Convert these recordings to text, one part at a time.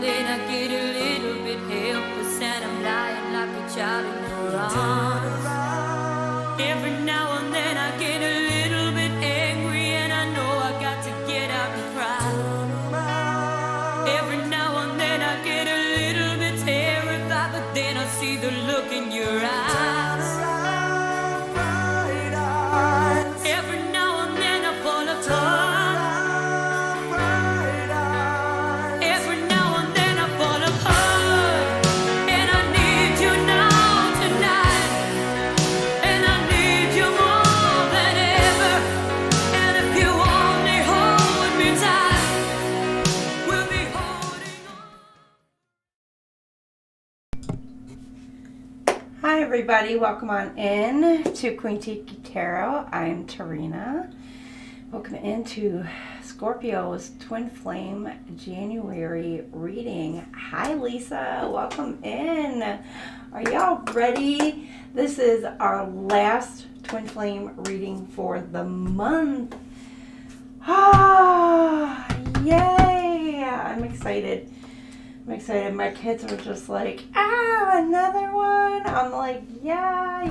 then I get a little bit helpless and I'm lying like a child in your arms. Every now and then I get a little bit angry and I know I got to get out and cry. Every now and then I get a little bit terrified, but then I see the look in your eyes. Every now and then I fall apart. Hi everybody, welcome on in to QueenTiki Tarot. I'm Tarina. Welcome into Scorpio's Twinflame January reading. Hi Lisa, welcome in. Are y'all ready? This is our last Twinflame reading for the month. Ah, yay! I'm excited. My kids are just like, another one. I'm like, yeah,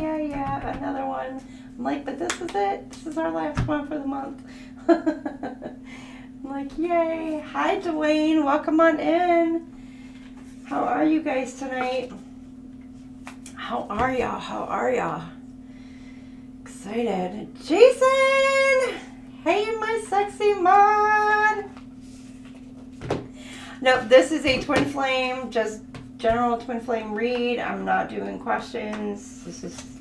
another one. I'm like, but this is it. This is our last one for the month. I'm like, yay. Hi, Dwayne. Welcome on in. How are you guys tonight? How are y'all? Excited. Jason! Hey, my sexy mod. No, this is a twin flame, just general twin flame read. I'm not doing questions. This is,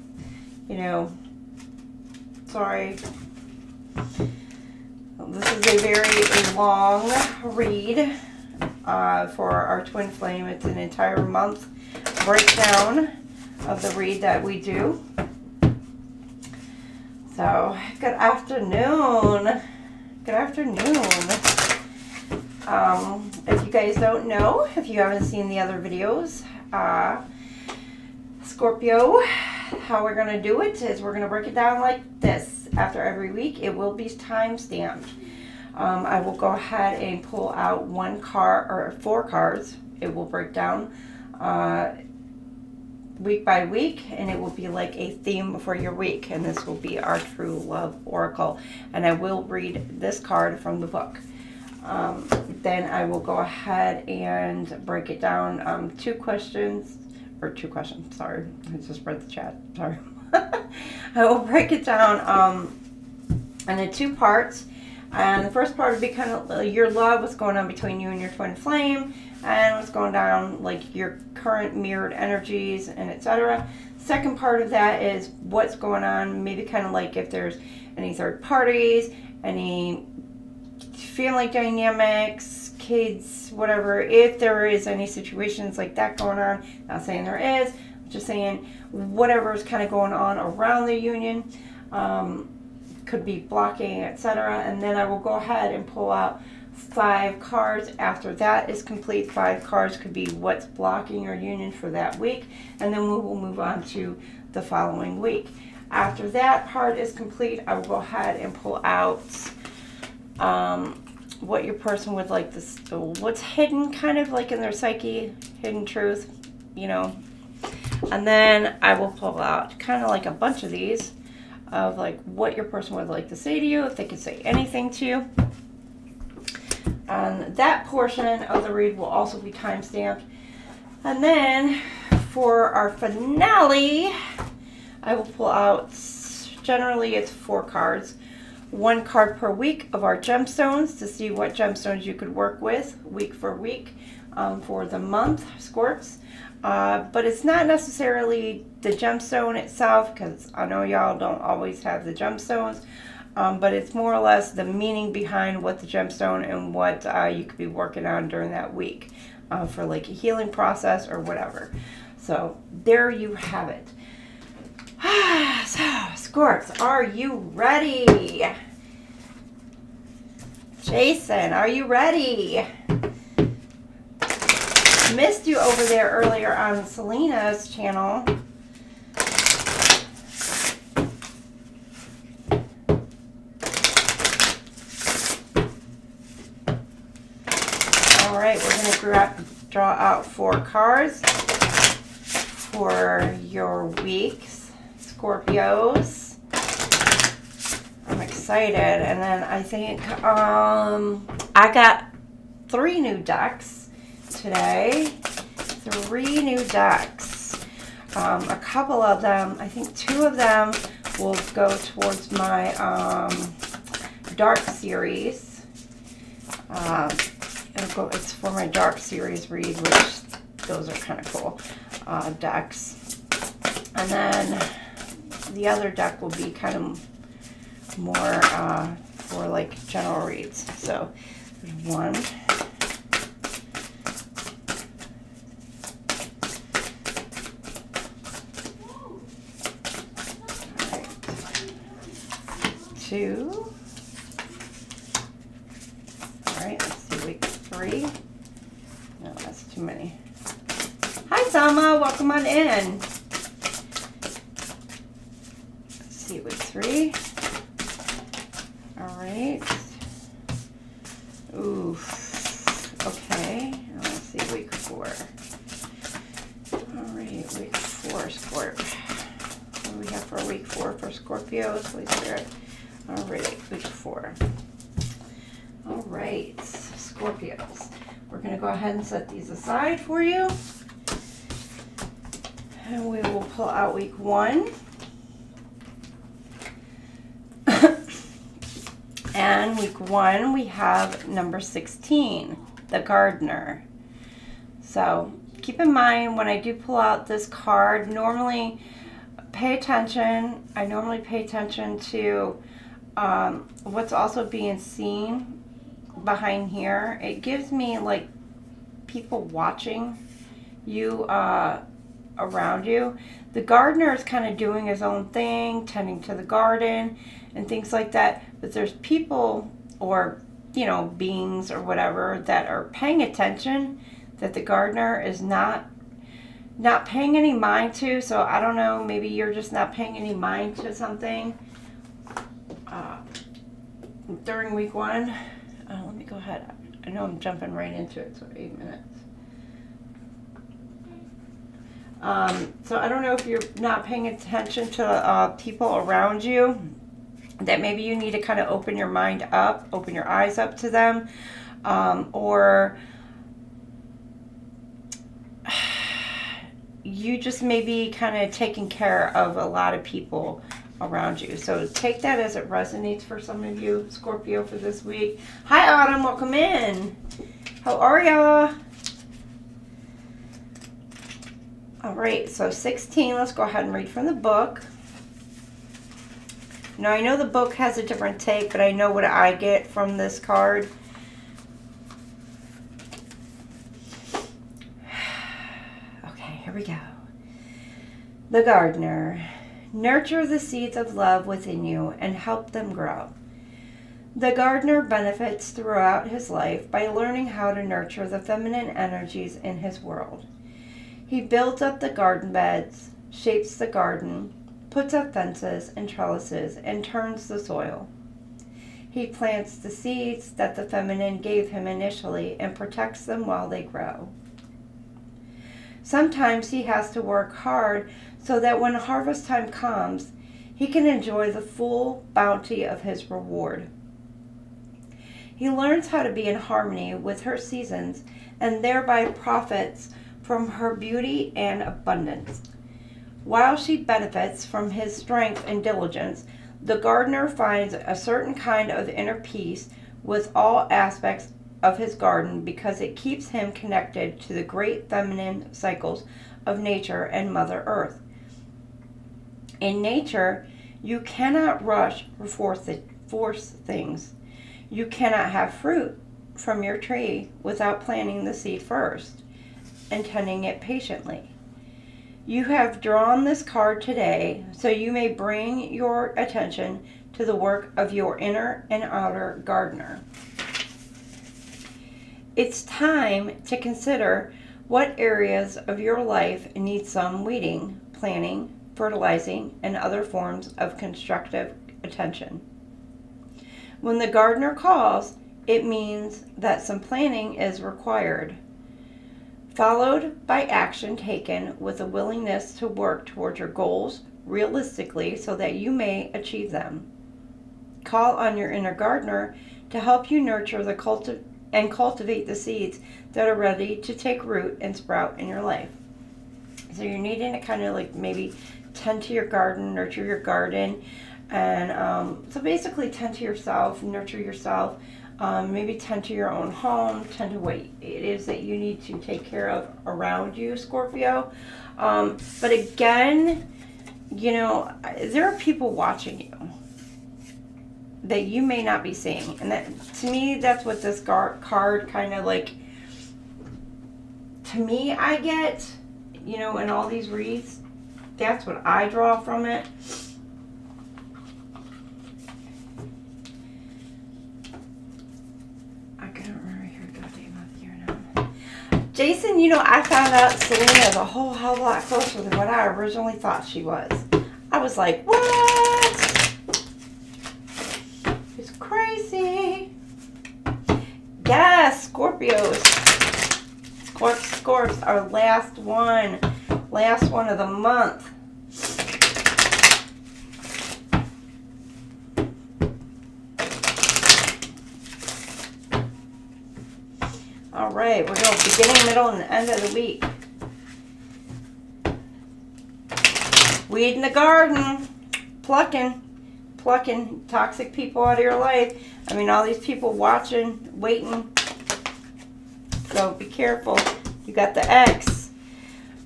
sorry. This is a very long read for our twin flame. It's an entire month breakdown of the read that we do. So, good afternoon. Good afternoon. If you guys don't know, if you haven't seen the other videos, Scorpio, how we're going to do it is we're going to break it down like this. After every week, it will be time stamped. I will go ahead and pull out one card or 4 cards. It will break down week by week, and it will be like a theme for your week. And this will be our True Love Oracle. And I will read this card from the book. Then I will go ahead and break it down 2 questions, sorry, I just read the chat, sorry. I will break it down into 2 parts, and the first part would be kind of your love, what's going on between you and your twin flame, and what's going down, like your current mirrored energies, and etc. Second part of that is what's going on, maybe kind of like if there's any third parties, any family dynamics, kids, whatever, if there is any situations like that going on. Not saying there is, I'm just saying whatever is kind of going on around the union, could be blocking, etc. And then I will go ahead and pull out 5 cards. After that is complete, 5 cards could be what's blocking your union for that week, and then we will move on to the following week. After that part is complete, I will go ahead and pull out what your person would like this, what's hidden kind of like in their psyche, hidden truth, and then I will pull out kind of like a bunch of these of like what your person would like to say to you, if they could say anything to you. And that portion of the read will also be time stamped. And then for our finale, I will pull out, generally it's 4 cards. 1 card per week of our gemstones to see what gemstones you could work with week for week for the month, Scorps. But it's not necessarily the gemstone itself, because I know y'all don't always have the gemstones, but it's more or less the meaning behind what the gemstone and what you could be working on during that week for like a healing process or whatever. So there you have it. So, Scorps, are you ready? Jason, are you ready? Missed you over there earlier on Selena's channel. All right, we're going to draw out 4 cards for your weeks, Scorpios. I'm excited. And then I think I got 3 new decks today. 3 new decks. A couple of them, I think 2 of them will go towards my dark series. It's for my dark series read, which those are kind of cool decks. And then the other deck will be kind of more for like general reads. So there's 1. Alright. 2. Alright, let's see, week 3. No, that's too many. Hi, Sama. Welcome on in. Let's see, week 3. All right. Oof. Okay. Let's see, week 4. All right, week 4, Scorp. What do we have for week 4 for Scorpios? Holy Spirit. All right, week 4. All right, Scorpios. We're going to go ahead and set these aside for you. And we will pull out week 1. And week 1, we have number 16, the Gardener. So keep in mind when I do pull out this card, normally pay attention. I normally pay attention to what's also being seen behind here. It gives me like people watching you around you. The gardener is kind of doing his own thing, tending to the garden and things like that, but there's people or beings or whatever that are paying attention that the gardener is not paying any mind to. So I don't know, maybe you're just not paying any mind to something during week 1. Let me go ahead. I know I'm jumping right into it, so 8 minutes. So I don't know if you're not paying attention to people around you, that maybe you need to kind of open your mind up, open your eyes up to them, or you just may be kind of taking care of a lot of people around you. So take that as it resonates for some of you, Scorpio, for this week. Hi, Autumn. Welcome in. How are ya? All right, so 16, let's go ahead and read from the book. Now, I know the book has a different take, but I know what I get from this card. Okay, here we go. The Gardener. Nurture the seeds of love within you and help them grow. The gardener benefits throughout his life by learning how to nurture the feminine energies in his world. He builds up the garden beds, shapes the garden, puts up fences and trellises, and turns the soil. He plants the seeds that the feminine gave him initially and protects them while they grow. Sometimes he has to work hard so that when harvest time comes, he can enjoy the full bounty of his reward. He learns how to be in harmony with her seasons and thereby profits from her beauty and abundance. While she benefits from his strength and diligence, the gardener finds a certain kind of inner peace with all aspects of his garden because it keeps him connected to the great feminine cycles of nature and Mother Earth. In nature, you cannot rush or force things. You cannot have fruit from your tree without planting the seed first and tending it patiently. You have drawn this card today so you may bring your attention to the work of your inner and outer gardener. It's time to consider what areas of your life need some weeding, planting, fertilizing, and other forms of constructive attention. When the gardener calls, it means that some planning is required. followed by action taken with a willingness to work towards your goals realistically so that you may achieve them. Call on your inner gardener to help you nurture and cultivate the seeds that are ready to take root and sprout in your life. So you're needing to kind of like maybe tend to your garden, nurture your garden, and so basically tend to yourself, nurture yourself, maybe tend to your own home, tend to what it is that you need to take care of around you, Scorpio. But again, you know, there are people watching you that you may not be seeing. And that, to me, that's what this card kind of like, to me, I get, you know, in all these reads, that's what I draw from it. I couldn't remember your goddamn month, year now. Jason, you know, I found out Selena is a whole hell of a lot closer than what I originally thought she was. I was like, what? It's crazy. Yes, Scorpios. Scorps, our last one of the month. All right, we're going beginning, middle, and end of the week. Weed in the garden, plucking toxic people out of your life. I mean, all these people watching, waiting. So be careful. You got the X.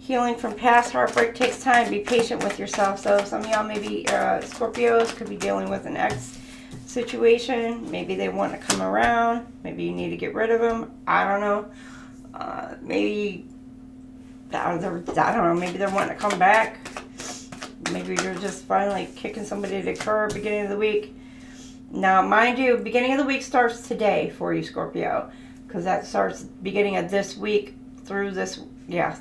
Healing from past heartbreak takes time. Be patient with yourself. So some of y'all, maybe Scorpios, could be dealing with an X situation. Maybe they want to come around. Maybe you need to get rid of them. I don't know. Maybe, I don't know. Maybe they're wanting to come back. Maybe you're just finally kicking somebody to the curb beginning of the week. Now, mind you, beginning of the week starts today for you, Scorpio. Because that starts beginning of this week through this,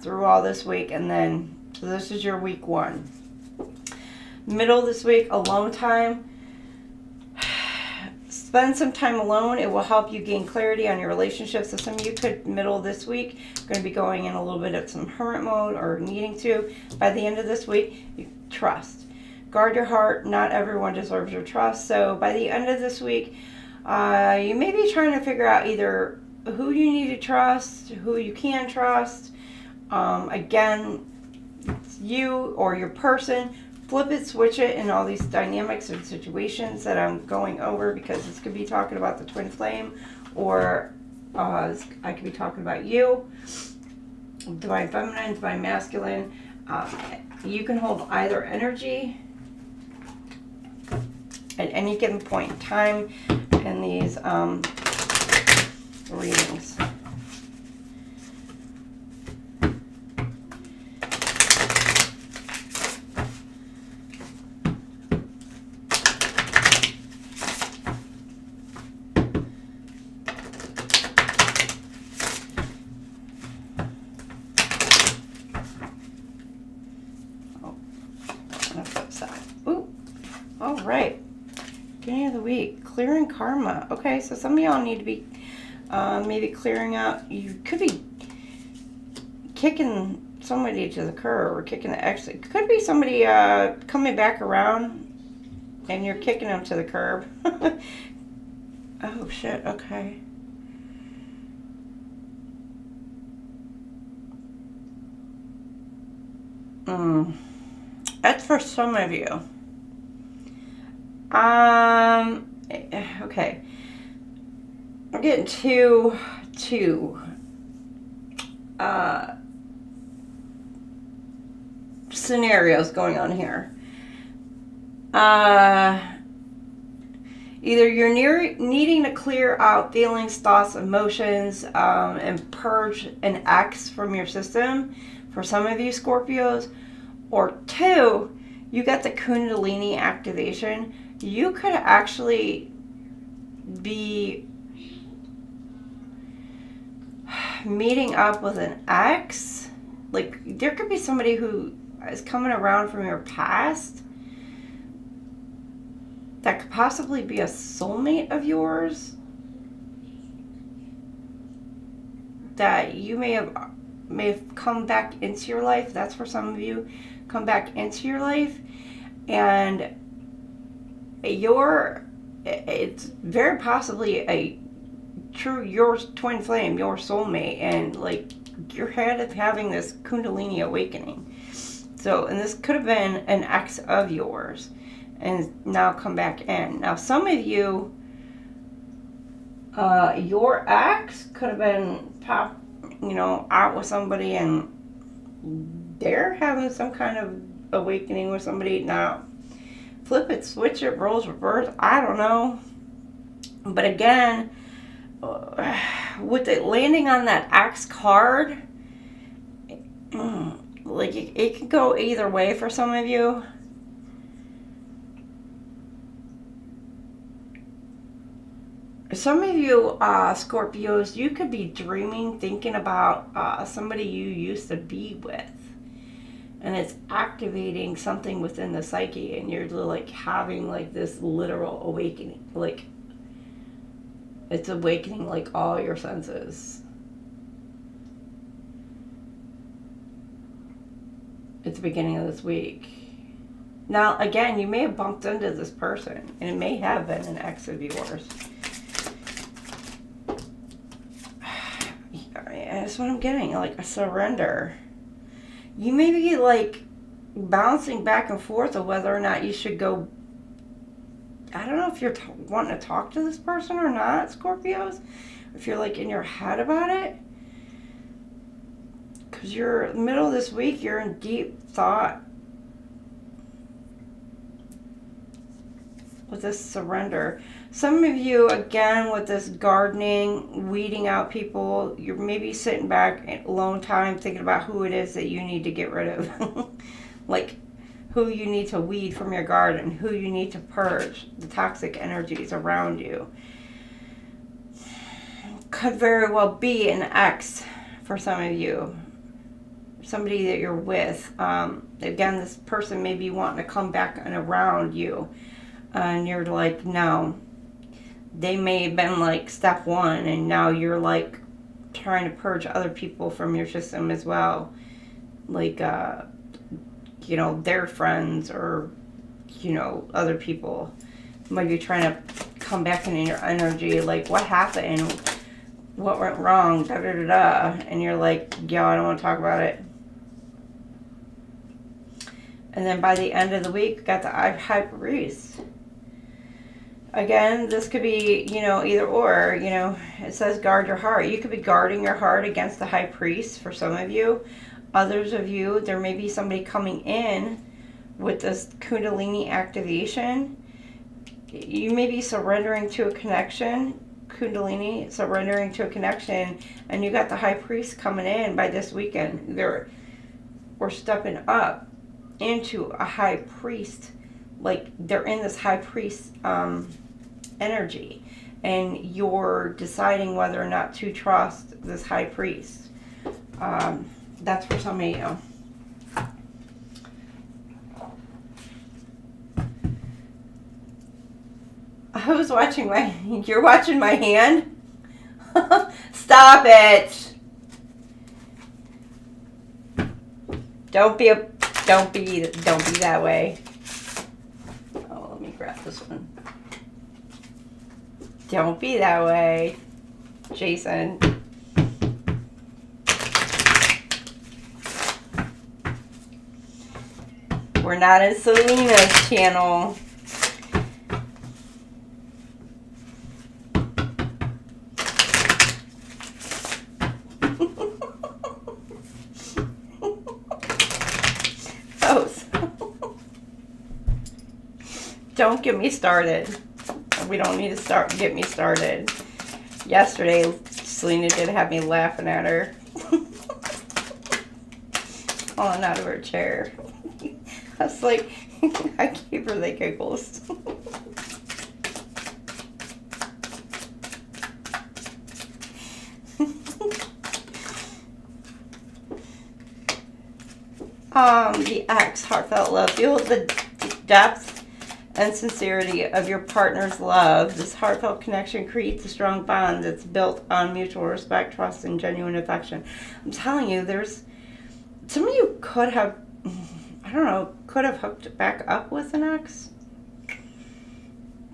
through all this week. And then, so this is your week 1. Middle of this week, alone time. Spend some time alone. It will help you gain clarity on your relationships. So some of you could, middle of this week, going to be going in a little bit of some hermit mode or needing to. By the end of this week, you trust. Guard your heart. Not everyone deserves your trust. So by the end of this week, you may be trying to figure out either who you need to trust, who you can trust. Again, it's you or your person. Flip it, switch it in all these dynamics and situations that I'm going over, because this could be talking about the twin flame, or I could be talking about you, divine feminine, divine masculine. You can hold either energy at any given point in time in these readings. All right, beginning of the week, clearing karma. Okay, so some of y'all need to be maybe clearing out. You could be kicking somebody to the curb or kicking the exit. It could be somebody coming back around and you're kicking them to the curb. Oh shit, okay. That's for some of you. Okay. I'm getting two scenarios going on here. Either you're needing to clear out feelings, thoughts, emotions, and purge an X from your system for some of you Scorpios, or 2, you got the Kundalini activation. You could actually be meeting up with an ex. Like, there could be somebody who is coming around from your past that could possibly be a soulmate of yours that you may have may have come back into your life. That's for some of you. Come back into your life. And it's very possibly your twin flame, your soulmate. And like, you're having this Kundalini awakening. So, and this could have been an ex of yours. And now come back in. Now, some of you, your ex could have been out with somebody and they're having some kind of awakening with somebody. Now, flip it, switch it, roles reverse, I don't know. But again, with it landing on that ex card, like it could go either way for some of you. Some of you, Scorpios, you could be dreaming, thinking about somebody you used to be with. And it's activating something within the psyche. And you're like having like this literal awakening. Like, it's awakening like all your senses. It's the beginning of this week. Now, again, you may have bumped into this person. And it may have been an ex of yours. That's what I'm getting, like a surrender. You may be like bouncing back and forth of whether or not you should go. I don't know if you're wanting to talk to this person or not, Scorpios. If you're like in your head about it. Because you're middle of this week, you're in deep thought with this surrender. Some of you, again, with this gardening, weeding out people, you're maybe sitting back a long time thinking about who it is that you need to get rid of. Like, who you need to weed from your garden, who you need to purge, the toxic energies around you. Could very well be an ex for some of you. Somebody that you're with. Again, this person may be wanting to come back and around you. And you're like, no. They may have been like step one, and now you're like trying to purge other people from your system as well. Like, their friends or, other people might be trying to come back in your energy. Like, what happened? What went wrong? Da da da da. And you're like, yeah, I don't want to talk about it. And then by the end of the week, got the High Priest. Again, this could be, either or, it says guard your heart. You could be guarding your heart against the High Priest for some of you. Others of you, there may be somebody coming in with this Kundalini activation. You may be surrendering to a connection, Kundalini, surrendering to a connection, and you got the High Priest coming in by this weekend. We're stepping up into a High Priest. Like, they're in this High Priest energy, and you're deciding whether or not to trust this High Priest. That's for some of you. I was watching you're watching my hand? Stop it. Don't be that way. Oh, let me grab this one. Don't be that way, Jason. We're not in Selena's channel. Don't get me started. We don't need to get me started. Yesterday, Selena did have me laughing at her. Falling out of her chair. I was like, I gave her the giggles. The X, heartfelt love. Feel the depth and sincerity of your partner's love. This heartfelt connection creates a strong bond that's built on mutual respect, trust, and genuine affection. I'm telling you, some of you could have, I don't know, could have hooked back up with an ex.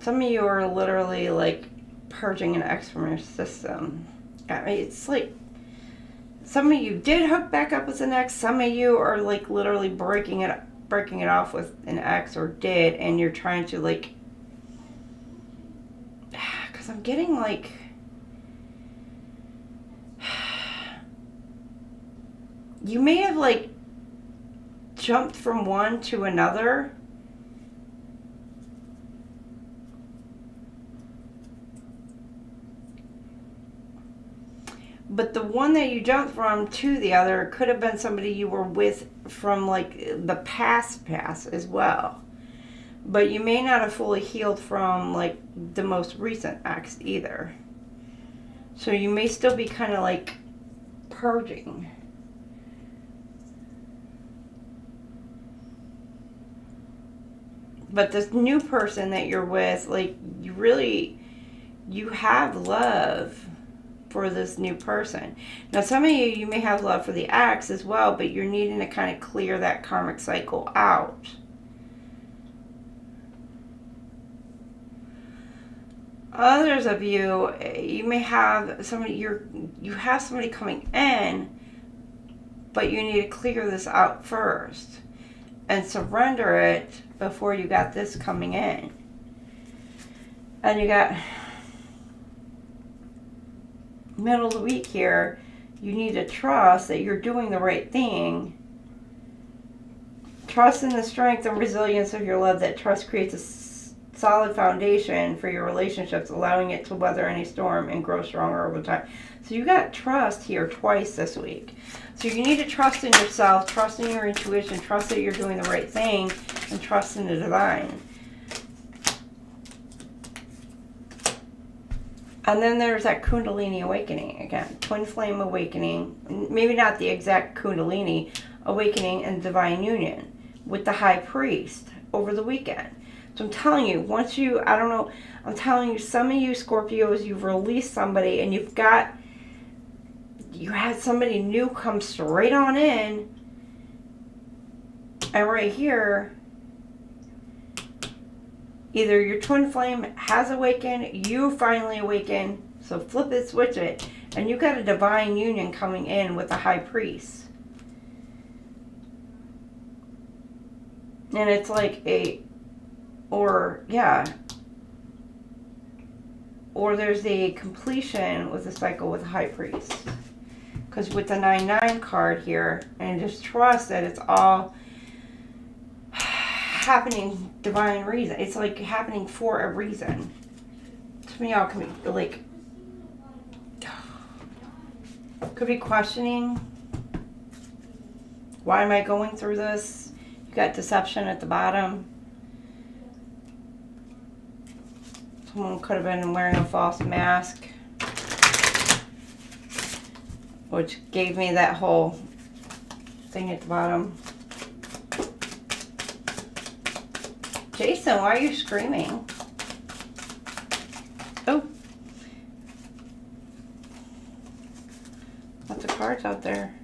Some of you are literally like purging an ex from your system. I mean, it's like some of you did hook back up with an ex. Some of you are like literally breaking it off with an ex, or did, and you're trying to like, because I'm getting like, you may have like jumped from one to another. But the one that you jumped from to the other could have been somebody you were with from like the past as well. But you may not have fully healed from like the most recent ex either. So you may still be kind of like purging. But this new person that you're with, like you have love for this new person. Now, some of you may have love for the ex as well, but you're needing to kind of clear that karmic cycle out. Others of you, you may have somebody, you have somebody coming in, but you need to clear this out first and surrender it before you got this coming in. And you got middle of the week here, you need to trust that you're doing the right thing. Trust in the strength and resilience of your love. That trust creates a solid foundation for your relationships, allowing it to weather any storm and grow stronger over time. So you got trust here twice this week. So you need to trust in yourself, trust in your intuition, trust that you're doing the right thing, and trust in the divine. And then there's that Kundalini awakening again. Twin flame awakening. Maybe not the exact Kundalini awakening and divine union with the high priest over the weekend. So I'm telling you, once you, I don't know, I'm telling you, some of you Scorpios, you've released somebody and you had somebody new come straight on in. And right here, either your twin flame has awakened, you finally awakened, so flip it, switch it, and you got a divine union coming in with the high priest. And it's like or there's a completion with the cycle with the high priest. Because with the 9-9 card here, and just trust that it's all happening divine reason. It's like happening for a reason. Some of y'all can be like, could be questioning, why am I going through this? You got deception at the bottom. Someone could have been wearing a false mask, which gave me that whole thing at the bottom. Jason, why are you screaming? Oh. Lots of cards out there.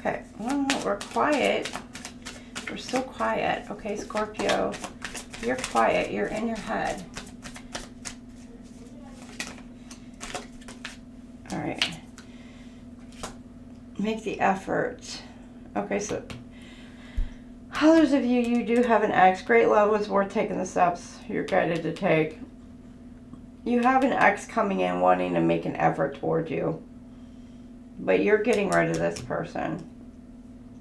Okay, well, we're quiet. We're so quiet. Okay, Scorpio, you're quiet. You're in your head. All right. Make the effort. Okay, so others of you, you do have an ex. Great love was worth taking the steps you're guided to take. You have an ex coming in wanting to make an effort toward you. But you're getting rid of this person.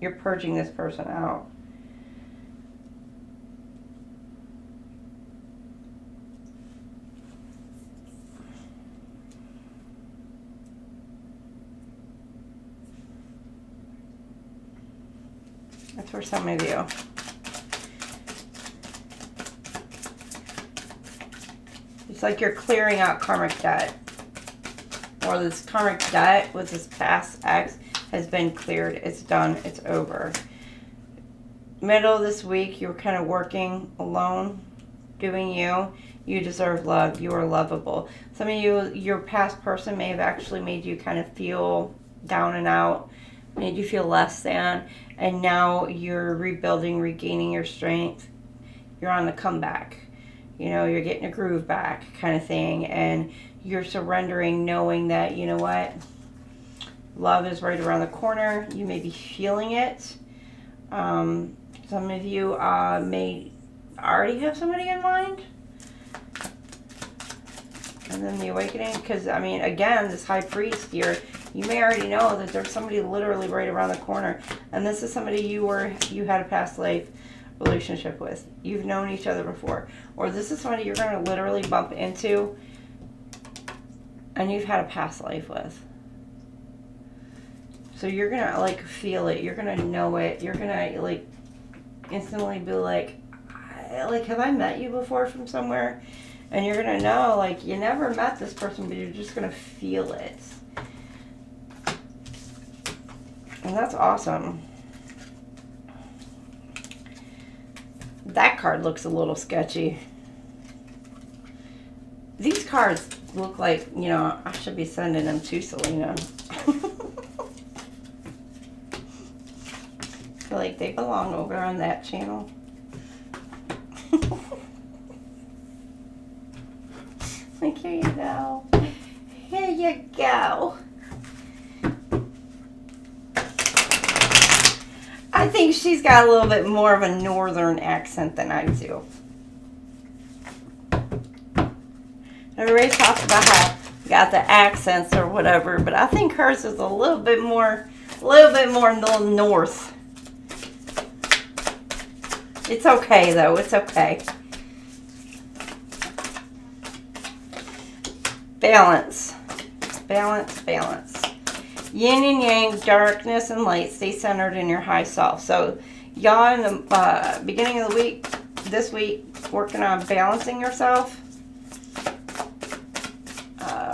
You're purging this person out. That's for some of you. It's like you're clearing out karmic debt. Or this karmic debt with this past ex has been cleared. It's done. It's over. Middle of this week, you were kind of working alone, doing you. You deserve love. You are lovable. Some of you, your past person may have actually made you kind of feel down and out, made you feel less than, and now you're rebuilding, regaining your strength. You're on the comeback. You know, you're getting a groove back kind of thing, and you're surrendering, knowing that, you know what, love is right around the corner. You may be feeling it. Some of you may already have somebody in mind. And then the awakening, because, I mean, again, this high priest here, you may already know that there's somebody literally right around the corner. And this is somebody you had a past life relationship with. You've known each other before. Or this is somebody you're going to literally bump into and you've had a past life with. So you're going to, like, feel it. You're going to know it. You're going to, like, instantly be like, have I met you before from somewhere? And you're going to know, like, you never met this person, but you're just going to feel it. And that's awesome. That card looks a little sketchy. These cards look like, you know, I should be sending them to Selena. I feel like they belong over on that channel. Like, here you go. Here you go. I think she's got a little bit more of a northern accent than I do. Everybody talks about how you got the accents or whatever, but I think hers is a little bit more north. It's okay though, it's okay. Balance. Balance, balance. Yin and yang, darkness and light, stay centered in your high self. So y'all in the beginning of the week, this week, working on balancing yourself.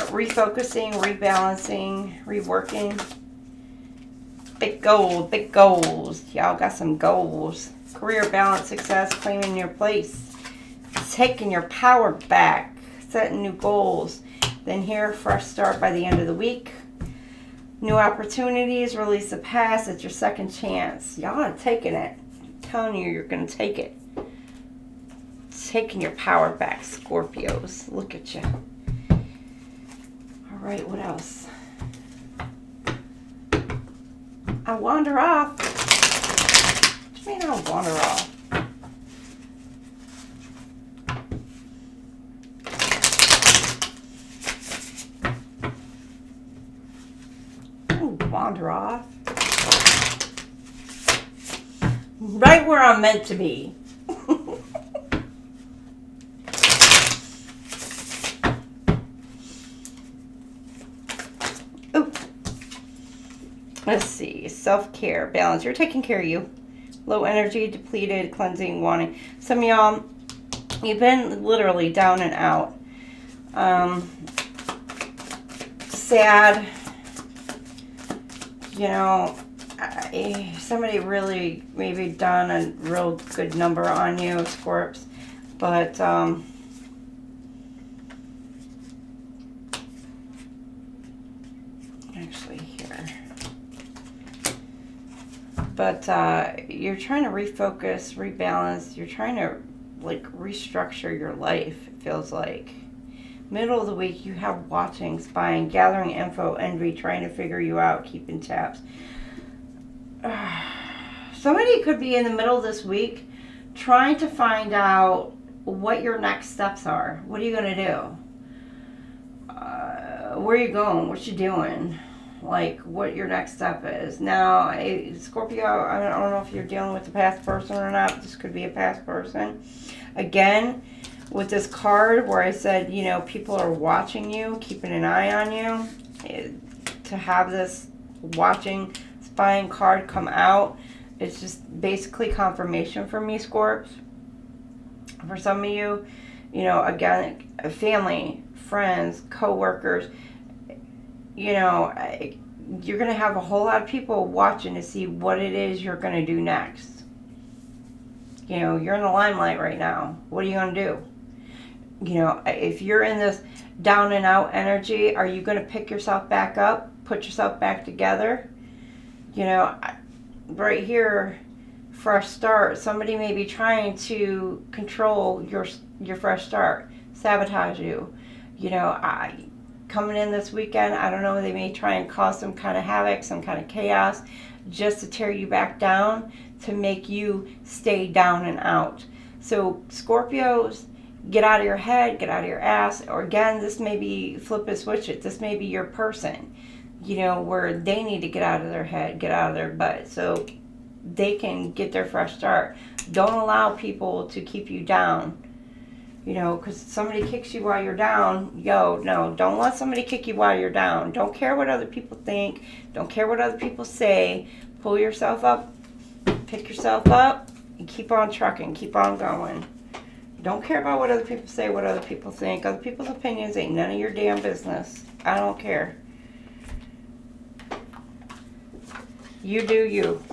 Refocusing, rebalancing, reworking. Big goals, big goals. Y'all got some goals. Career balance, success, claiming your place. Taking your power back. Setting new goals. Then here, fresh start by the end of the week. New opportunities, release the past. It's your second chance. Y'all are taking it. I'm telling you, you're going to take it. Taking your power back, Scorpios. Look at you. All right, what else? I wander off. What do you mean I wander off? Wander off. Right where I'm meant to be. Ooh. Let's see. Self-care, balance. You're taking care of you. Low energy, depleted, cleansing, wanting. Some of y'all, you've been literally down and out. Sad. You know, somebody really maybe done a real good number on you, Scorps, but actually here, but you're trying to refocus, rebalance. You're trying to like restructure your life. It feels like. Middle of the week, you have watching, spying, gathering info, envy, trying to figure you out, keeping tabs. Somebody could be in the middle of this week trying to find out what your next steps are. What are you going to do? Where are you going? What you doing? Like, what your next step is. Now, Scorpio, I don't know if you're dealing with a past person or not. This could be a past person. Again, with this card where I said, you know, people are watching you, keeping an eye on you, to have this watching, spying card come out, It's just basically confirmation for me, Scorps. For some of you, you know, again, family, friends, co-workers, you know, you're going to have a whole lot of people watching to see what it is you're going to do next. You know, you're in the limelight right now. What are you going to do? You know, if you're in this down and out energy, are you going to pick yourself back up, put yourself back together? You know, right here, fresh start. Somebody may be trying to control your fresh start, sabotage you. You know, coming in this weekend, I don't know, they may try and cause some kind of havoc, some kind of chaos, just to tear you back down, to make you stay down and out. So Scorpios, get out of your head, get out of your ass. Or again, this may be flip it, switch it. This may be your person, you know, where they need to get out of their head, get out of their butt, so they can get their fresh start. Don't allow people to keep you down. You know, because somebody kicks you while you're down, no, don't let somebody kick you while you're down. Don't care what other people think. Don't care what other people say. Pull yourself up, pick yourself up, and keep on trucking, keep on going. Don't care about what other people say, what other people think. Other people's opinions ain't none of your damn business. I don't care. You do you.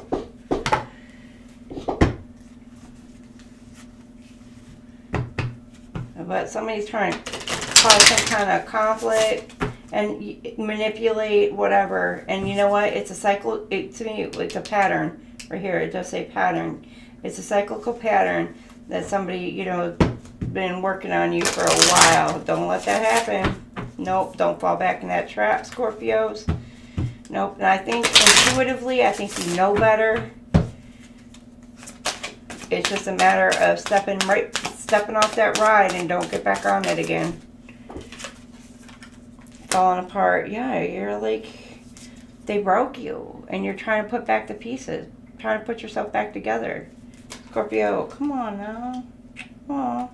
But somebody's trying to cause some kind of conflict and manipulate whatever. And you know what? It's a cycle. To me, it's a pattern. Right here, it does say pattern. It's a cyclical pattern that somebody, you know, been working on you for a while. Don't let that happen. Nope. Don't fall back in that trap, Scorpios. Nope. And I think intuitively, I think you know better. It's just a matter of stepping off that ride and don't get back on it again. Falling apart. Yeah, you're like, they broke you and you're trying to put back the pieces. Trying to put yourself back together. Scorpio, come on now. Aw.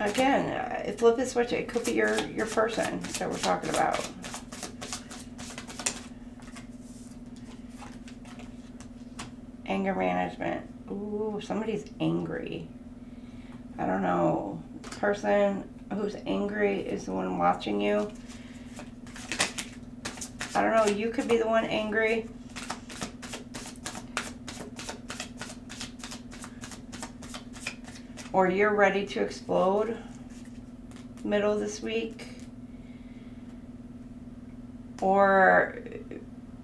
Again, flip it, switch it. It could be your person that we're talking about. Anger management. Ooh, somebody's angry. I don't know. The person who's angry is the one watching you. I don't know. You could be the one angry. Or you're ready to explode middle of this week. Or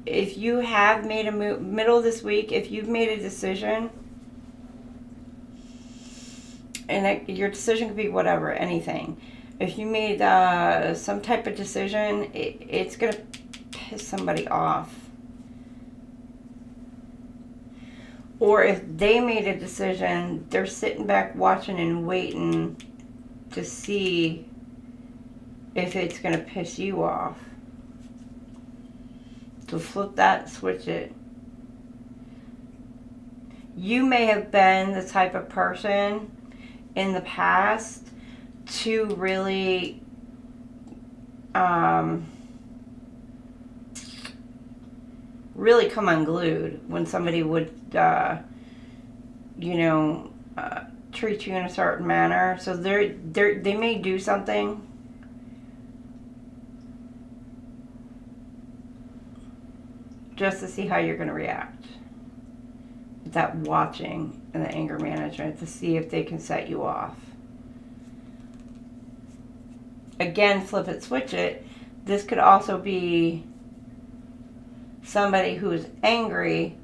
if you have made a move middle of this week, if you've made a decision, and your decision could be whatever, anything. If you made some type of decision, it's going to piss somebody off. Or if they made a decision, they're sitting back watching and waiting to see if it's going to piss you off. So flip that, switch it. You may have been the type of person in the past to really really come unglued when somebody would treat you in a certain manner. So they may do something just to see how you're going to react. That watching and the anger management to see if they can set you off. Again, flip it, switch it. This could also be somebody who is angry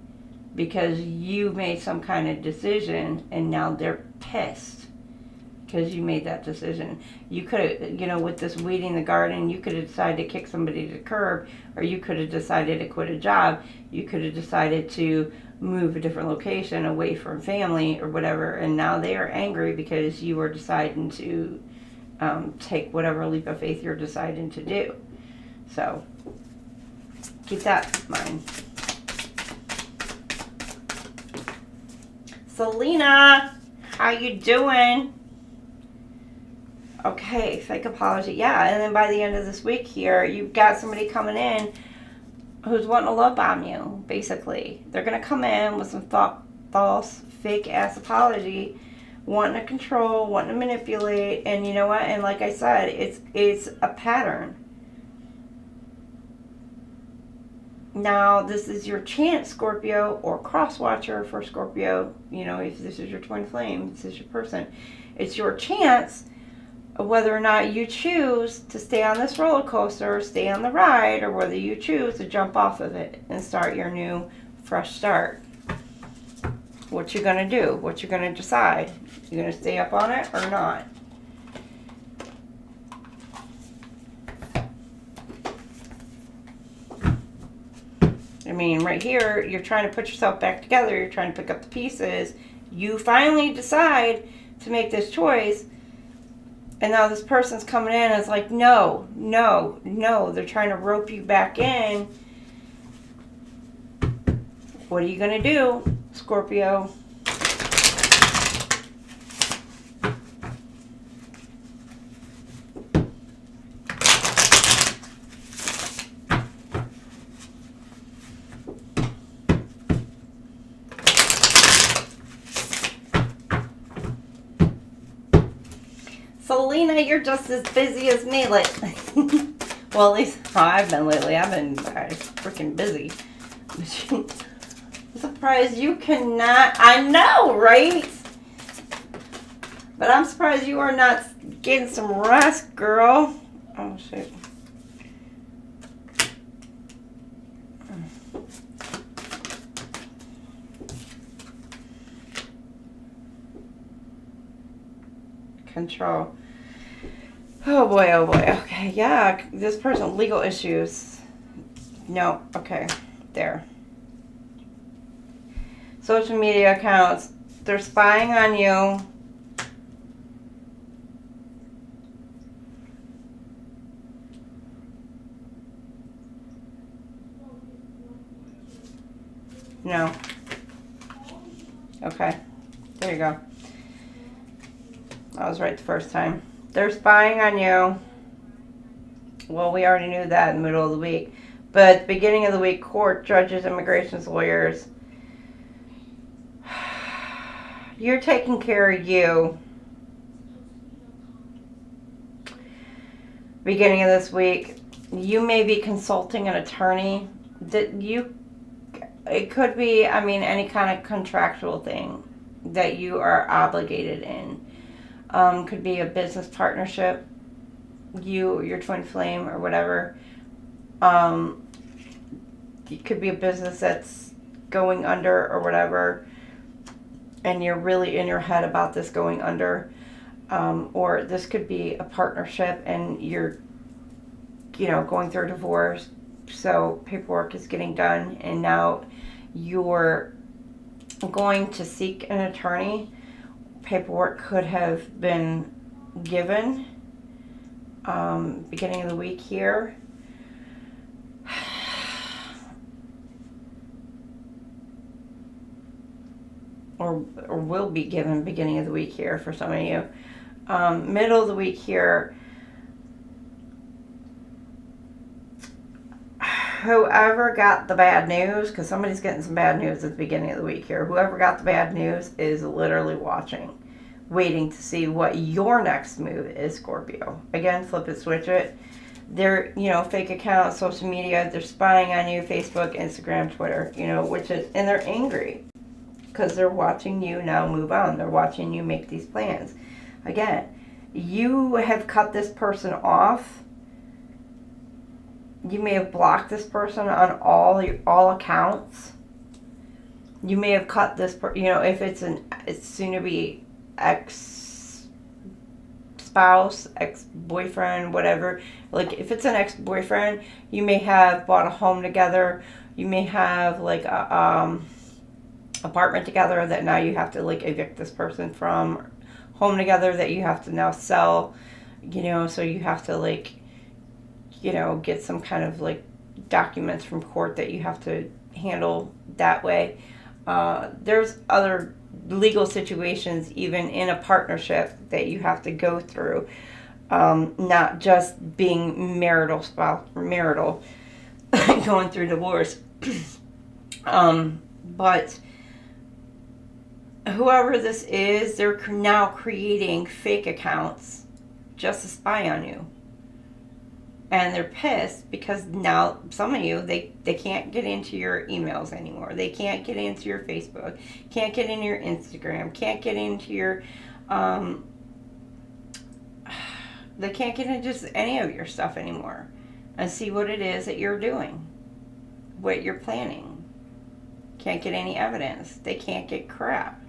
because you made some kind of decision and now they're pissed because you made that decision. You could have, with this weeding the garden, you could have decided to kick somebody to the curb, or you could have decided to quit a job. You could have decided to move a different location away from family or whatever, and now they are angry because you are deciding to take whatever leap of faith you're deciding to do. So keep that in mind. Selena, how you doing? Okay, fake apology. Yeah, and then by the end of this week here, you've got somebody coming in who's wanting to love bomb you, basically. They're going to come in with some false, fake-ass apology, wanting to control, wanting to manipulate, and you know what? And like I said, it's a pattern. Now, this is your chance, Scorpio, or cross-watcher for Scorpio. You know, if this is your twin flame, this is your person. It's your chance of whether or not you choose to stay on this roller coaster, stay on the ride, or whether you choose to jump off of it and start your new, fresh start. What you're going to do, what you're going to decide. You're going to stay up on it or not. I mean, right here, you're trying to put yourself back together. You're trying to pick up the pieces. You finally decide to make this choice. And now this person's coming in and it's like, no, no, no. They're trying to rope you back in. What are you going to do, Scorpio? Selena, you're just as busy as me lately. Well, at least I've been lately. I've been freaking busy. I'm surprised you cannot. I know, right? But I'm surprised you are not getting some rest, girl. Oh, shit. Control. Oh boy, oh boy. Okay, yeah, this person, legal issues. No, okay, there. Social media accounts, they're spying on you. No. Okay, there you go. I was right the first time. They're spying on you. Well, we already knew that in the middle of the week. But beginning of the week, court, judges, immigrations, lawyers. You're taking care of you. Beginning of this week, you may be consulting an attorney. It could be, I mean, any kind of contractual thing that you are obligated in. Could be a business partnership, your twin flame or whatever. It could be a business that's going under or whatever, and you're really in your head about this going under. Or this could be a partnership and you're, going through a divorce. So paperwork is getting done and now you're going to seek an attorney. Paperwork could have been given beginning of the week here. Or will be given beginning of the week here for some of you. Middle of the week here, whoever got the bad news, because somebody's getting some bad news at the beginning of the week here, whoever got the bad news is literally watching, waiting to see what your next move is, Scorpio. Again, flip it, switch it. They're, fake accounts, social media, they're spying on you, Facebook, Instagram, Twitter, and they're angry because they're watching you now move on. They're watching you make these plans. Again, you have cut this person off. You may have blocked this person on all accounts. You may have cut this if it's soon to be ex-spouse, ex-boyfriend, whatever. Like if it's an ex-boyfriend, you may have bought a home together. You may have like a apartment together that now you have to like evict this person from. Home together that you have to now sell, so you have to like, get some kind of like documents from court that you have to handle that way. There's other legal situations even in a partnership that you have to go through, not just being marital. going through divorce. But whoever this is, they're now creating fake accounts just to spy on you. And they're pissed because now some of you, they can't get into your emails anymore. They can't get into your Facebook, can't get into your Instagram, can't get into your, they can't get into just any of your stuff anymore and see what it is that you're doing, what you're planning. Can't get any evidence. They can't get crap.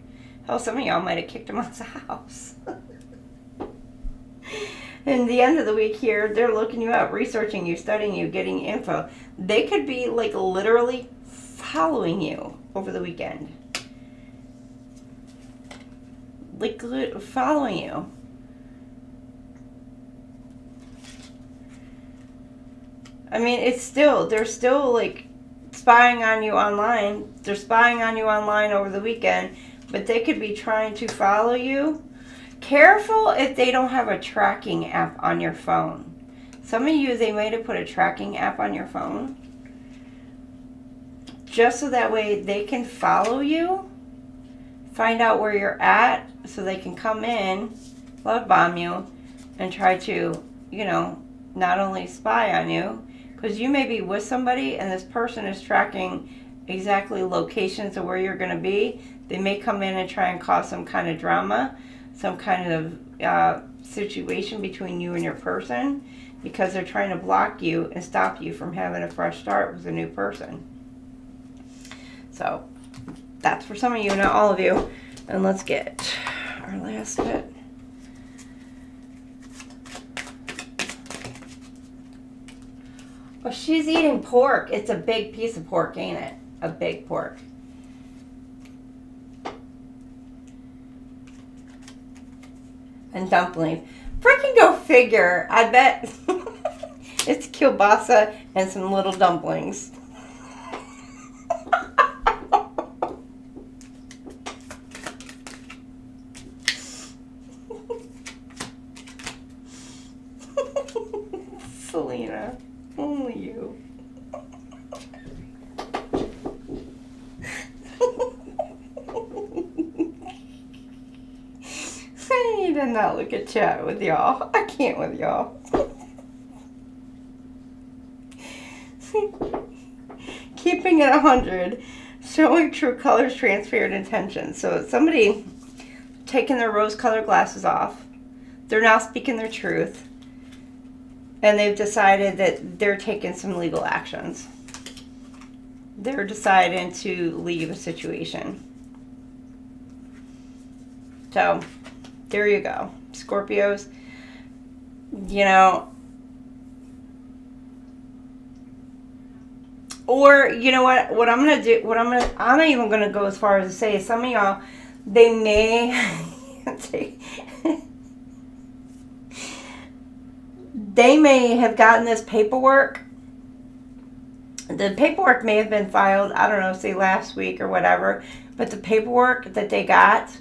Hell, some of y'all might have kicked them out of the house. In the end of the week here, they're looking you up, researching you, studying you, getting info. They could be like literally following you over the weekend. Like following you. I mean, they're still like spying on you online. They're spying on you online over the weekend, but they could be trying to follow you. Careful if they don't have a tracking app on your phone. Some of you, they might have put a tracking app on your phone just so that way they can follow you, find out where you're at, so they can come in, love bomb you, and try to, you know, not only spy on you, because you may be with somebody and this person is tracking exactly locations of where you're going to be. They may come in and try and cause some kind of drama, some kind of situation between you and your person, because they're trying to block you and stop you from having a fresh start with a new person. So that's for some of you, not all of you. And let's get our last bit. Oh, she's eating pork. It's a big piece of pork, ain't it? A big pork. And dumplings. Freaking go figure. I bet it's kielbasa and some little dumplings. Selena, only you. I need to not look at chat with y'all. I can't with y'all. Keeping it 100. Showing true colors, transparent intentions. So somebody taking their rose-colored glasses off. They're now speaking their truth. And they've decided that they're taking some legal actions. They're deciding to leave a situation. So, there you go. Scorpios, you know, or you know what I'm going to do, I'm not even going to go as far as to say, some of y'all, they may they may have gotten this paperwork. The paperwork may have been filed, I don't know, say last week or whatever, but the paperwork that they got,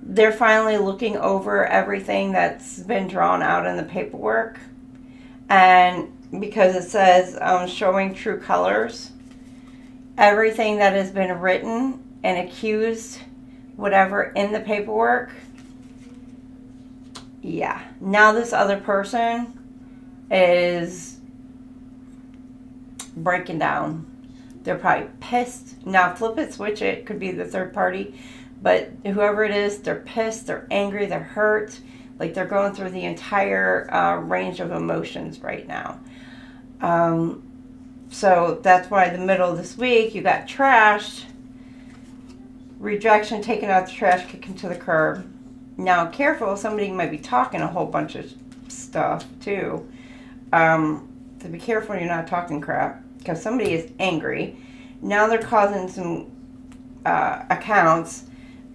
they're finally looking over everything that's been drawn out in the paperwork. And because it says showing true colors, everything that has been written and accused, whatever, in the paperwork, yeah. Now this other person is breaking down. They're probably pissed. Now flip it, switch it. Could be the third party. But whoever it is, they're pissed, they're angry, they're hurt. Like they're going through the entire range of emotions right now. So that's why the middle of this week, you got trashed, rejection, taken out the trash, kicking to the curb. Now, careful, somebody might be talking a whole bunch of stuff, too. So be careful you're not talking crap, because somebody is angry. Now they're causing some accounts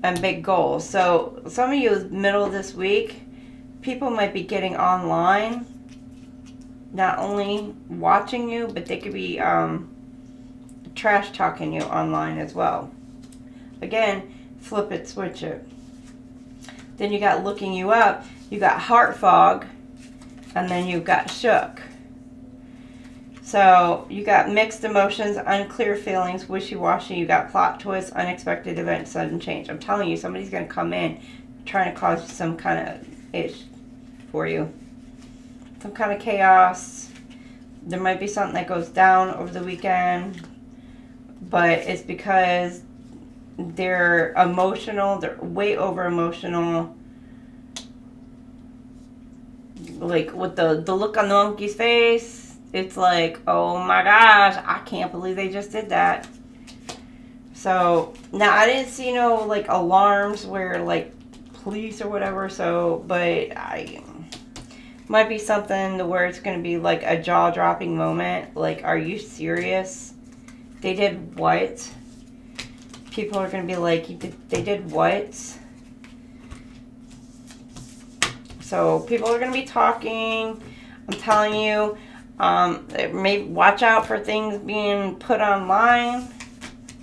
and big goals. So some of you, middle of this week, people might be getting online, not only watching you, but they could be trash talking you online as well. Again, flip it, switch it. Then you got looking you up, you got heart fog, and then you've got shook. So you got mixed emotions, unclear feelings, wishy-washy. You got plot twists, unexpected events, sudden change. I'm telling you, somebody's going to come in trying to cause some kind of ish for you. Some kind of chaos. There might be something that goes down over the weekend. But it's because they're emotional. They're way over emotional. Like with the look on the monkey's face. It's like, oh my gosh, I can't believe they just did that. So, now I didn't see no, like, alarms where, like, police or whatever, so, but I, might be something to where it's going to be, like, a jaw-dropping moment. Like, are you serious? They did what? People are going to be like, they did what? So, people are going to be talking. I'm telling you. Maybe watch out for things being put online.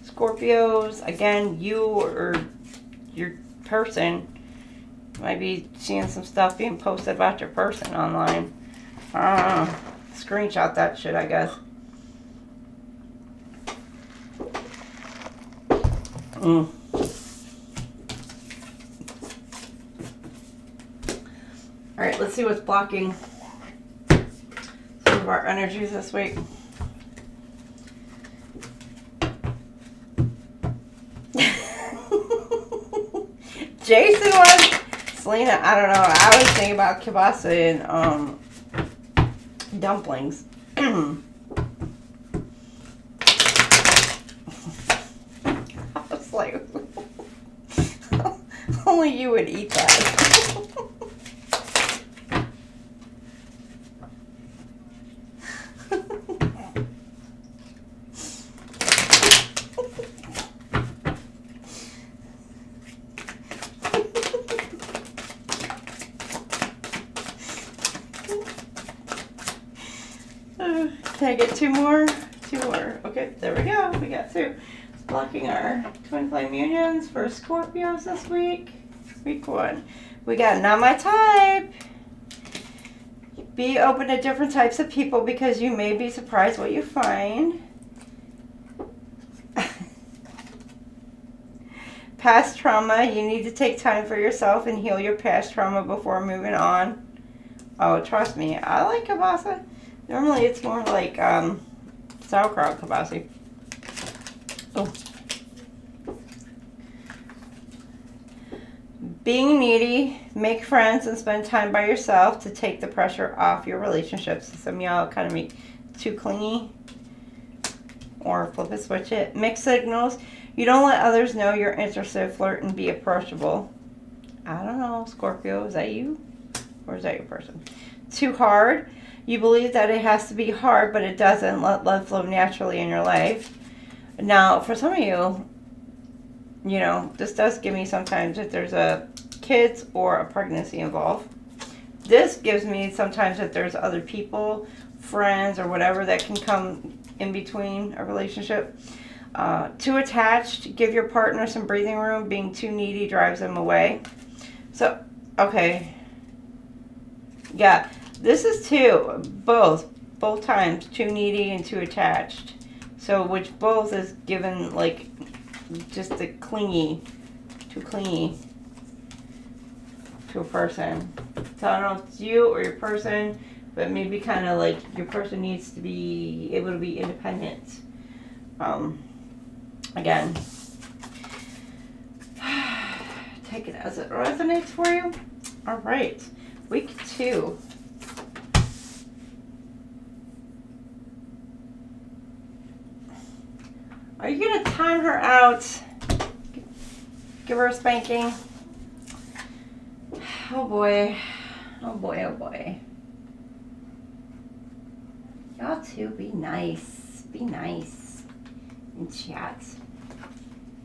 Scorpios, again, you or your person might be seeing some stuff being posted about your person online. Screenshot that shit, I guess. Alright, let's see what's blocking some of our energies this week. Jason was Selena, I don't know. I was thinking about kielbasa and dumplings. I was like, only you would eat that. Can I get two more? Two more. Okay, there we go. We got two. It's blocking our twin flame unions for Scorpios this week. Week 1. We got not my type. Be open to different types of people because you may be surprised what you find. Past trauma. You need to take time for yourself and heal your past trauma before moving on. Oh, trust me. I like kielbasa. Normally it's more like sauerkraut kielbasa. Oh. Being needy, make friends and spend time by yourself to take the pressure off your relationships. Some of y'all kind of make too clingy. Or flip it, switch it. Mixed signals. You don't let others know you're interested, flirt, and be approachable. I don't know, Scorpio, is that you? Or is that your person? Too hard. You believe that it has to be hard, but it doesn't. Let love flow naturally in your life. Now, for some of you, you know, this does give me sometimes if there's a kids or a pregnancy involved. This gives me sometimes if there's other people, friends, or whatever that can come in between a relationship. Too attached. Give your partner some breathing room. Being too needy drives them away. So, okay. Yeah. This is two, both times, too needy and too attached. So, which both is given, like, just the clingy, too clingy to a person. So, I don't know if it's you or your person, but maybe kind of like your person needs to be able to be independent. Again, take it as it resonates for you. All right, week 2. Are you going to time her out? Give her a spanking? Oh boy. Oh boy, oh boy. Y'all too, be nice. Be nice. In chat.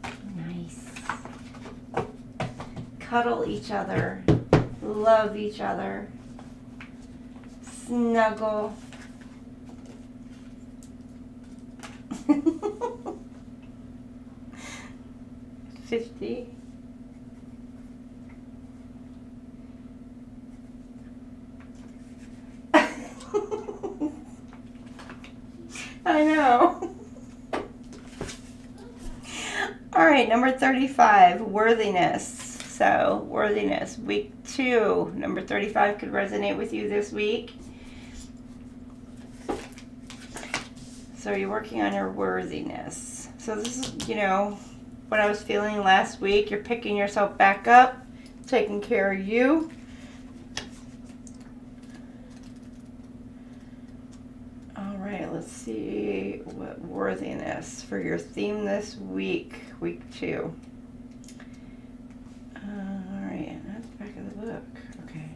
Be nice. Cuddle each other. Love each other. Snuggle. 50. I know. All right, number 35, worthiness. So, worthiness, week 2. Number 35 could resonate with you this week. So, you're working on your worthiness. So, this is, you know, what I was feeling last week. You're picking yourself back up, taking care of you. All right, let's see what worthiness for your theme this week, week 2. All right, that's the back of the book. Okay.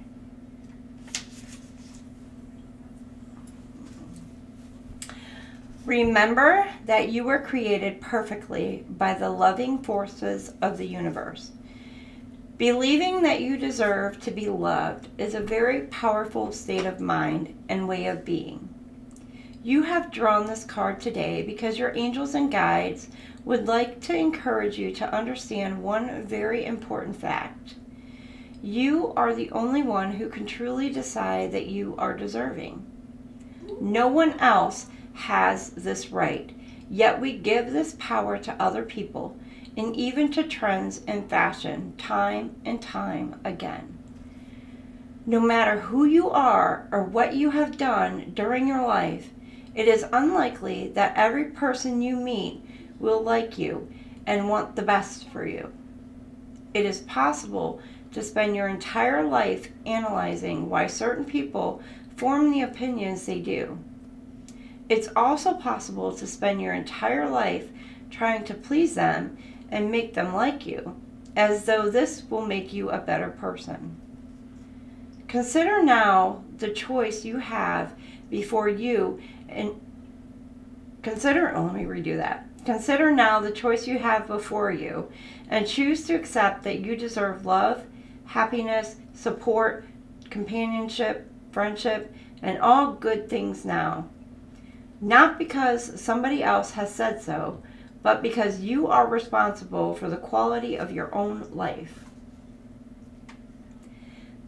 Remember that you were created perfectly by the loving forces of the universe. Believing that you deserve to be loved is a very powerful state of mind and way of being. You have drawn this card today because your angels and guides would like to encourage you to understand one very important fact. You are the only one who can truly decide that you are deserving. No one else has this right, yet we give this power to other people and even to trends and fashion time and time again. No matter who you are or what you have done during your life, it is unlikely that every person you meet will like you and want the best for you. It is possible to spend your entire life analyzing why certain people form the opinions they do. It's also possible to spend your entire life trying to please them and make them like you, as though this will make you a better person. Consider now the choice you have before you and Consider now the choice you have before you and choose to accept that you deserve love, happiness, support, companionship, friendship, and all good things now. Not because somebody else has said so, but because you are responsible for the quality of your own life.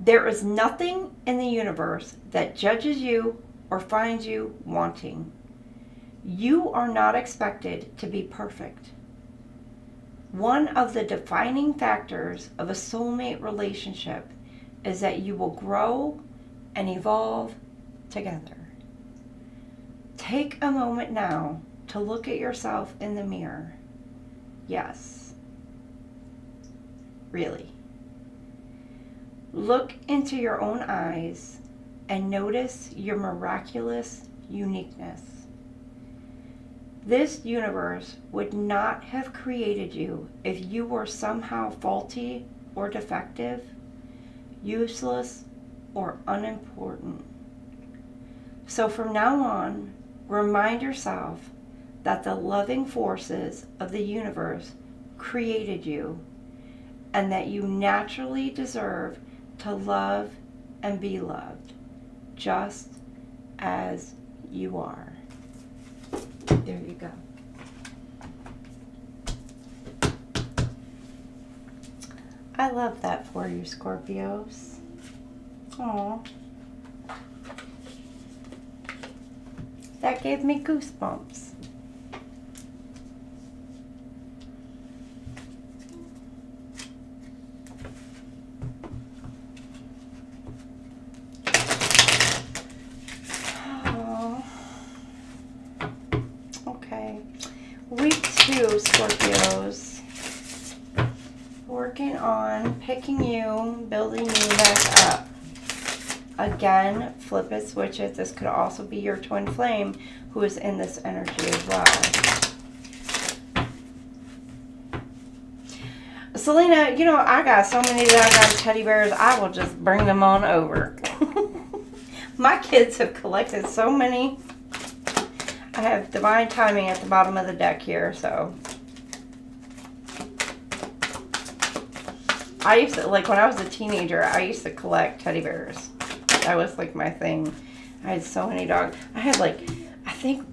There is nothing in the universe that judges you or finds you wanting. You are not expected to be perfect. One of the defining factors of a soulmate relationship is that you will grow and evolve together. Take a moment now to look at yourself in the mirror. Yes. Really. Look into your own eyes and notice your miraculous uniqueness. This universe would not have created you if you were somehow faulty or defective, useless or unimportant. So from now on, remind yourself that the loving forces of the universe created you and that you naturally deserve to love and be loved, just as you are. There you go. I love that for you, Scorpios. Aww. That gave me goosebumps. Week 2, Scorpios. Working on picking you, building you back up. Again, flip it, switch it. This could also be your twin flame who is in this energy as well. Selena, you know, I got so many doggone teddy bears, I will just bring them on over. My kids have collected so many. I have divine timing at the bottom of the deck here, so. I used to, like when I was a teenager, I used to collect teddy bears. That was like my thing. I had so many dogs. I had like, I think,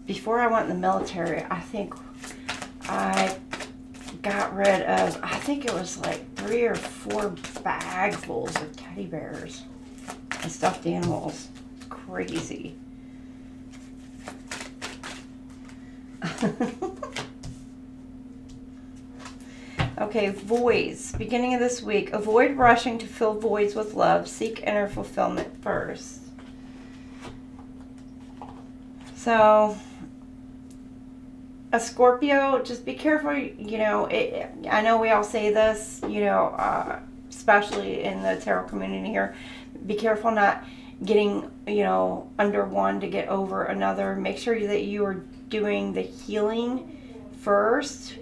before I went in the military, I think I got rid of, I think it was like 3 or 4 bagfuls of teddy bears and stuffed animals. Crazy. Okay, voids. Beginning of this week. Avoid rushing to fill voids with love. Seek inner fulfillment first. So, a Scorpio, just be careful, you know, I know we all say this, you know, especially in the tarot community here. Be careful not getting, you know, under one to get over another. Make sure that you are doing the healing first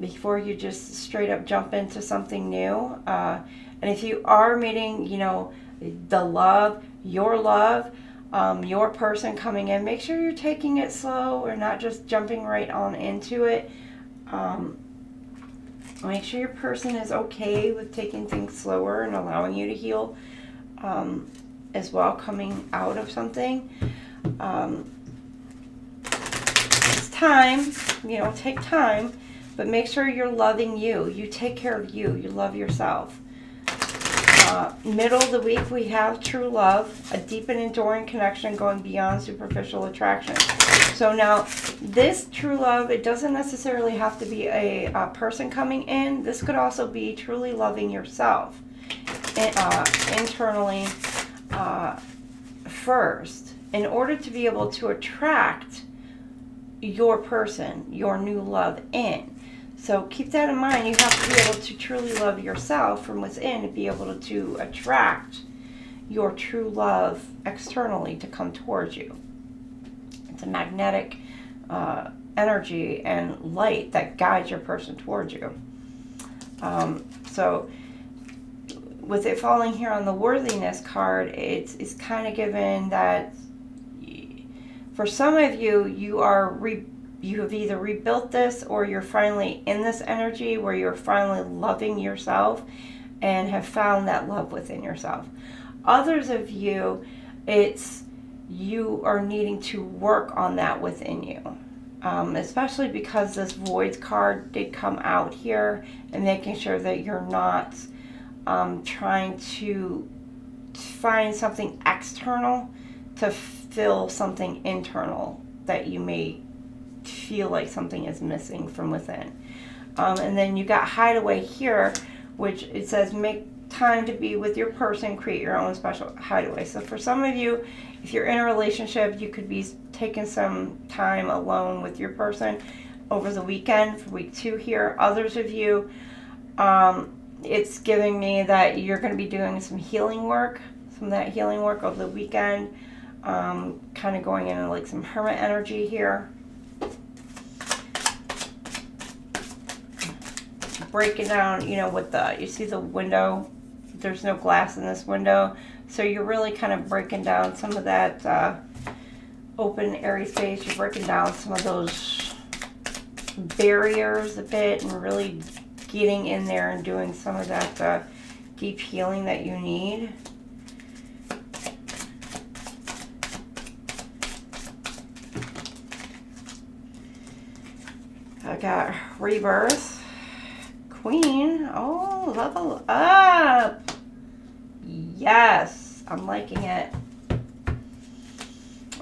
before you just straight up jump into something new. And if you are meeting, you know, the love, your person coming in, make sure you're taking it slow or not just jumping right on into it. Make sure your person is okay with taking things slower and allowing you to heal as well, coming out of something. It's time, you know, take time, but make sure you're loving you. You take care of you. You love yourself. Middle of the week, we have true love, a deep and enduring connection going beyond superficial attraction. So now, this true love, it doesn't necessarily have to be a person coming in. This could also be truly loving yourself internally first, in order to be able to attract your person, your new love in. So keep that in mind. You have to be able to truly love yourself from within to be able to attract your true love externally to come towards you. It's a magnetic energy and light that guides your person towards you. So with it falling here on the worthiness card, it's kind of given that for some of you, you have either rebuilt this or you're finally in this energy where you're finally loving yourself and have found that love within yourself. Others of you, it's you are needing to work on that within you. Especially because this voids card did come out here, and making sure that you're not trying to find something external to fill something internal that you may feel like something is missing from within. And then you got hideaway here, which it says make time to be with your person, create your own special hideaway. So for some of you, if you're in a relationship, you could be taking some time alone with your person over the weekend for week 2 here. Others of you, it's giving me that you're going to be doing some healing work, some of that healing work over the weekend, kind of going into like some hermit energy here. Breaking down, you know, with you see the window, there's no glass in this window, so you're really kind of breaking down some of that open airy space. You're breaking down some of those barriers a bit and really getting in there and doing some of that deep healing that you need. I got rebirth. Queen, oh, level up. Yes, I'm liking it.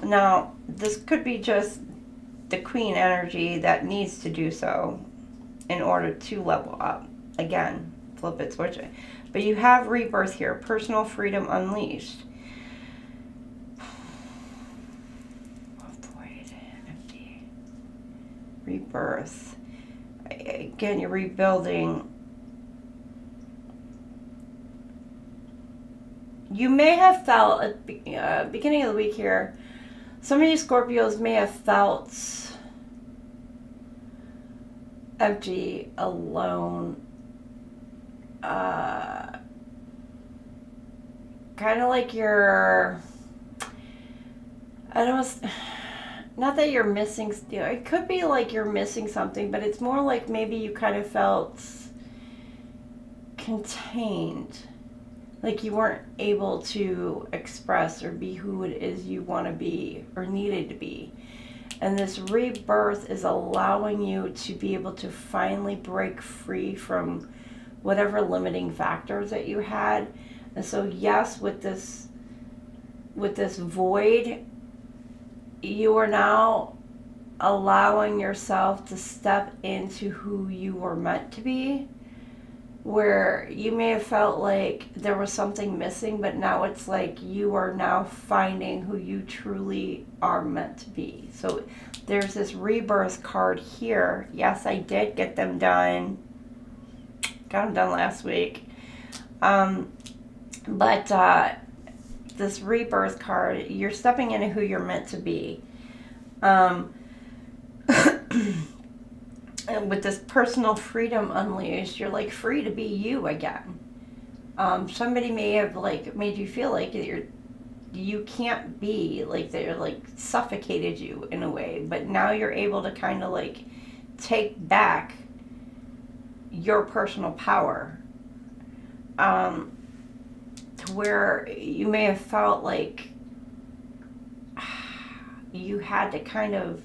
Now, this could be just the queen energy that needs to do so in order to level up. Again, flip it, switch it. But you have rebirth here, personal freedom unleashed. Void, empty. Rebirth. Again, you're rebuilding. You may have felt at the beginning of the week here, some of you Scorpios may have felt empty, alone, kind of like you're, I don't know, not that you're missing, it could be like you're missing something, but it's more like maybe you kind of felt contained, like you weren't able to express or be who it is you want to be or needed to be. And this rebirth is allowing you to be able to finally break free from whatever limiting factors that you had. And so yes, with this void, you are now allowing yourself to step into who you were meant to be, where you may have felt like there was something missing, but now it's like you are now finding who you truly are meant to be. So there's this rebirth card here. Yes, I did get them done. Got them done last week. But this rebirth card, you're stepping into who you're meant to be. And with this personal freedom unleashed, you're like free to be you again. Somebody may have like made you feel like you can't be, like they're like suffocated you in a way, but now you're able to kind of like take back your personal power. To where you may have felt like you had to kind of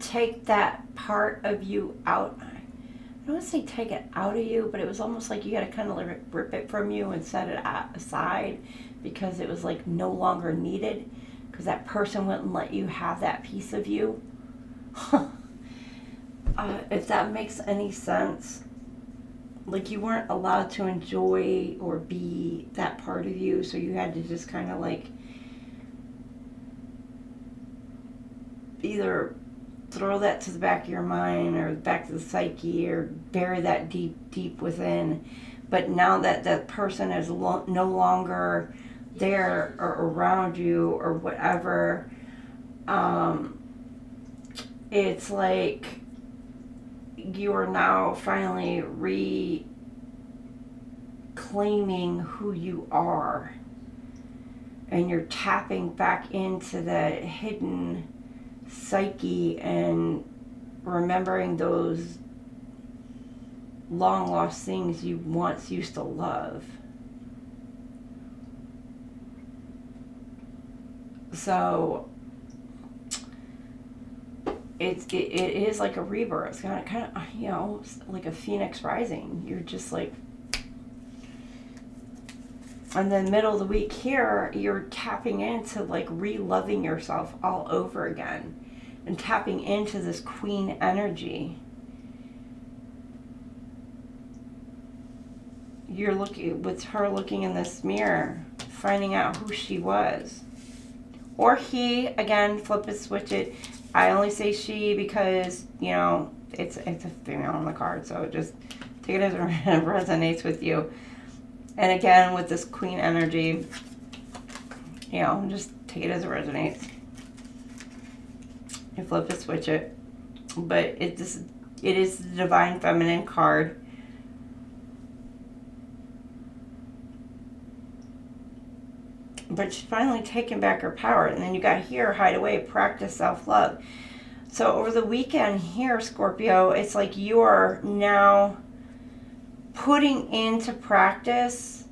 take that part of you out. I don't want to say take it out of you, but it was almost like you had to kind of rip it from you and set it aside because it was like no longer needed, because that person wouldn't let you have that piece of you. If that makes any sense. Like you weren't allowed to enjoy or be that part of you, so you had to just kind of like either throw that to the back of your mind or back to the psyche or bury that deep within. But now that that person is no longer there or around you or whatever, it's like you are now finally reclaiming who you are, and you're tapping back into that hidden psyche and remembering those long lost things you once used to love. So it is like a rebirth. It's kind of, you know, like a phoenix rising. You're just like, and then middle of the week here, you're tapping into like re-loving yourself all over again and tapping into this queen energy. You're looking with her, looking in this mirror, finding out who she was. Or he, again, flip it, switch it. I only say she because, you know, it's a female on the card, so just take it as it resonates with you. And again, with this queen energy, you know, just take it as it resonates. You flip it, switch it. But it is the divine feminine card. But she's finally taken back her power. And then you got here, hide away, practice self-love. So over the weekend here, Scorpio, it's like you are now putting into practice,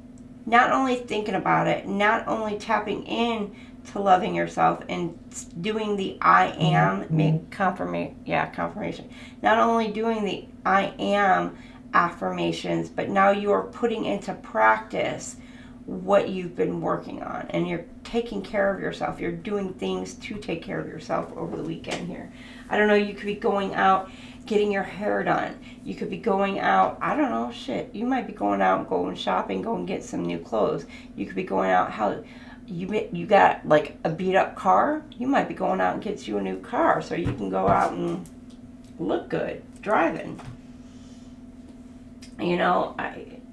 not only thinking about it, not only tapping in to loving yourself and doing the I am, confirmation. Not only doing the I am affirmations, but now you are putting into practice what you've been working on, and you're taking care of yourself. You're doing things to take care of yourself over the weekend here. I don't know, you could be going out getting your hair done. You could be going out, I don't know, you might be going out, going shopping, going get some new clothes. You could be going out, you got like a beat up car, you might be going out and get you a new car so you can go out and look good driving. You know,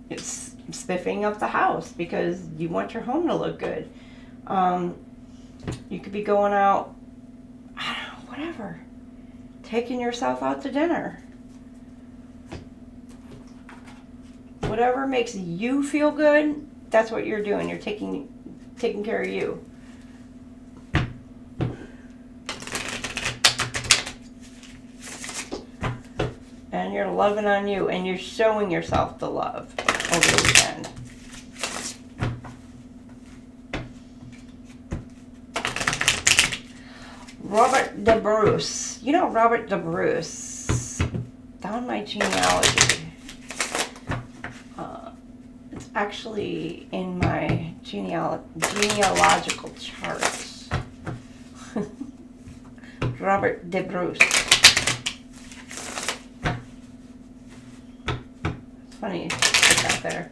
it's spiffing up the house because you want your home to look good. You could be going out, I don't know, whatever, taking yourself out to dinner. Whatever makes you feel good, that's what you're doing. You're taking care of you. And you're loving on you, and you're showing yourself the love over the weekend. Robert de Bruce. You know Robert de Bruce. Down my genealogy. It's actually in my genealogical chart. Robert de Bruce. It's funny you put that there.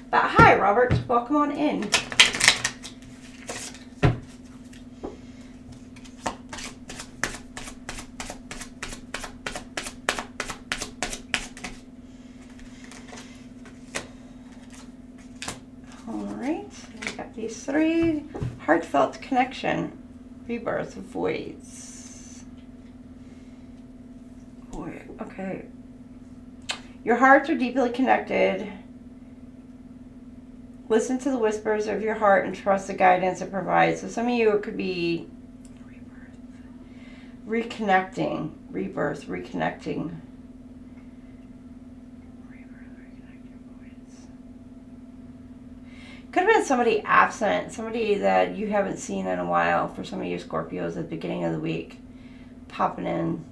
But hi, Robert. Welcome on in. These three: heartfelt connection, rebirth, voids. Okay. Your hearts are deeply connected. Listen to the whispers of your heart and trust the guidance it provides. So some of you, it could be reconnecting, rebirth, reconnecting. Could have been somebody absent, somebody that you haven't seen in a while. For some of you Scorpios at the beginning of the week, popping in.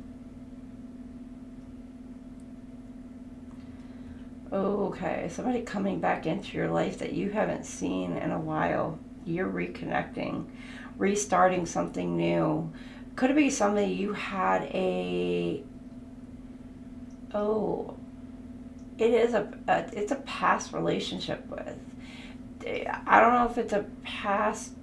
Okay, somebody coming back into your life that you haven't seen in a while. You're reconnecting, restarting something new. Could it be somebody you had it's a past relationship with. I don't know if it's a past.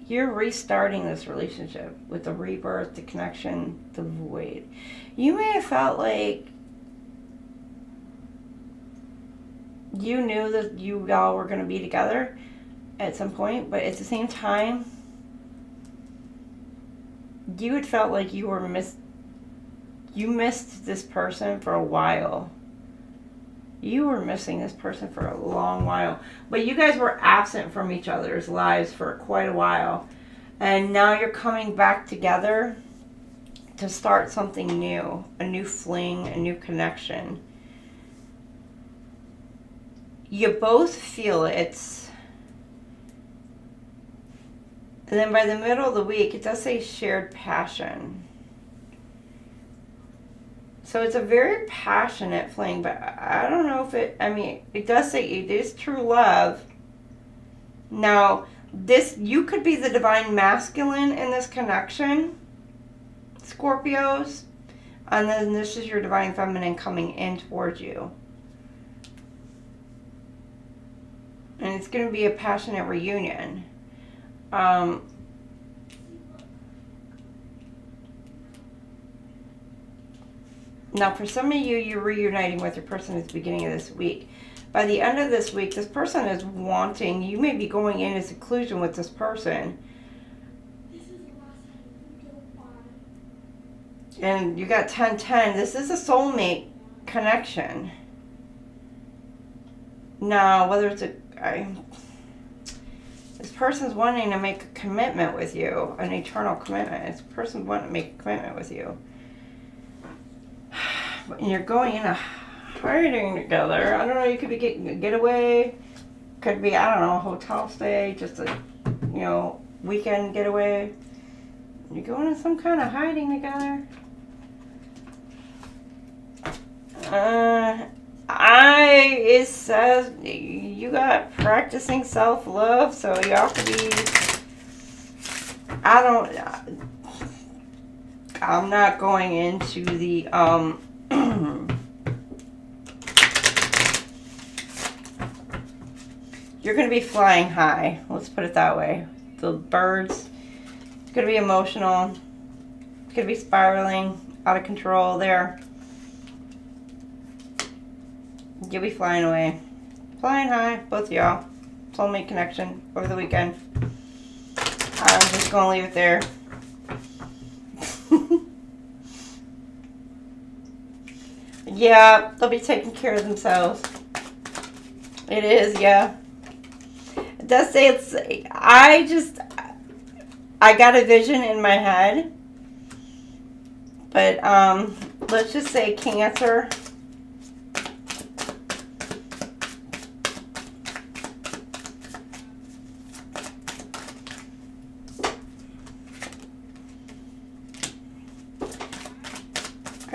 You're restarting this relationship with the rebirth, the connection, the void. You may have felt like you knew that you all were going to be together at some point, but at the same time, you had felt like you were you missed this person for a while. You were missing this person for a long while. But you guys were absent from each other's lives for quite a while. And now you're coming back together to start something new. A new fling, a new connection. You both feel it. And then by the middle of the week, it does say shared passion. So it's a very passionate fling, but I don't know if it does say it is true love. Now, you could be the divine masculine in this connection, Scorpios, and then this is your divine feminine coming in towards you. And it's going to be a passionate reunion. Now, for some of you, you're reuniting with your person at the beginning of this week. By the end of this week, this person is wanting, you may be going into seclusion with this person. And you got 10-10. This is a soulmate connection. Now, whether it's this person's wanting to make a commitment with you, an eternal commitment. This person's wanting to make a commitment with you. And you're going in a hiding together. I don't know, you could be getting a getaway. Could be, I don't know, a hotel stay, just a, weekend getaway. You're going in some kind of hiding together. It says you got practicing self-love, so y'all could be, I'm not going into the, you're going to be flying high. Let's put it that way. The birds, it's going to be emotional. It's going to be spiraling out of control there. You'll be flying away. Flying high, both of y'all. Soulmate connection over the weekend. I'm just going to leave it there. Yeah, they'll be taking care of themselves. It is, yeah. It does say it's, I got a vision in my head. But, let's just say Cancer.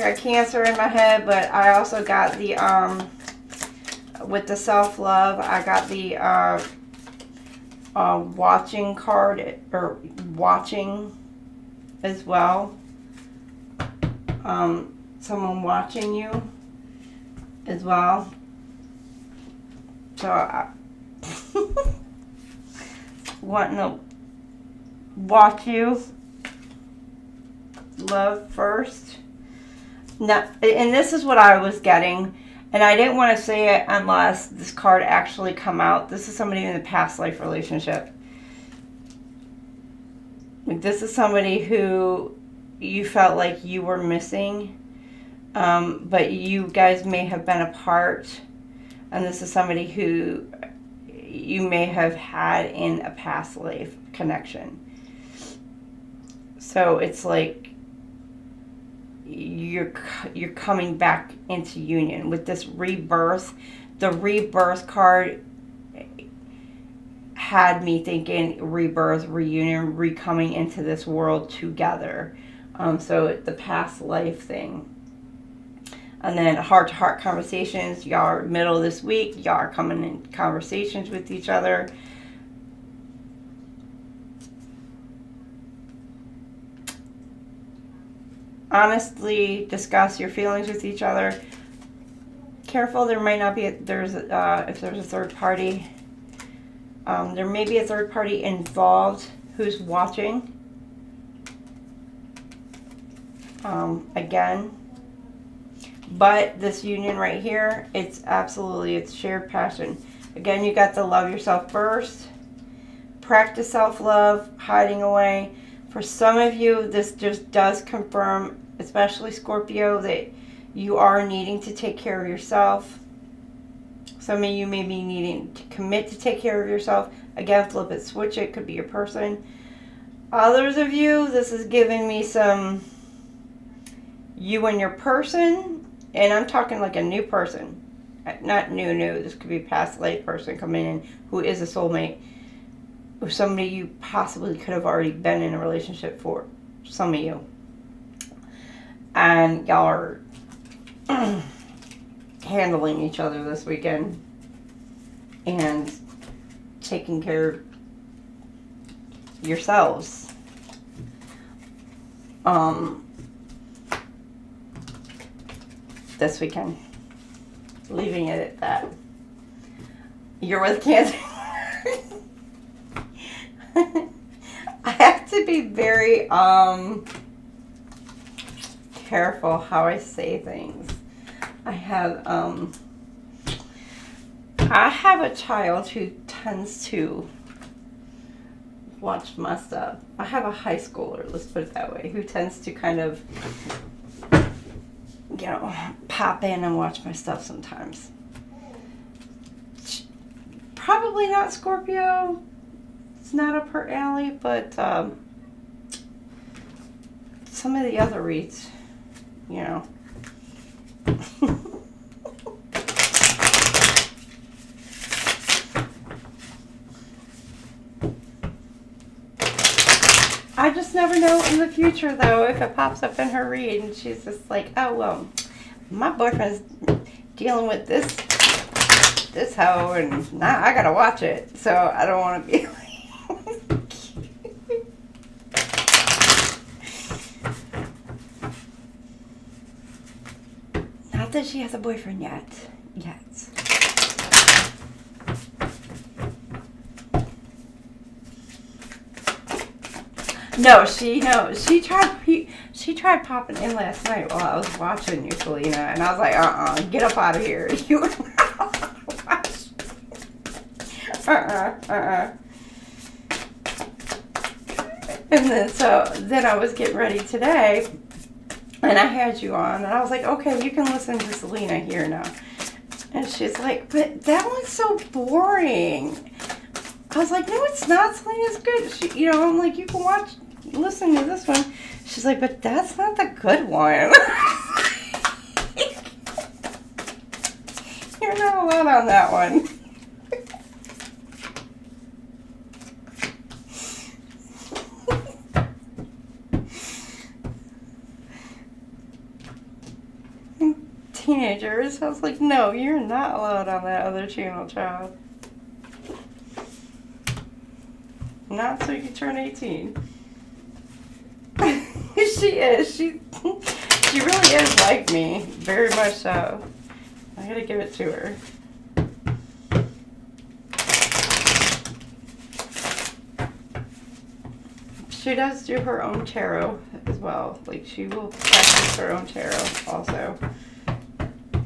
got Cancer in my head, but I also got the, with the self-love, I got the watching card, or watching as well. Someone watching you as well. So I wanting to watch you, love first. Now, and this is what I was getting, and I didn't want to say it unless this card actually come out. This is somebody in a past life relationship. Like, this is somebody who you felt like you were missing, but you guys may have been apart, and this is somebody who you may have had in a past life connection. So it's like you're coming back into union with this rebirth. The rebirth card had me thinking rebirth, reunion, re-coming into this world together. So the past life thing. And then heart-to-heart conversations. Y'all are middle of this week. Y'all are coming in conversations with each other. Honestly discuss your feelings with each other. Careful, there might not be if there's a third party. There may be a third party involved who's watching. Again. But this union right here, it's shared passion. Again, you got to love yourself first. Practice self-love, hiding away. For some of you, this just does confirm, especially Scorpio, that you are needing to take care of yourself. Some of you may be needing to commit to take care of yourself. Again, flip it, switch it, could be your person. Others of you, this is giving me some you and your person. And I'm talking like a new person. Not new. This could be a past life person coming in who is a soulmate. Or somebody you possibly could have already been in a relationship for. Some of you. And y'all are handling each other this weekend. And taking care of yourselves. This weekend. Leaving it at that. You're with Cancer. I have to be very careful how I say things. I have a child who tends to watch my stuff. I have a high schooler, let's put it that way, who tends to kind of, you know, pop in and watch my stuff sometimes. Probably not Scorpio. It's not up her alley, but some of the other reads, you know. I just never know in the future, though, if it pops up in her read and she's just like, oh, well, my boyfriend's dealing with this hoe, and now I gotta watch it, so I don't want to be like... Not that she has a boyfriend yet. No, she tried popping in last night while I was watching you, Selena, and I was like, get up out of here. You were not watch. And then I was getting ready today, and I had you on, and I was like, okay, you can listen to Selena here now. And she's like, but that one's so boring. I was like, no, it's not. Selena's good. I'm like, you can listen to this one. She's like, but that's not the good one. You're not allowed on that one. teenagers. I was like, no, you're not allowed on that other channel, child. Not so you can turn 18. She is. She really is like me. Very much so. I gotta give it to her. She does do her own tarot as well. Like, she will practice her own tarot also.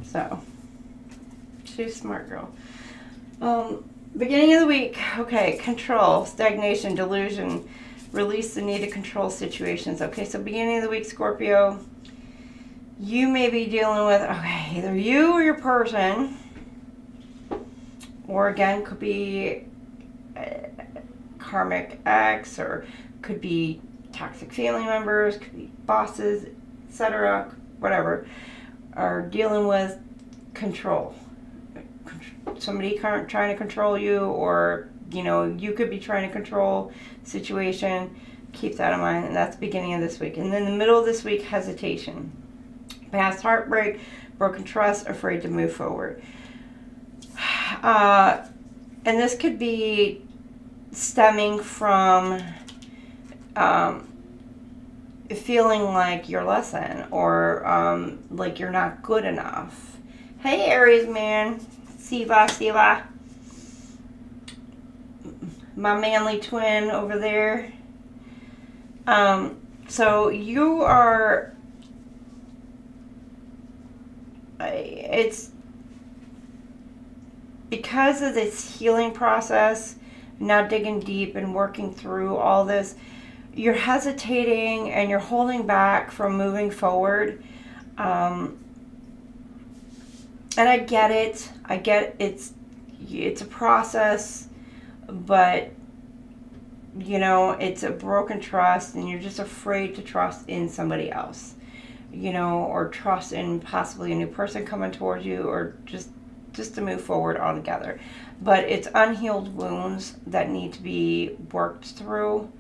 So, she's a smart girl. Beginning of the week. Okay, control, stagnation, delusion, release the need to control situations. Okay, so beginning of the week, Scorpio, you may be dealing with, okay, either you or your person, or again, could be karmic ex, or could be toxic family members, could be bosses, etc., whatever, are dealing with control. Somebody trying to control you, or, you know, you could be trying to control situation. Keep that in mind, and that's the beginning of this week. And then the middle of this week, hesitation. Past heartbreak, broken trust, afraid to move forward. And this could be stemming from feeling like you're less than, or like you're not good enough. Hey, Aries man. Siva. My manly twin over there. So you are, it's because of this healing process, now digging deep and working through all this, you're hesitating and you're holding back from moving forward. And I get it. It's a process, but, you know, it's a broken trust, and you're just afraid to trust in somebody else, you know, or trust in possibly a new person coming towards you, or just to move forward altogether. But it's unhealed wounds that need to be worked through.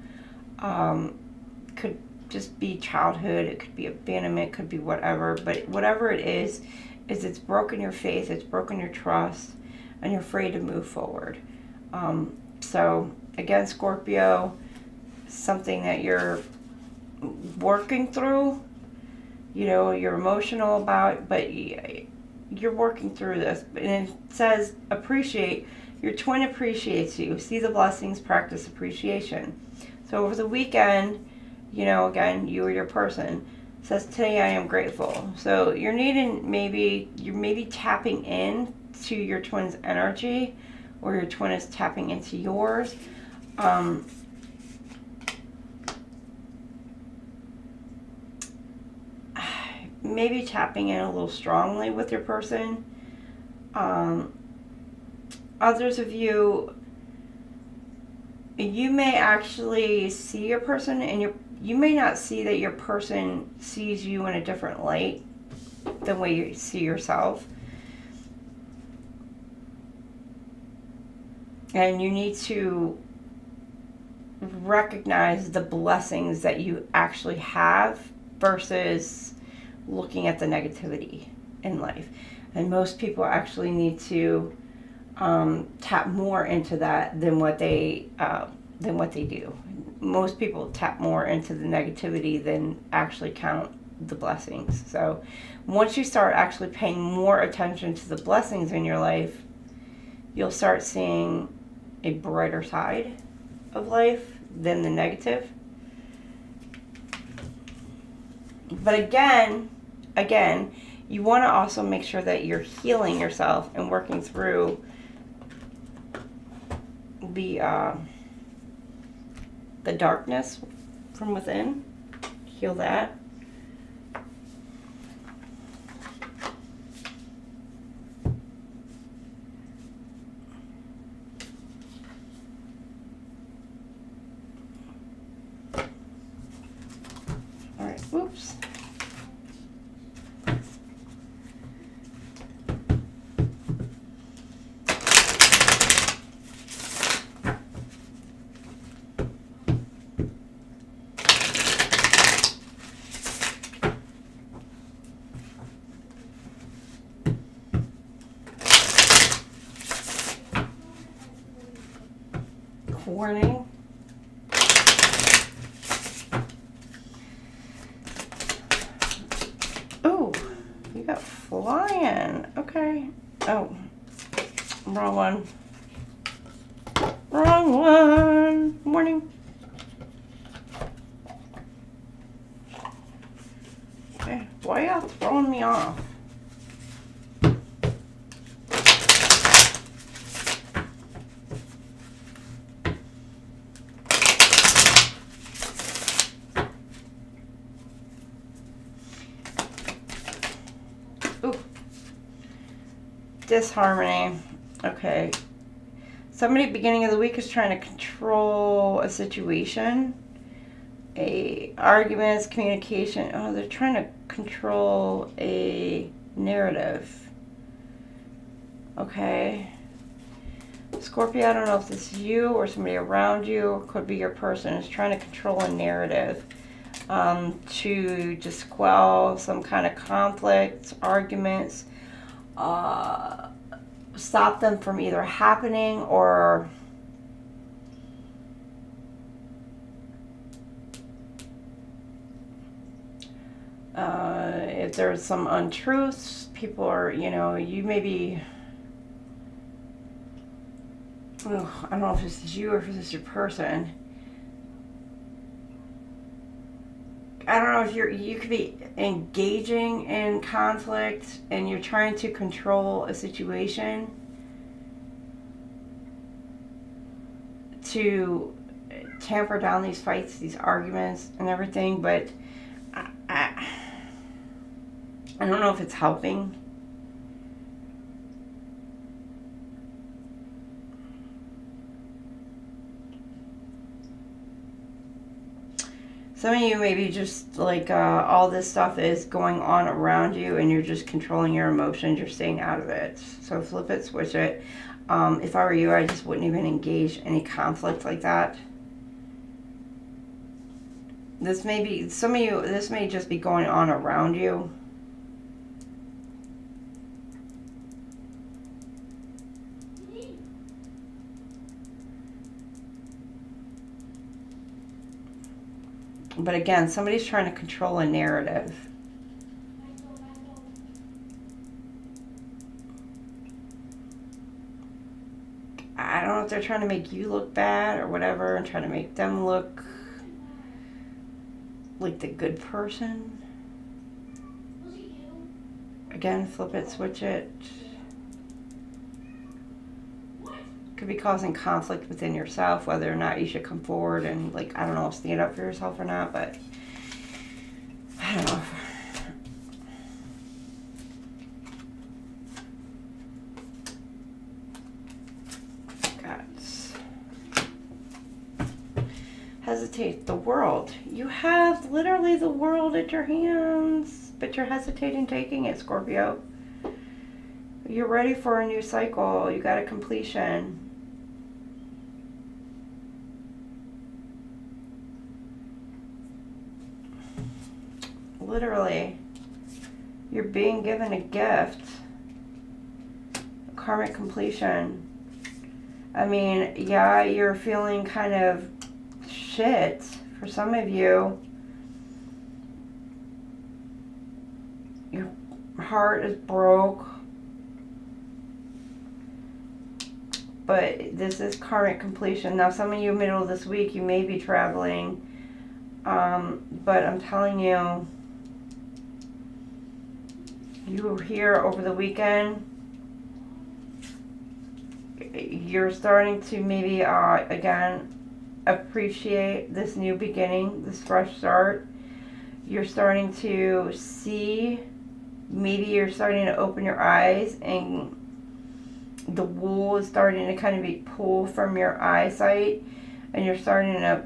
Could just be childhood, it could be abandonment, it could be whatever, but whatever it is it's broken your faith, it's broken your trust, and you're afraid to move forward. So again, Scorpio, something that you're working through, you know, you're emotional about, but you're working through this. And it says appreciate, your twin appreciates you. See the blessings, practice appreciation. So over the weekend, you know, again, you or your person says, today I am grateful. So you're maybe tapping in to your twin's energy, or your twin is tapping into yours. Maybe tapping in a little strongly with your person. Others of you may actually see your person, and you may not see that your person sees you in a different light than the way you see yourself. And you need to recognize the blessings that you actually have versus looking at the negativity in life. And most people actually need to tap more into that than what they do. Most people tap more into the negativity than actually count the blessings. So once you start actually paying more attention to the blessings in your life, you'll start seeing a brighter side of life than the negative. But again, you want to also make sure that you're healing yourself and working through the darkness from within. Heal that. All right, whoops. warning. Oh, you got flying. Okay. Oh, wrong one. Wrong one. Morning. Okay, why are you throwing me off? Ooh. Disharmony. Okay. Somebody at the beginning of the week is trying to control a situation. Arguments, communication. Oh, they're trying to control a narrative. Okay. Scorpio, I don't know if this is you or somebody around you, or could be your person, is trying to control a narrative to just quell some kind of conflicts, arguments, stop them from either happening or if there's some untruths, people are, you know, you may be, I don't know if this is you or if this is your person. I don't know if you could be engaging in conflict and you're trying to control a situation to tamper down these fights, these arguments and everything, but I don't know if it's helping. Some of you maybe just like all this stuff is going on around you and you're just controlling your emotions. You're staying out of it. So flip it, switch it. If I were you, I just wouldn't even engage any conflict like that. This may be, some of you, this may just be going on around you. But again, somebody's trying to control a narrative. I don't know if they're trying to make you look bad or whatever and trying to make them look like the good person. Again, flip it, switch it. Could be causing conflict within yourself, whether or not you should come forward and, like, I don't know, stand up for yourself or not, but I don't know. Hesitate. The world. You have literally the world at your hands, but you're hesitating taking it, Scorpio. You're ready for a new cycle. You got a completion. Literally, you're being given a gift. A karmic completion. I mean, yeah, you're feeling kind of shit for some of you. Your heart is broke. But this is karmic completion. Now, some of you, middle of this week, you may be traveling. But I'm telling you, you were here over the weekend. You're starting to maybe, again, appreciate this new beginning, this fresh start. You're starting to see, maybe you're starting to open your eyes and the wool is starting to kind of be pulled from your eyesight and you're starting to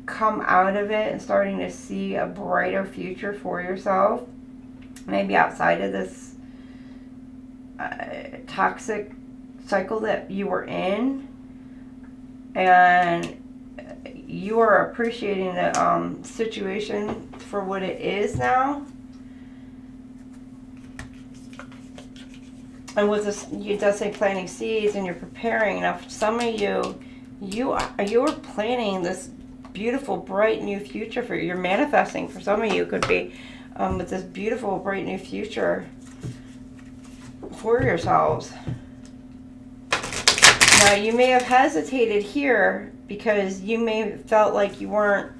come out of it and starting to see a brighter future for yourself. Maybe outside of this toxic cycle that you were in, and you are appreciating the situation for what it is now. And with this, you does say planting seeds and you're preparing. Now, for some of you, You are planning this beautiful, bright new future for you. You're manifesting. For some of you, it could be with this beautiful, bright new future for yourselves. Now, you may have hesitated here because you may have felt like you weren't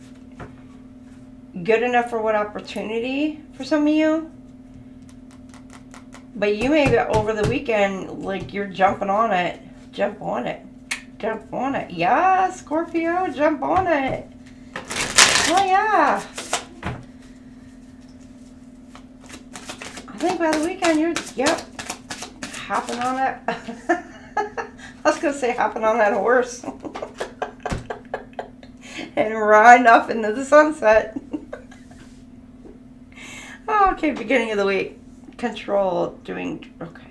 good enough for what opportunity for some of you. But you may be over the weekend, like you're jumping on it. Jump on it. Jump on it. Yeah, Scorpio, jump on it. Oh, yeah. I think by the weekend you're, yep, hopping on it. I was going to say hopping on that horse. And riding off into the sunset. Oh, okay, beginning of the week. Control, doing, okay.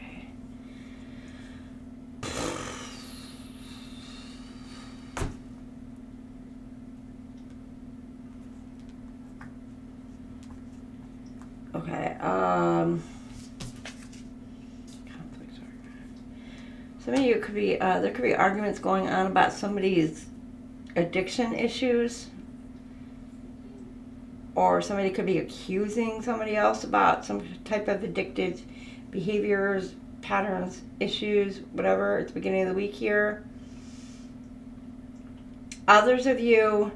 Okay, some of you could be, there could be arguments going on about somebody's addiction issues, or somebody could be accusing somebody else about some type of addictive behaviors, patterns, issues, whatever. It's the beginning of the week here. Others of you,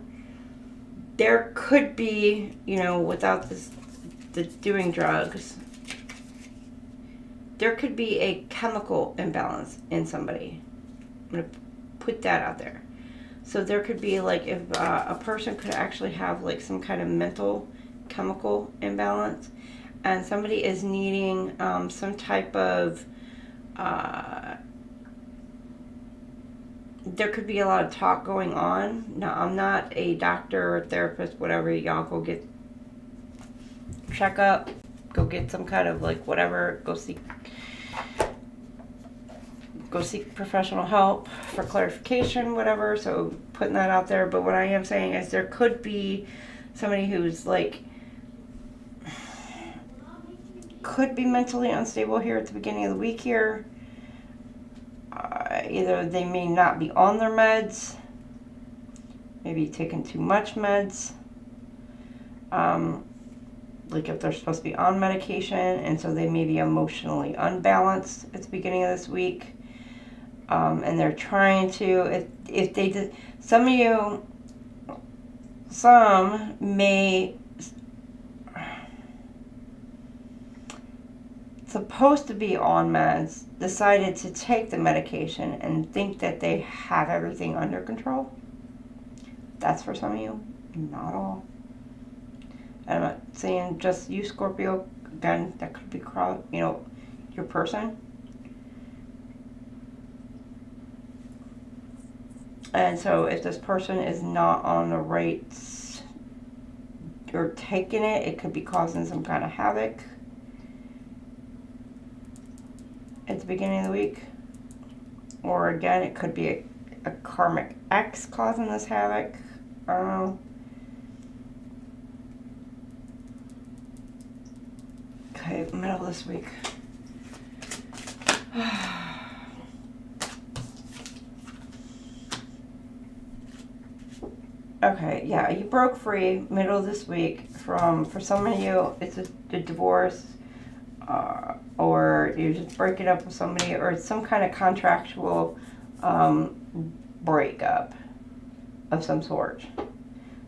there could be, without the doing drugs, there could be a chemical imbalance in somebody. I'm going to put that out there. So there could be, like, if a person could actually have, like, some kind of mental chemical imbalance, and somebody is needing some type of, there could be a lot of talk going on. Now, I'm not a doctor or therapist, whatever. Y'all go get checkup, go get some kind of, like, whatever, go seek professional help for clarification, whatever. So putting that out there. But what I am saying is there could be somebody who's, like, could be mentally unstable here at the beginning of the week here. Either they may not be on their meds, maybe taking too much meds, like if they're supposed to be on medication, and so they may be emotionally unbalanced at the beginning of this week. And they're trying to, if they did, some may, supposed to be on meds, decided to take the medication and think that they have everything under control. That's for some of you, not all. And I'm not saying just you, Scorpio. Again, that could be, your person. And so if this person is not on the right, or taking it, it could be causing some kind of havoc at the beginning of the week. Or again, it could be a karmic ex causing this havoc. I don't know. Okay, middle of this week. Okay, yeah, you broke free middle of this week from, for some of you, it's a divorce, or you're just breaking up with somebody, or it's some kind of contractual breakup of some sort.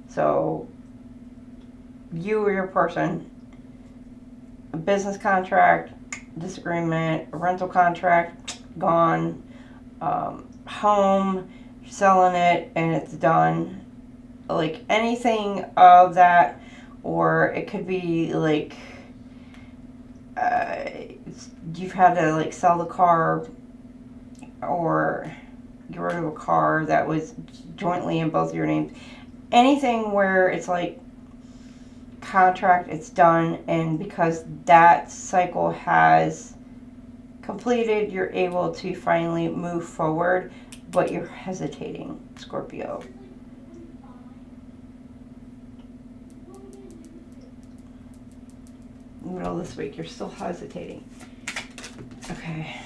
So, you or your person, a business contract, disagreement, a rental contract, gone, home, selling it, and it's done. Like anything of that, or it could be like you've had to, like, sell the car or get rid of a car that was jointly in both your names. Anything where it's like contract, it's done, and because that cycle has completed, you're able to finally move forward, but you're hesitating, Scorpio. Middle of this week, you're still hesitating. Okay.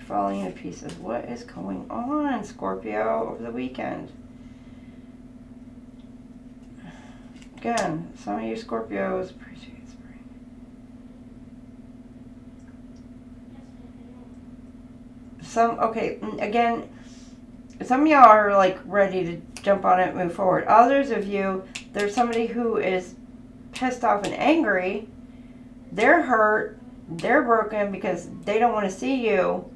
falling to pieces. What is going on, Scorpio, over the weekend? Again, some of you Scorpios appreciate spring. Again, some of y'all are like ready to jump on it and move forward. Others of you, there's somebody who is pissed off and angry. They're hurt. They're broken because they don't want to see you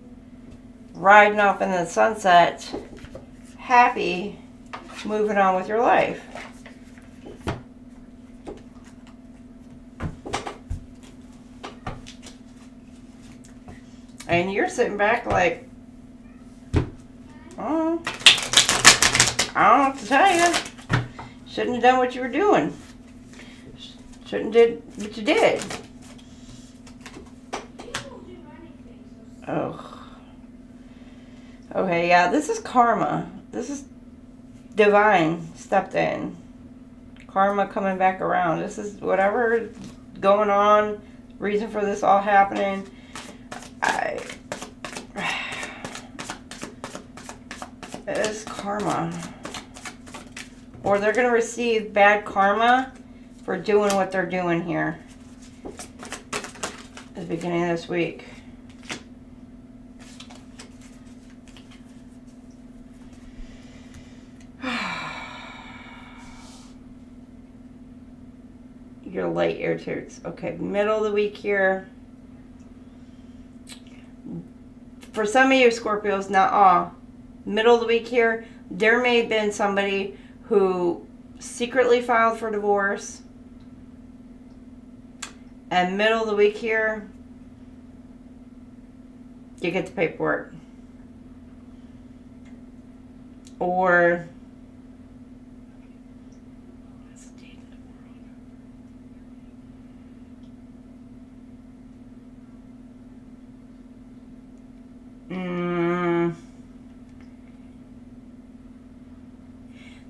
riding off in the sunset, happy, moving on with your life. And you're sitting back like, oh, I don't know what to tell you. Shouldn't have done what you were doing. Shouldn't have did what you did. Oh. Okay, yeah, this is karma. This is divine stepped in. Karma coming back around. This is whatever going on, reason for this all happening. It's karma. Or they're going to receive bad karma for doing what they're doing here at the beginning of this week. Your light irritates. Okay, middle of the week here. For some of you Scorpios, not all. Middle of the week here, there may have been somebody who secretly filed for divorce. And middle of the week here, you get the paperwork. Or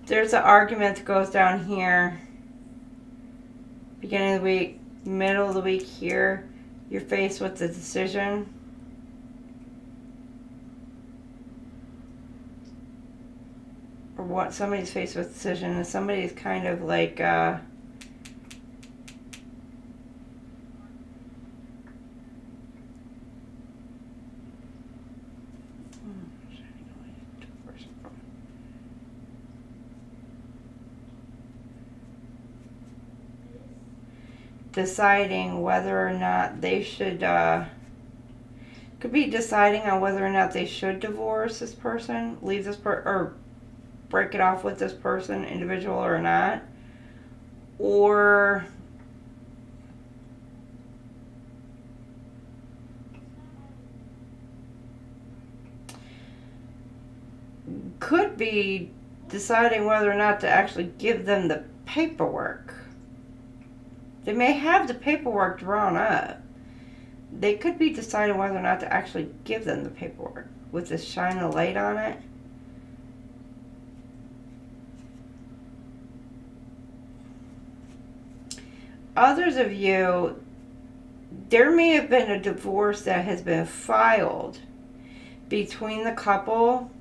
there's an argument that goes down here. Beginning of the week, middle of the week here, you're faced with a decision. Or what somebody's faced with a decision, and somebody's kind of like deciding whether or not they should, could be deciding on whether or not they should divorce this person, leave this or break it off with this person, individual or not. Or could be deciding whether or not to actually give them the paperwork. They may have the paperwork drawn up. They could be deciding whether or not to actually give them the paperwork with this shine a light on it. Others of you, there may have been a divorce that has been filed between the couple.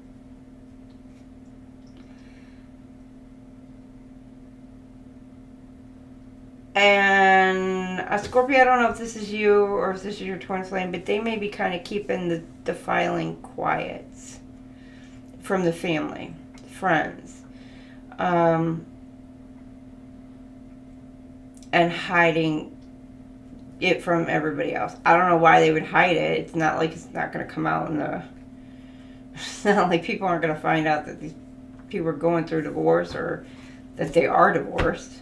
And a Scorpio, I don't know if this is you or if this is your twin flame, but they may be kind of keeping the filing quiet from the family, friends, and hiding it from everybody else. I don't know why they would hide it. It's not like it's not going to come out in the... It's not like people aren't going to find out that these people are going through divorce or that they are divorced.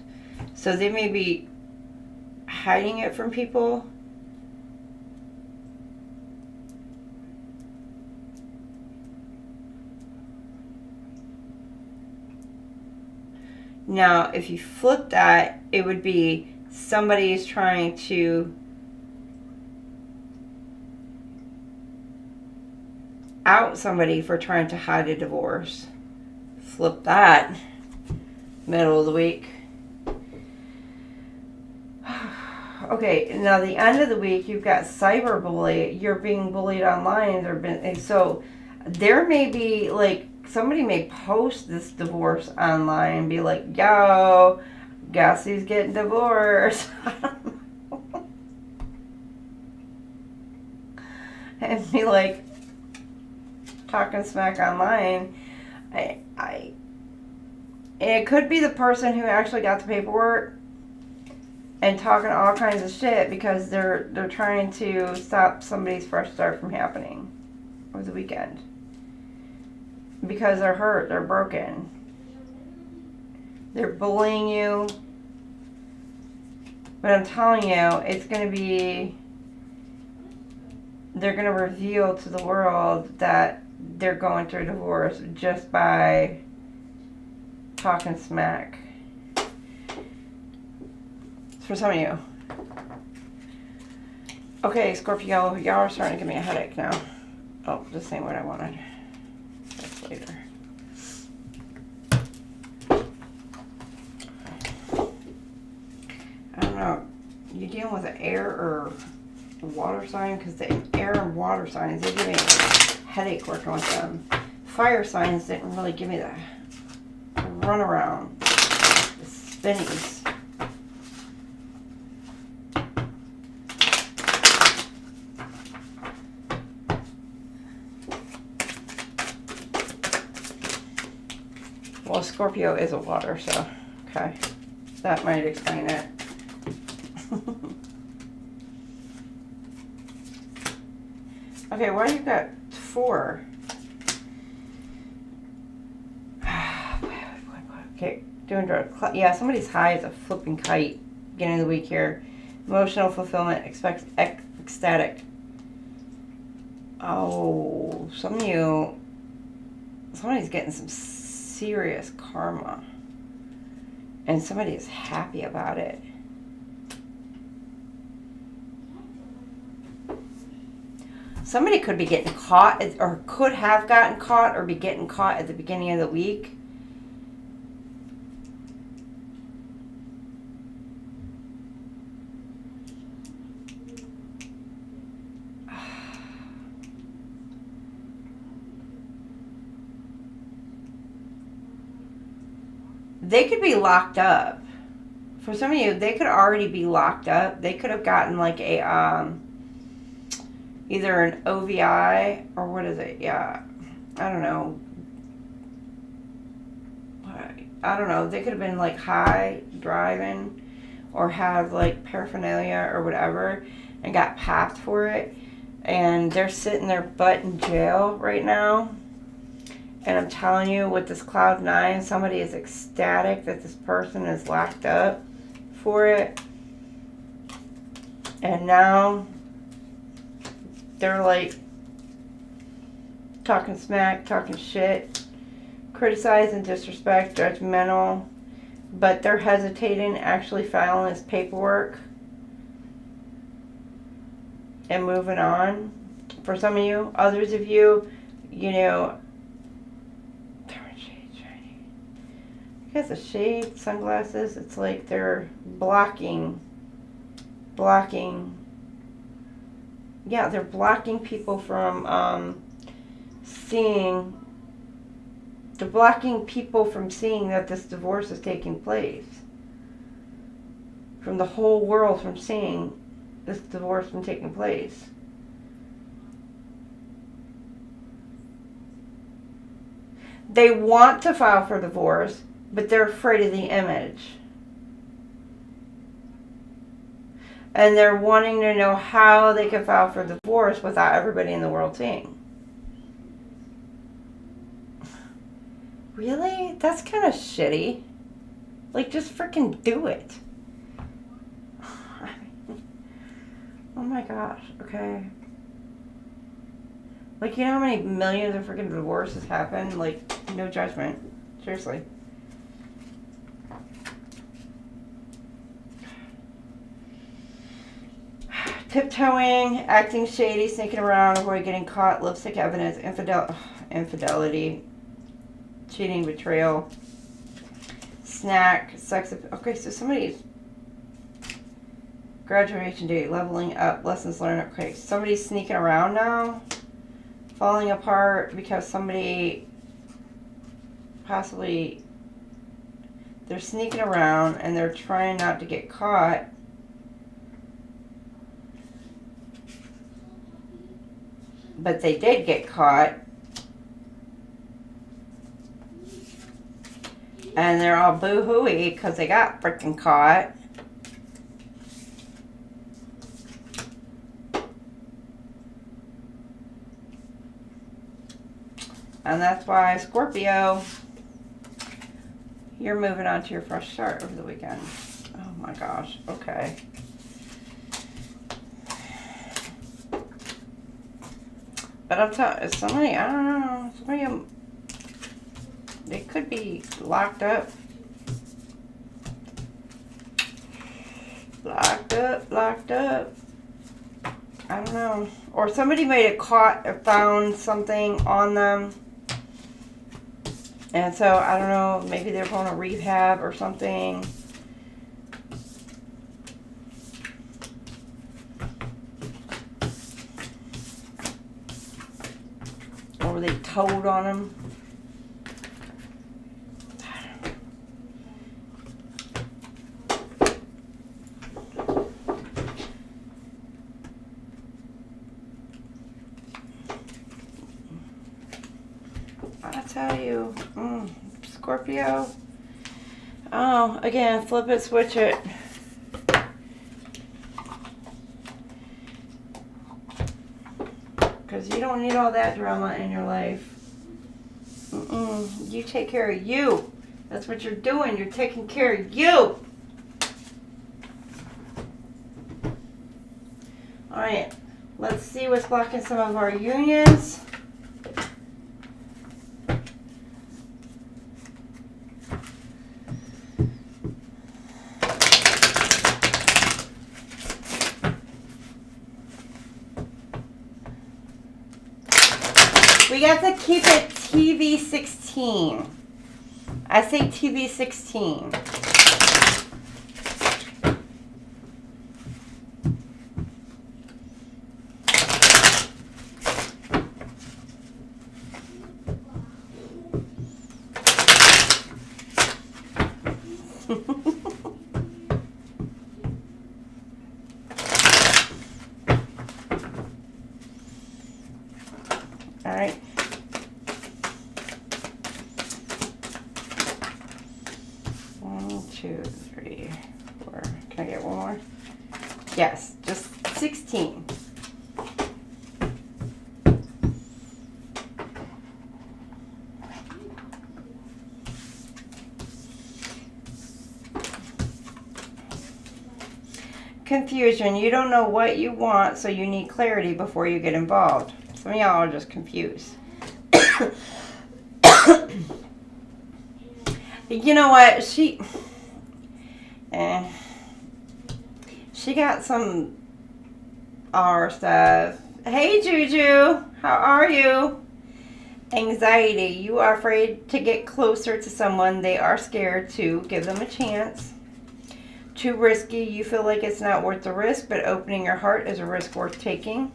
So they may be hiding it from people. Now, if you flip that, it would be somebody is trying to out somebody for trying to hide a divorce. Flip that, middle of the week. Okay, now the end of the week, you've got cyberbully. You're being bullied online. So there may be, like, somebody may post this divorce online and be like, yo, guess who's getting divorced? And be like, talking smack online. And it could be the person who actually got the paperwork and talking all kinds of shit because they're trying to stop somebody's fresh start from happening over the weekend. Because they're hurt, they're broken. They're bullying you. But I'm telling you, it's going to be, they're going to reveal to the world that they're going through a divorce just by talking smack. For some of you. Okay, Scorpio, y'all are starting to give me a headache now. Oh, this ain't what I wanted. That's later. I don't know. You dealing with an air or water sign? Because the air and water signs, they give me a headache working with them. Fire signs didn't really give me the runaround. The spinnies. Well, Scorpio is a water, so, okay. That might explain it. Okay, why you got 4? Okay, doing drugs. Yeah, somebody's high as a flipping kite beginning of the week here. Emotional fulfillment, ecstatic. Oh, some of you, somebody's getting some serious karma. And somebody is happy about it. Somebody could be getting caught, or could have gotten caught, or be getting caught at the beginning of the week. They could be locked up. For some of you, they could already be locked up. They could have gotten like a, either an OVI, or what is it? Yeah, I don't know. I don't know. They could have been like high driving, or have like paraphernalia or whatever, and got papped for it. And they're sitting their butt in jail right now. And I'm telling you, with this Cloud 9, somebody is ecstatic that this person is locked up for it. And now they're like talking smack, talking shit, criticizing, disrespect, judgmental. But they're hesitating actually filing this paperwork and moving on. For some of you, others of you, you know, he has a shade, sunglasses. It's like they're blocking. Yeah, they're blocking people from seeing. They're blocking people from seeing that this divorce is taking place. From the whole world from seeing this divorce from taking place. They want to file for divorce, but they're afraid of the image. And they're wanting to know how they can file for divorce without everybody in the world seeing. Really? That's kind of shitty. Like, just freaking do it. Oh my gosh, okay. Like, you know how many millions of freaking divorces happen? Like, no judgment. Seriously. Tiptoeing, acting shady, sneaking around, avoid getting caught, lipstick evidence, infidelity, cheating, betrayal, snack, sex. Okay, so somebody's Graduation date, leveling up, lessons learned. Okay, somebody's sneaking around now. Falling apart because somebody possibly, they're sneaking around and they're trying not to get caught. But they did get caught. And they're all boo-hooey because they got freaking caught. And that's why, Scorpio, you're moving on to your fresh start over the weekend. Oh my gosh, okay. But I'm telling you, somebody, I don't know, somebody, they could be locked up. Locked up. I don't know. Or somebody might have caught or found something on them. And so, I don't know, maybe they're going to rehab or something. Or they told on them. I tell you, Scorpio. Oh, again, flip it, switch it. Because you don't need all that drama in your life. You take care of you. That's what you're doing. You're taking care of you. Alright, let's see what's blocking some of our unions. We got to keep it TV 16. I say TV 16. All right. One, two, three, four. Can I get one more? Yes, just 16. Confusion. You don't know what you want, so you need clarity before you get involved. Some of y'all are just confused. You know what? She got some R stuff. Hey, Juju. How are you? Anxiety. You are afraid to get closer to someone. They are scared to. Give them a chance. Too risky. You feel like it's not worth the risk, but opening your heart is a risk worth taking.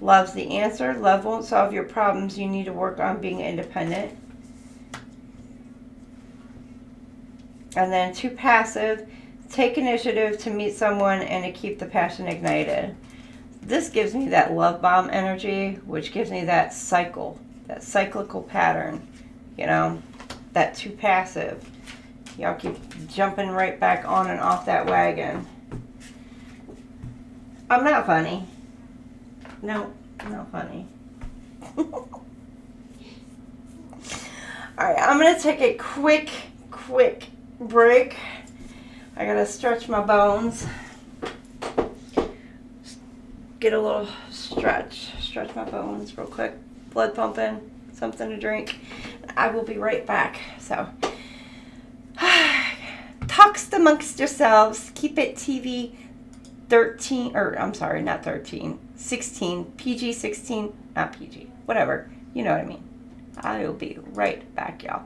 Love's the answer. Love won't solve your problems. You need to work on being independent. And then too passive. Take initiative to meet someone and to keep the passion ignited. This gives me that love bomb energy, which gives me that cycle, that cyclical pattern. You know, that too passive. Y'all keep jumping right back on and off that wagon. I'm not funny. No, not funny. Alright, I'm going to take a quick break. I got to stretch my bones. Get a little stretch my bones real quick. Blood pumping, something to drink. I will be right back. So, talks amongst yourselves. Keep it TV 13, or I'm sorry, not 13, 16, PG 16, not PG, whatever, you know what I mean. I will be right back, y'all.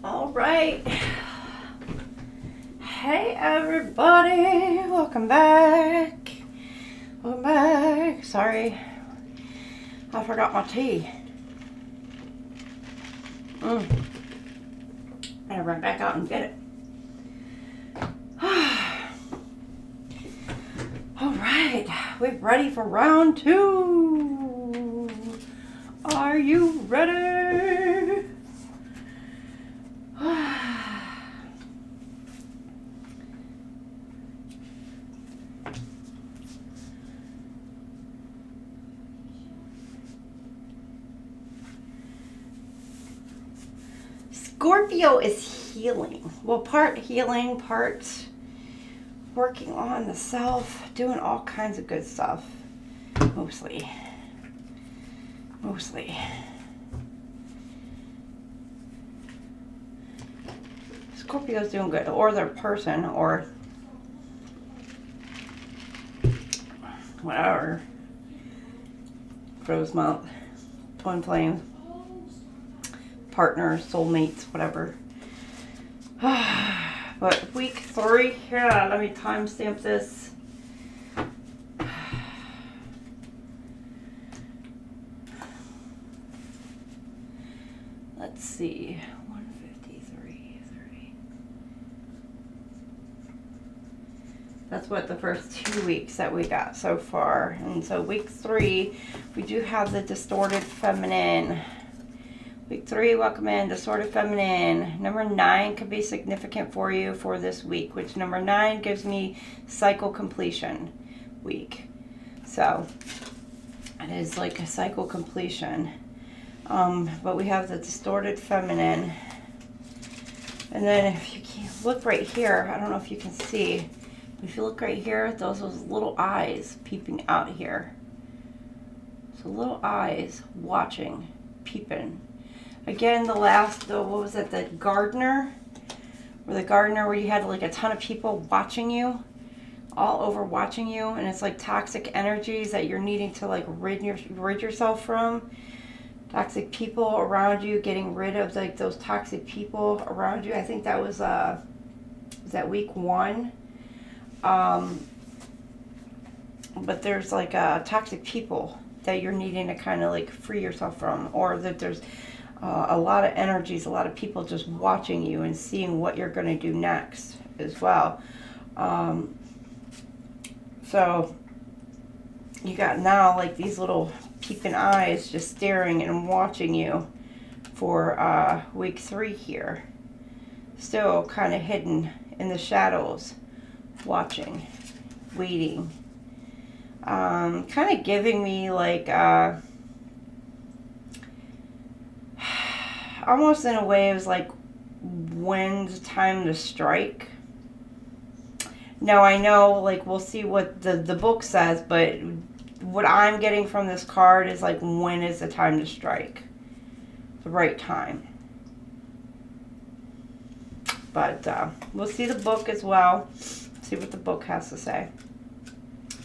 All right. Hey everybody, welcome back. Welcome back. Sorry, I forgot my tea. I gotta run back out and get it. All right, we're ready for round 2. Are you ready? Scorpio is healing. Well, part healing, part working on the self, doing all kinds of good stuff. Mostly. Scorpio's doing good, or their person, or whatever. Rose mouth, twin flames, partners, soulmates, whatever. But week 3, yeah, let me timestamp this. Let's see, 153. That's what the first 2 weeks that we got so far. And so week 3, we do have the distorted feminine. Week 3, welcome in, distorted feminine. Number 9 could be significant for you for this week, which number 9 gives me cycle completion week. So it is like a cycle completion. But we have the distorted feminine. And then if you can look right here, I don't know if you can see, if you look right here, those little eyes peeping out here. So little eyes watching, peeping. Again, what was it, the gardener? Where you had like a ton of people watching you, all over watching you, and it's like toxic energies that you're needing to like rid yourself from. Toxic people around you, getting rid of like those toxic people around you. I think that was that week 1. But there's like toxic people that you're needing to kind of like free yourself from, or that there's a lot of energies, a lot of people just watching you and seeing what you're going to do next as well. So you got now like these little peeping eyes just staring and watching you for week 3 here. Still kind of hidden in the shadows, watching, waiting. Kind of giving me like almost in a way it was like, when's time to strike? Now I know like we'll see what the book says, but what I'm getting from this card is like, when is the time to strike? The right time. But we'll see the book as well. See what the book has to say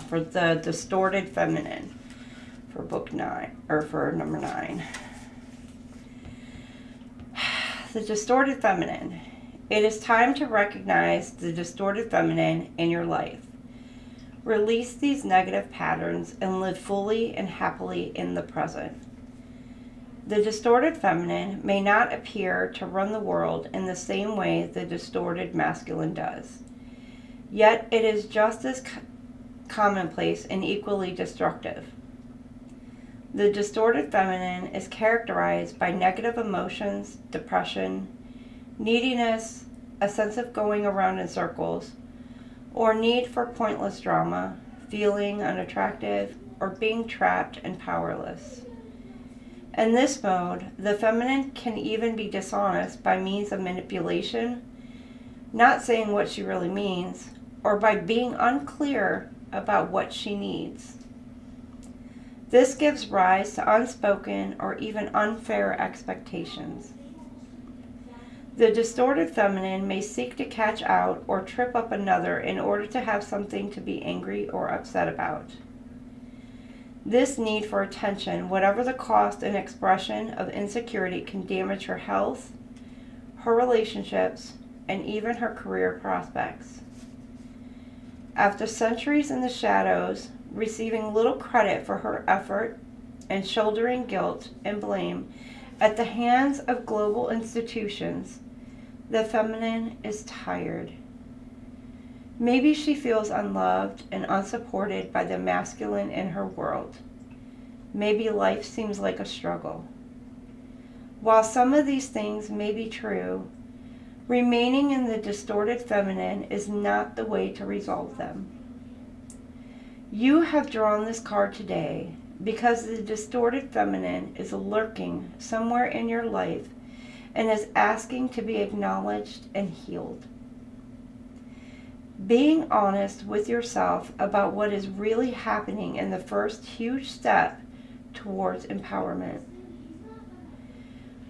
for the distorted feminine for book 9, or for number 9. The distorted feminine. It is time to recognize the distorted feminine in your life. Release these negative patterns and live fully and happily in the present. The distorted feminine may not appear to run the world in the same way the distorted masculine does. Yet it is just as commonplace and equally destructive. The distorted feminine is characterized by negative emotions, depression, neediness, a sense of going around in circles, or need for pointless drama, feeling unattractive, or being trapped and powerless. In this mode, the feminine can even be dishonest by means of manipulation, not saying what she really means, or by being unclear about what she needs. This gives rise to unspoken or even unfair expectations. The distorted feminine may seek to catch out or trip up another in order to have something to be angry or upset about. This need for attention, whatever the cost and expression of insecurity, can damage her health, her relationships, and even her career prospects. After centuries in the shadows, receiving little credit for her effort and shouldering guilt and blame at the hands of global institutions, the feminine is tired. Maybe she feels unloved and unsupported by the masculine in her world. Maybe life seems like a struggle. While some of these things may be true, remaining in the distorted feminine is not the way to resolve them. You have drawn this card today because the distorted feminine is lurking somewhere in your life and is asking to be acknowledged and healed. Being honest with yourself about what is really happening in the first huge step towards empowerment.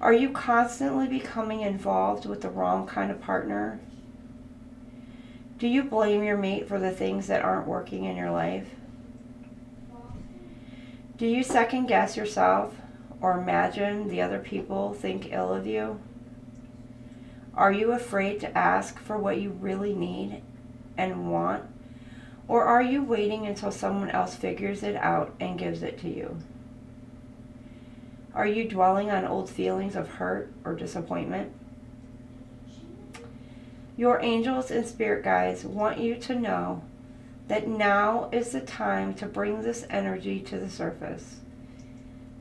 Are you constantly becoming involved with the wrong kind of partner? Do you blame your mate for the things that aren't working in your life? Do you second guess yourself or imagine the other people think ill of you? Are you afraid to ask for what you really need and want? Or are you waiting until someone else figures it out and gives it to you? Are you dwelling on old feelings of hurt or disappointment? Your angels and spirit guides want you to know that now is the time to bring this energy to the surface.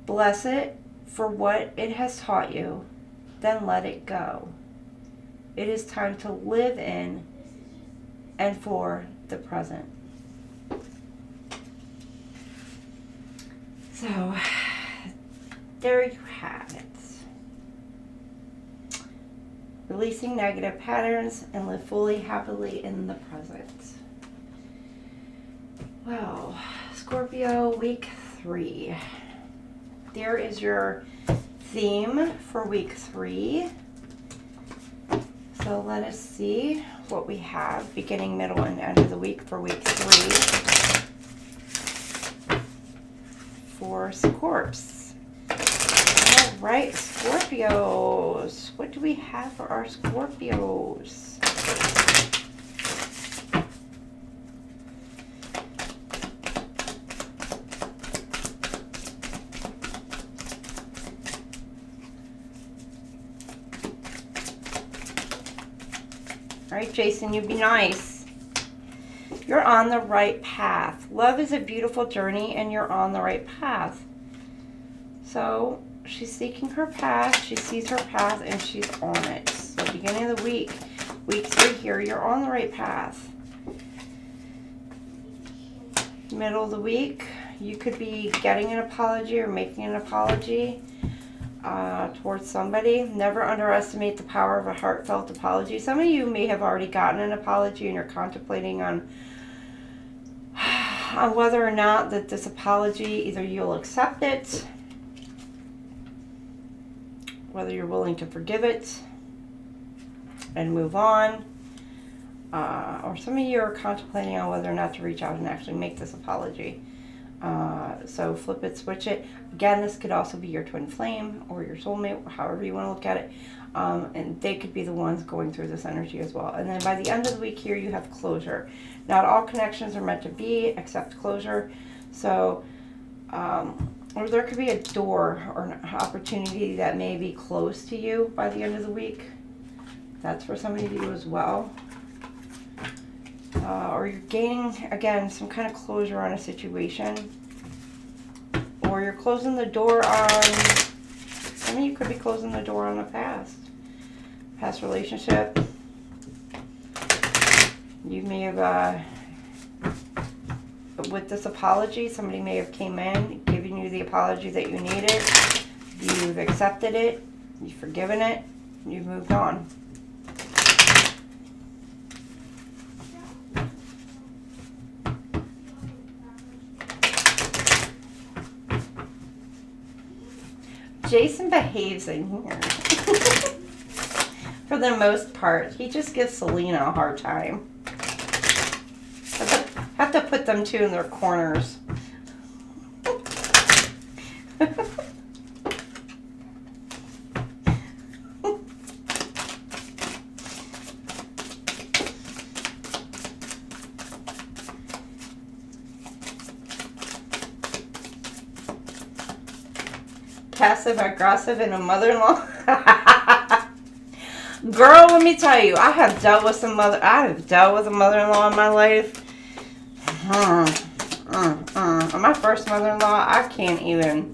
Bless it for what it has taught you, then let it go. It is time to live in and for the present. So, there you have it. Releasing negative patterns and live fully, happily in the present. Well, Scorpio, week 3. There is your theme for week 3. So let us see what we have beginning, middle, and end of the week for week 3 for Scorps. All right, Scorpios. What do we have for our Scorpios? All right, Jason, you be nice. You're on the right path. Love is a beautiful journey, and you're on the right path. So she's seeking her path. She sees her path, and she's on it. So beginning of the week, week 3 here, you're on the right path. Middle of the week, you could be getting an apology or making an apology towards somebody. Never underestimate the power of a heartfelt apology. Some of you may have already gotten an apology and you're contemplating on whether or not that this apology, either you'll accept it, whether you're willing to forgive it and move on, or some of you are contemplating on whether or not to reach out and actually make this apology. So flip it, switch it. Again, this could also be your twin flame or your soulmate, however you want to look at it. And they could be the ones going through this energy as well. And then by the end of the week here, you have closure. Not all connections are meant to be, except closure. So, or there could be a door or an opportunity that may be close to you by the end of the week. That's for some of you as well. Or you're gaining, again, some kind of closure on a situation. Or you're closing the door on, some of you could be closing the door on a past relationship. You may have, with this apology, somebody may have came in, giving you the apology that you needed. You've accepted it, you've forgiven it, you've moved on. Jason behaves in here. For the most part, he just gives Selena a hard time. Have to put them two in their corners. passive aggressive and a mother-in-law. Girl, let me tell you, I have dealt with a mother-in-law in my life. My first mother-in-law, I can't even.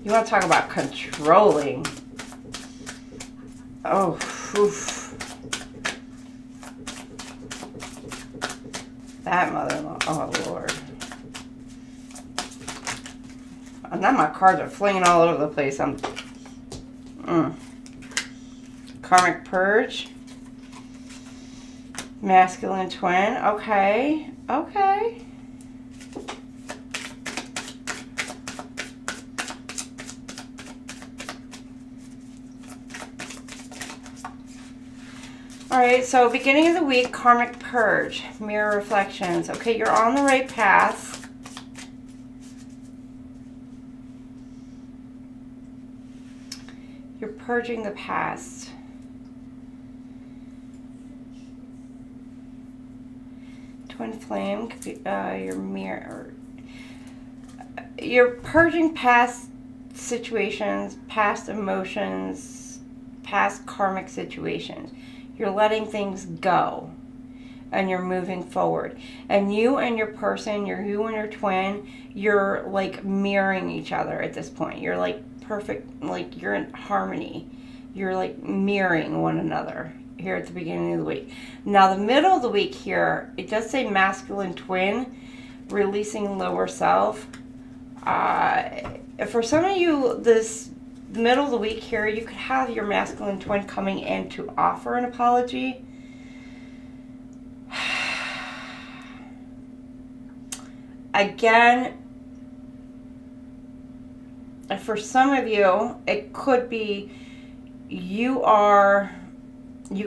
You want to talk about controlling? Oh, oof. That mother-in-law. Oh, Lord. And now my cards are flinging all over the place. Karmic purge. Masculine twin. Okay. Okay. Alright, so beginning of the week, karmic purge, mirror reflections. Okay, you're on the right path. You're purging the past. Twinflame could be your mirror. You're purging past situations, past emotions, past karmic situations. You're letting things go and you're moving forward. And you and your person, you and your twin, you're like mirroring each other at this point. You're like perfect, like you're in harmony. You're like mirroring one another here at the beginning of the week. Now the middle of the week here, it does say masculine twin, releasing lower self. For some of you, this middle of the week here, you could have your masculine twin coming in to offer an apology. Again, for some of you, it could be you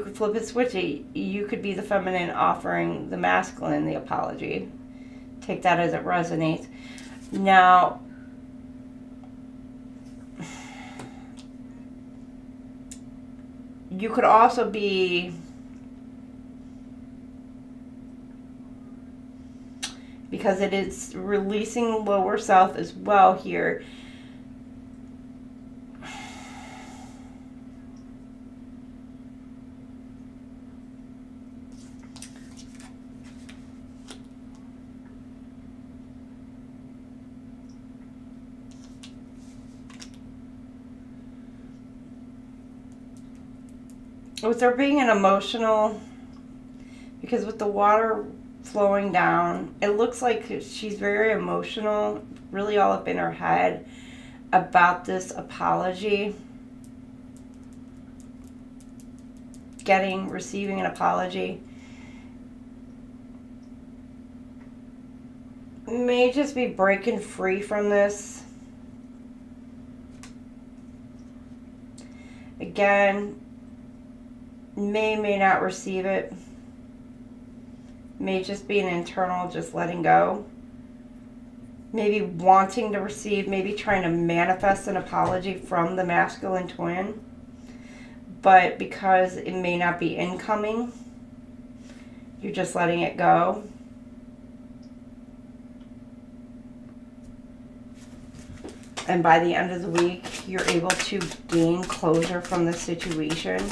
could flip it, switch it. You could be the feminine offering the masculine the apology. Take that as it resonates. Now, you could also be, because it is releasing lower self as well here. With there being an emotional, because with the water flowing down, it looks like she's very emotional, really all up in her head about this apology. Receiving an apology. May just be breaking free from this. Again, may not receive it. May just be an internal just letting go. Maybe wanting to receive, maybe trying to manifest an apology from the masculine twin. But because it may not be incoming, you're just letting it go. And by the end of the week, you're able to gain closure from the situation.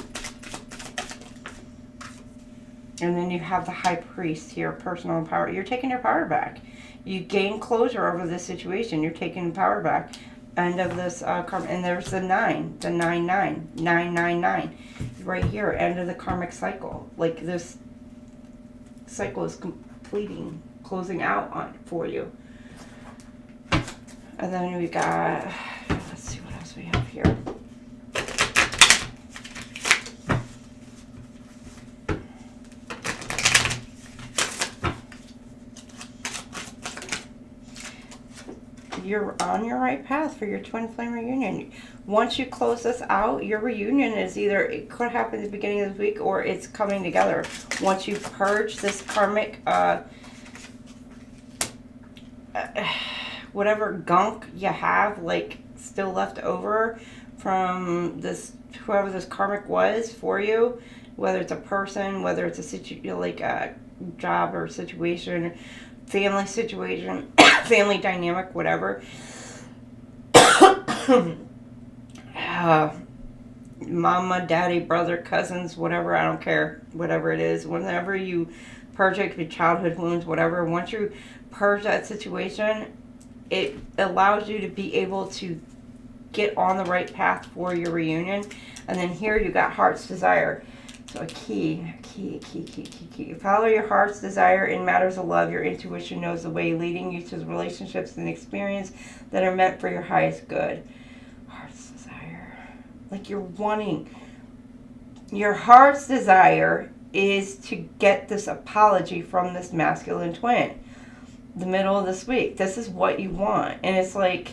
And then you have the High Priest here, personal power. You're taking your power back. You gain closure over this situation. You're taking power back. End of this karma. And there's the 9, the 999. Right here, end of the karmic cycle. Like this cycle is completing, closing out on for you. And then we got, let's see what else we have here. You're on your right path for your twin flame reunion. Once you close this out, your reunion is either, it could happen at the beginning of the week or it's coming together. Once you purge this karmic, whatever gunk you have, like, still left over from this, whoever this karmic was for you, whether it's a person, whether it's a like a job or situation, family situation, family dynamic, whatever. Mama, daddy, brother, cousins, whatever, I don't care, whatever it is. Whenever you purge it, could be childhood wounds, whatever. Once you purge that situation, it allows you to be able to get on the right path for your reunion. And then here you got heart's desire. So a key. Follow your heart's desire in matters of love. Your intuition knows the way, leading you to relationships and experience that are meant for your highest good. Heart's desire. Like you're wanting. Your heart's desire is to get this apology from this masculine twin. The middle of this week. This is what you want. And it's like,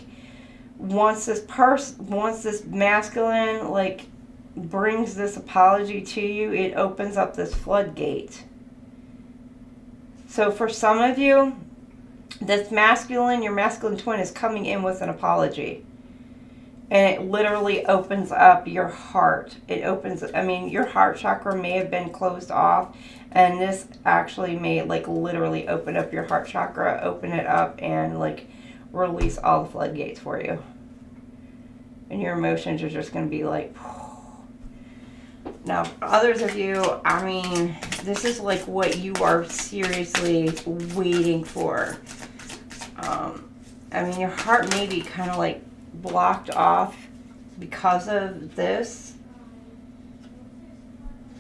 once this masculine, like, brings this apology to you, it opens up this floodgate. So for some of you, this masculine, your masculine twin is coming in with an apology. And it literally opens up your heart. It opens, I mean, your heart chakra may have been closed off. And this actually may, like, literally open up your heart chakra, open it up, and, like, release all the floodgates for you. And your emotions are just going to be like... Now, for others of you, I mean, this is like what you are seriously waiting for. I mean, your heart may be kind of like blocked off because of this.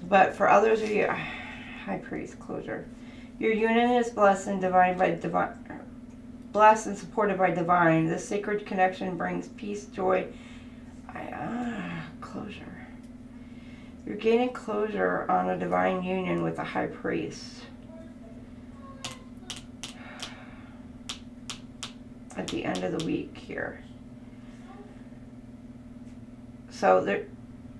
But for others of you, High Priest, closure. Your union is blessed and blessed and supported by divine. This sacred connection brings peace, joy, closure. You're gaining closure on a divine union with a high priest. At the end of the week here. So there,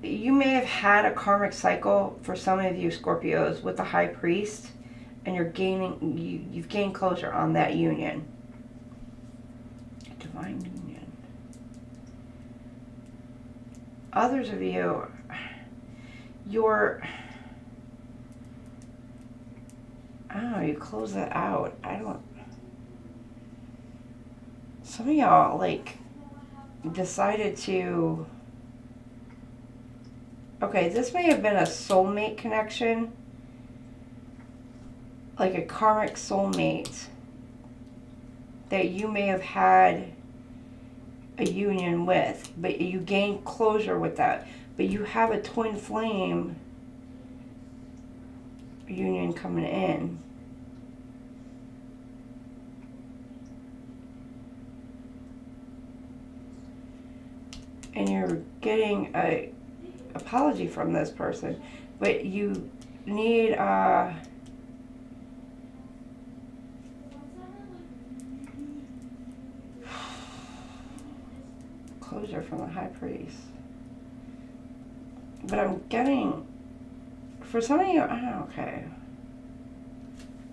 you may have had a karmic cycle for some of you Scorpios with the high priest, and you've gained closure on that union. Divine union. Others of you, you close that out. Some of y'all, like, decided to, okay, this may have been a soulmate connection, like a karmic soulmate that you may have had a union with, but you gained closure with that. But you have a twin flame union coming in. And you're getting a apology from this person. But you need closure from the high priest. But I'm getting, for some of you, okay.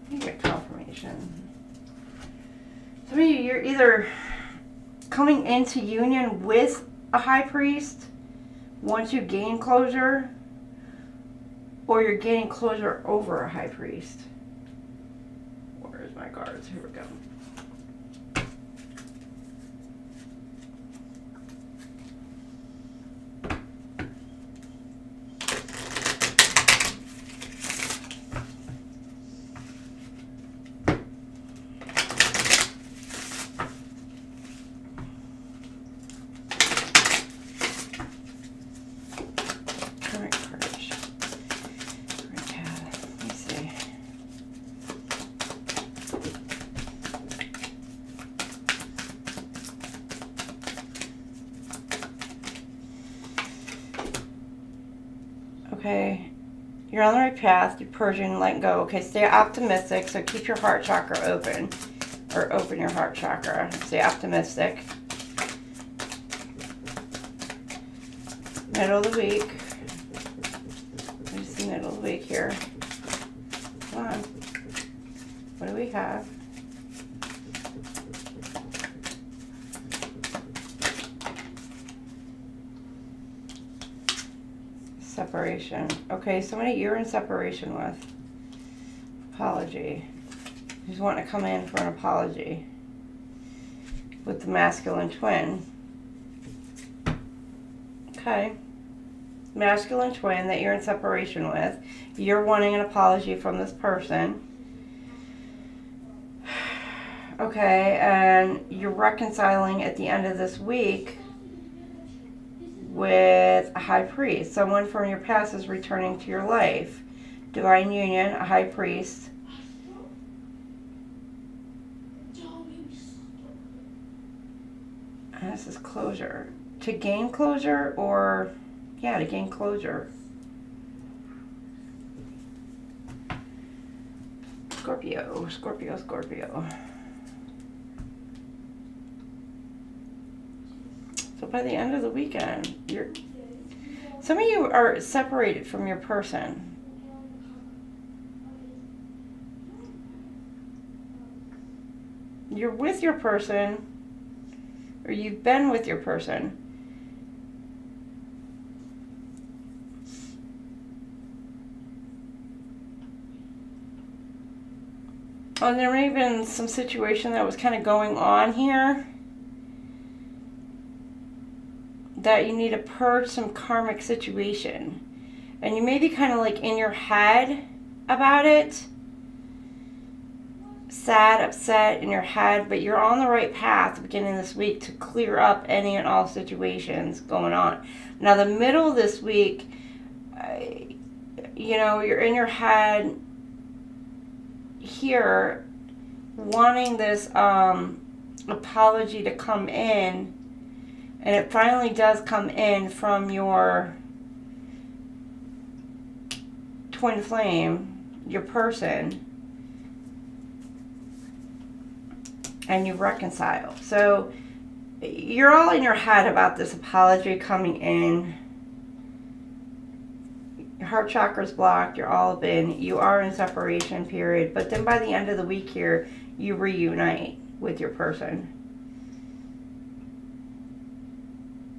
Let me get confirmation. Some of you, you're either coming into union with a high priest once you gain closure, or you're gaining closure over a high priest. Where's my cards? Here we go. Okay, you're on the right path, you're purging, letting go. Okay, stay optimistic, so keep your heart chakra open, or open your heart chakra. Stay optimistic. Middle of the week. I see middle of the week here. Come on. What do we have? Separation. Okay, somebody you're in separation with. Apology. He's wanting to come in for an apology with the masculine twin. Okay. Masculine twin that you're in separation with. You're wanting an apology from this person. Okay, and you're reconciling at the end of this week with a high priest. Someone from your past is returning to your life. Divine union, a high priest. And this is closure. To gain closure or, yeah, to gain closure. Scorpio, Scorpio, Scorpio. So by the end of the weekend, some of you are separated from your person. You're with your person, or you've been with your person. And there may have been some situation that was kind of going on here that you need to purge some karmic situation. And you may be kind of like in your head about it. Sad, upset in your head, but you're on the right path beginning this week to clear up any and all situations going on. Now, the middle of this week, you know, you're in your head here wanting this apology to come in, and it finally does come in from your twin flame, your person, and you reconcile. So you're all in your head about this apology coming in. Your heart chakra's blocked. You're all up in. You are in separation period. But then by the end of the week here, you reunite with your person.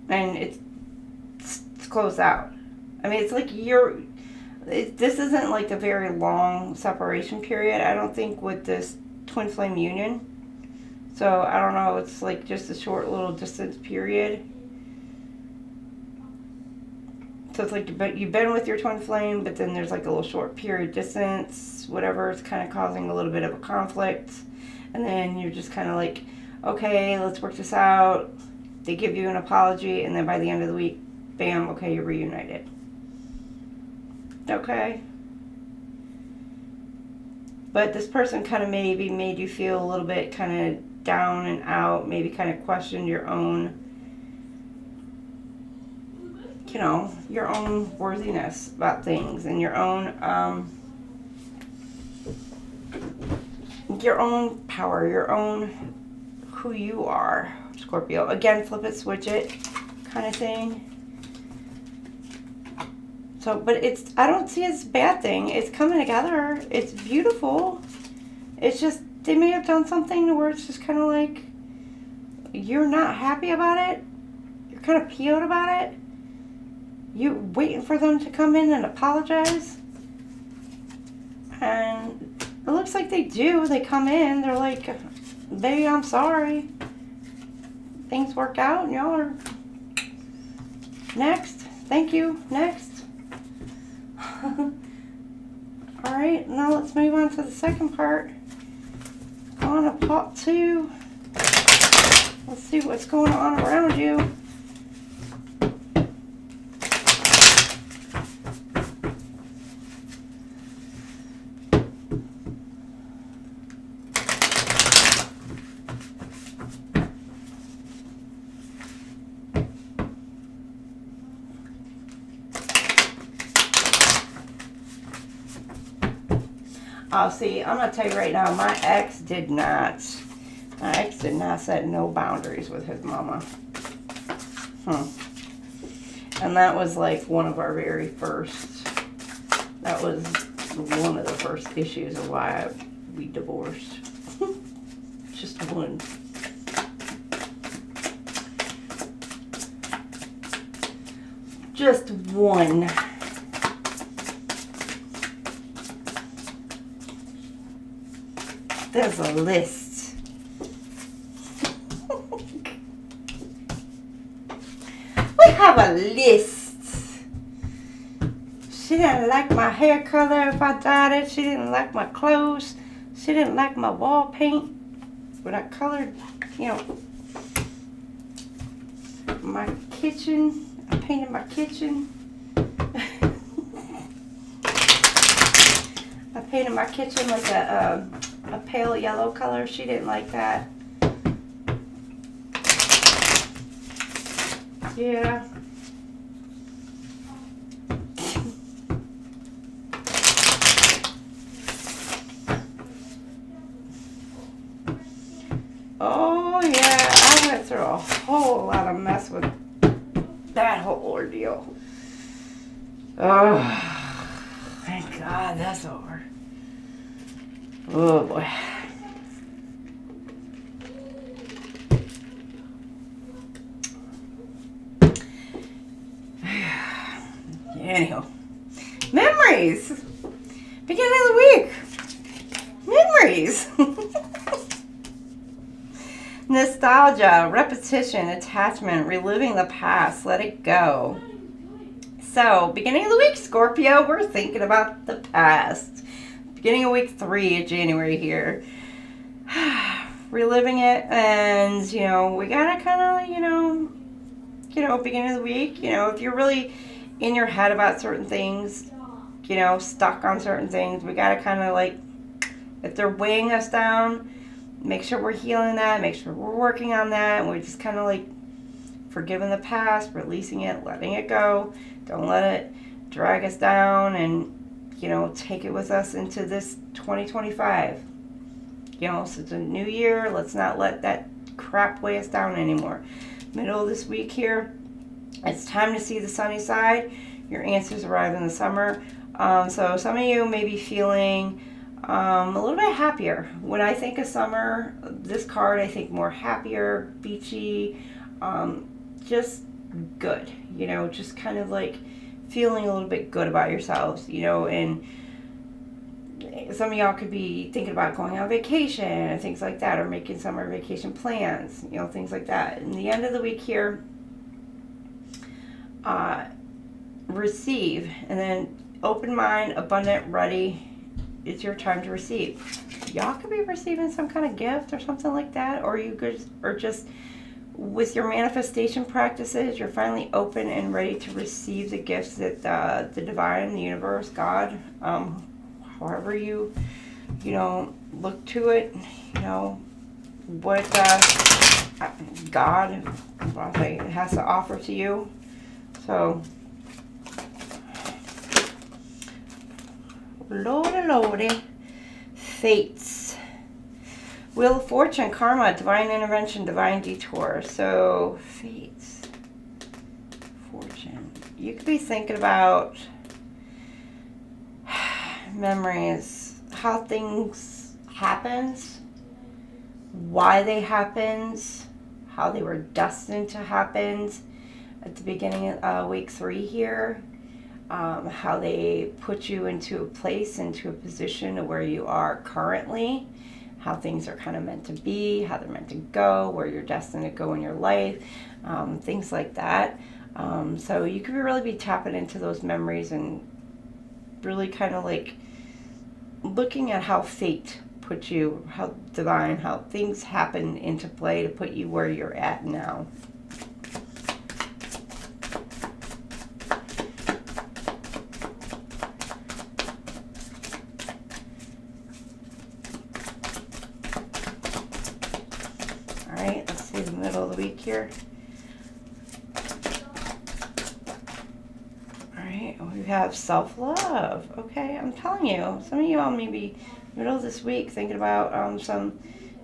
And it's closed out. I mean, it's like this isn't like a very long separation period, I don't think, with this twin flame union. So, I don't know, it's like just a short little distance period. So it's like you've been with your twin flame, but then there's like a little short period distance, whatever, it's kind of causing a little bit of a conflict. And then you're just kind of like, okay, let's work this out. They give you an apology, and then by the end of the week, bam, okay, you're reunited. Okay. But this person kind of maybe made you feel a little bit kind of down and out, maybe kind of questioned your own, you know, your own worthiness about things, and your own power, your own who you are, Scorpio. Again, flip it, switch it kind of thing. So, but I don't see it as a bad thing. It's coming together. It's beautiful. It's just, they may have done something where it's just kind of like, you're not happy about it. You're kind of PO'd about it. You're waiting for them to come in and apologize. And it looks like they do. They come in. They're like, baby, I'm sorry. Things work out and y'all are next. Thank you. Next. Alright, now let's move on to the second part. On to part 2. Let's see what's going on around you. Oh, see, I'm going to tell you right now, my ex did not set no boundaries with his mama. And that was like one of our very first, that was one of the first issues of why we divorced. Just one. Just one. There's a list. We have a list. She didn't like my hair color if I dyed it. She didn't like my clothes. She didn't like my wall paint. When I colored, you know, my kitchen. I painted my kitchen. I painted my kitchen like a pale yellow color. She didn't like that. Yeah. Oh yeah, I went through a whole lot of mess with that whole ordeal. Oh, thank God that's over. Oh boy. Anyhow, memories. Beginning of the week. Memories. Nostalgia, repetition, attachment, reliving the past, let it go. So, beginning of the week, Scorpio, we're thinking about the past. Beginning of week 3 of January here. Reliving it, and, you know, we gotta kind of, you know, beginning of the week, you know, if you're really in your head about certain things, you know, stuck on certain things, we gotta kind of like, if they're weighing us down, make sure we're healing that, make sure we're working on that, and we're just kind of like forgiving the past, releasing it, letting it go. Don't let it drag us down, and, you know, take it with us into this 2025. You know, so it's a new year. Let's not let that crap weigh us down anymore. Middle of this week here, it's time to see the sunny side. Your answers arrive in the summer. So some of you may be feeling a little bit happier. When I think of summer, this card, I think more happier, beachy, just good, you know, just kind of like feeling a little bit good about yourselves, you know, and some of y'all could be thinking about going on vacation and things like that, or making summer vacation plans, you know, things like that. In the end of the week here, receive, and then open mind, abundant, ready. It's your time to receive. Y'all could be receiving some kind of gift or something like that, or you could, or just with your manifestation practices, you're finally open and ready to receive the gifts that the divine, the universe, God, however you know, look to it, you know, what God has to offer to you. So, Lordy, fates. Wheel of Fortune, karma, divine intervention, divine detour. So, fates, fortune. You could be thinking about memories, how things happened, why they happened, how they were destined to happen at the beginning of week 3 here. How they put you into a place, into a position of where you are currently, how things are kind of meant to be, how they're meant to go, where you're destined to go in your life, things like that. So you could really be tapping into those memories and really kind of like looking at how fate put you, how divine, how things happen into play to put you where you're at now. Alright, let's see the middle of the week here. Alright, we have self-love. Okay, I'm telling you, some of you all may be middle of this week thinking about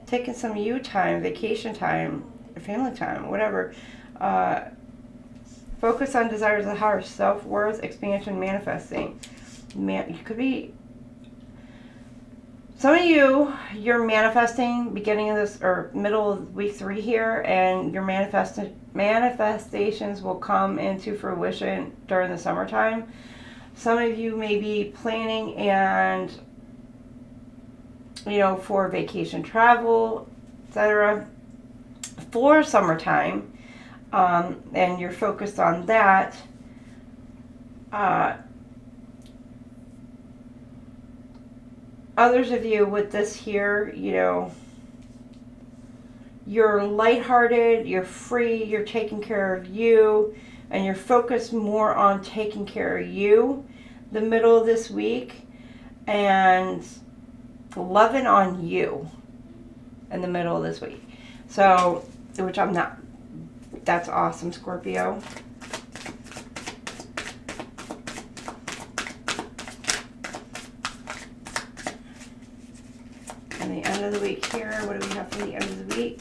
taking some you time, vacation time, family time, whatever. Focus on desires of the heart, self-worth, expansion, manifesting. You could be, some of you, you're manifesting beginning of this, or middle of week 3 here, and your manifestations will come into fruition during the summertime. Some of you may be planning and you know, for vacation travel, etc. For summertime, and you're focused on that, others of you with this here, you know, you're lighthearted, you're free, you're taking care of you, and you're focused more on taking care of you the middle of this week and loving on you in the middle of this week. So, which I'm not. That's awesome, Scorpio. And the end of the week here, what do we have for the end of the week?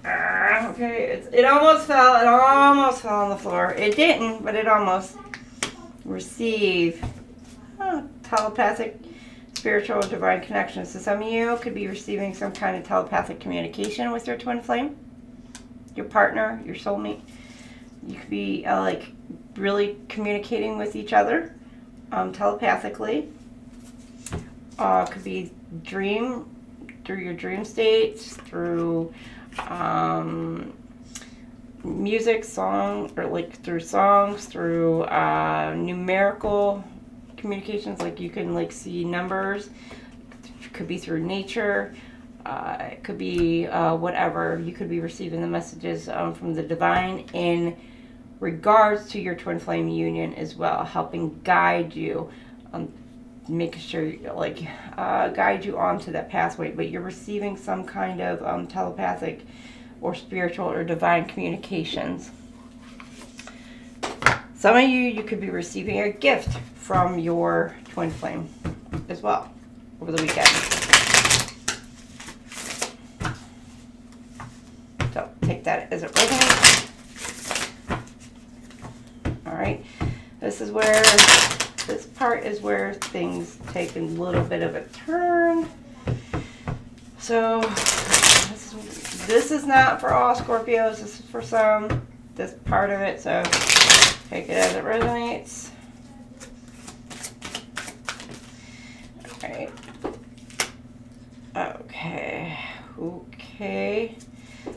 Okay, it almost fell. It almost fell on the floor. It didn't, but it almost. Receive telepathic, spiritual, divine connection. So some of you could be receiving some kind of telepathic communication with your twin flame, your partner, your soulmate. You could be like really communicating with each other telepathically. Could be through your dream states, through music, song, or like through songs, through numerical communications, like you can like see numbers. It could be through nature. It could be whatever. You could be receiving the messages from the divine in regards to your twin flame union as well, helping guide you, making sure like guide you onto that pathway. But you're receiving some kind of telepathic or spiritual or divine communications. Some of you could be receiving a gift from your twin flame as well over the weekend. So take that as it resonates. All right. This part is where things take a little bit of a turn. So this is not for all Scorpios. This is for some. This part of it. So take it as it resonates. Alright. Okay.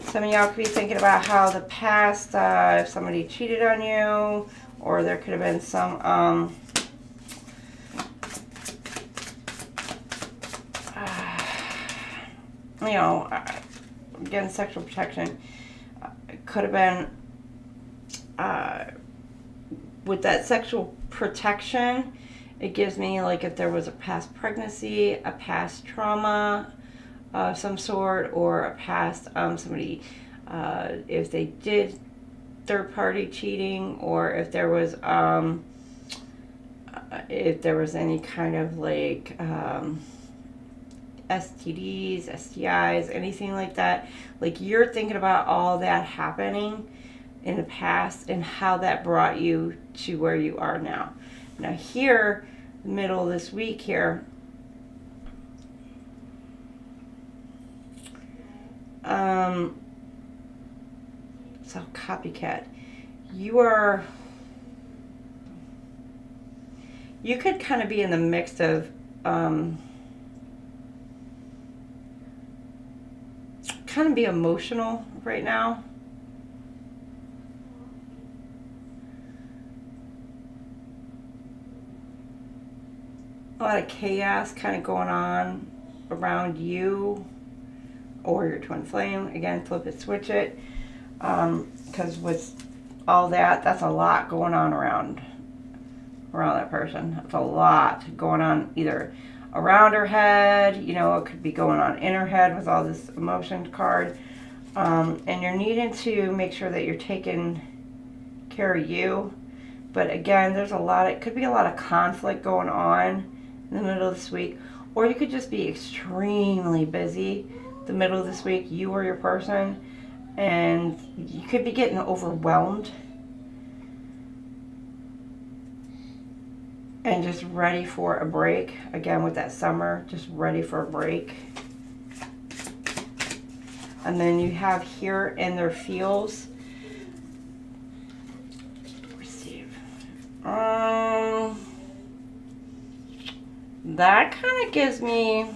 Some of y'all could be thinking about how the past, if somebody cheated on you, or there could have been some, you know, again, sexual protection. It could have been, with that sexual protection, it gives me like if there was a past pregnancy, a past trauma of some sort, or a past somebody, if they did third party cheating, or if there was any kind of like STDs, STIs, anything like that. Like you're thinking about all that happening in the past and how that brought you to where you are now. Now here, middle of this week here, so copycat, you could kind of be in the mix of kind of be emotional right now. A lot of chaos kind of going on around you or your twin flame. Again, flip it, switch it. Because with all that, that's a lot going on around that person. That's a lot going on either around her head, you know, it could be going on in her head with all this emotion card. And you're needing to make sure that you're taking care of you. But again, it could be a lot of conflict going on in the middle of this week, or you could just be extremely busy the middle of this week, you or your person, and you could be getting overwhelmed and just ready for a break. Again, with that summer, just ready for a break. And then you have here in their feels, receive. that kind of gives me,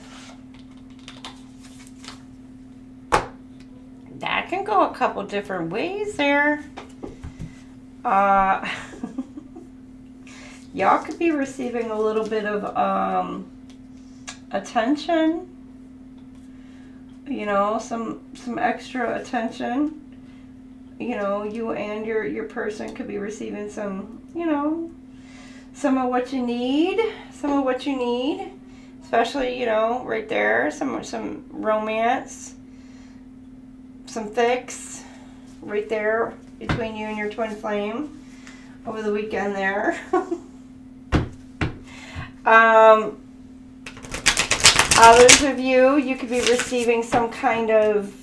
that can go a couple different ways there. Y'all could be receiving a little bit of attention, you know, some extra attention. You know, you and your person could be receiving some, you know, some of what you need, especially, you know, right there, some romance, some fix right there between you and your twin flame over the weekend there. Others of you could be receiving some kind of,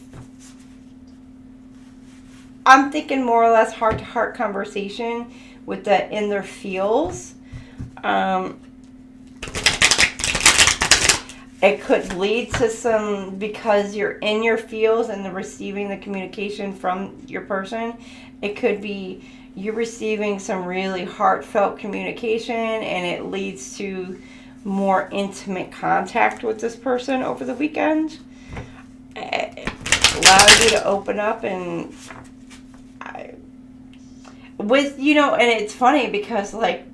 I'm thinking more or less heart-to-heart conversation with the in their feels. It could lead to some, because you're in your feels and receiving the communication from your person, it could be you receiving some really heartfelt communication, and it leads to more intimate contact with this person over the weekend. It allows you to open up and with, you know, and it's funny because like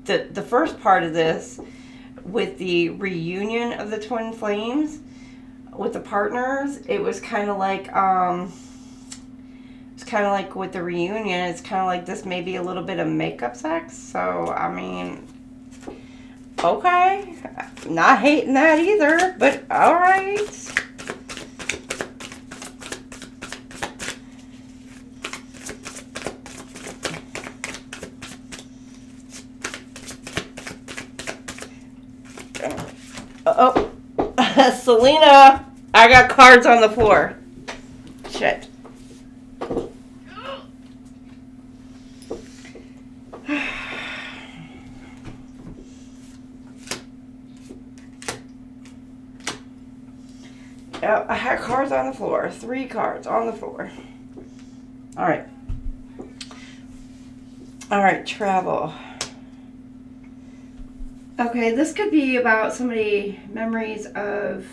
the first part of this with the reunion of the twin flames with the partners, it was kind of like with the reunion, it's kind of like this may be a little bit of makeup sex. So I mean, okay, not hating that either, but all right. Oh, Selena, I got cards on the floor. Shit. Yep, I had cards on the floor. 3 cards on the floor. All right. All right, travel. Okay, this could be about somebody, memories of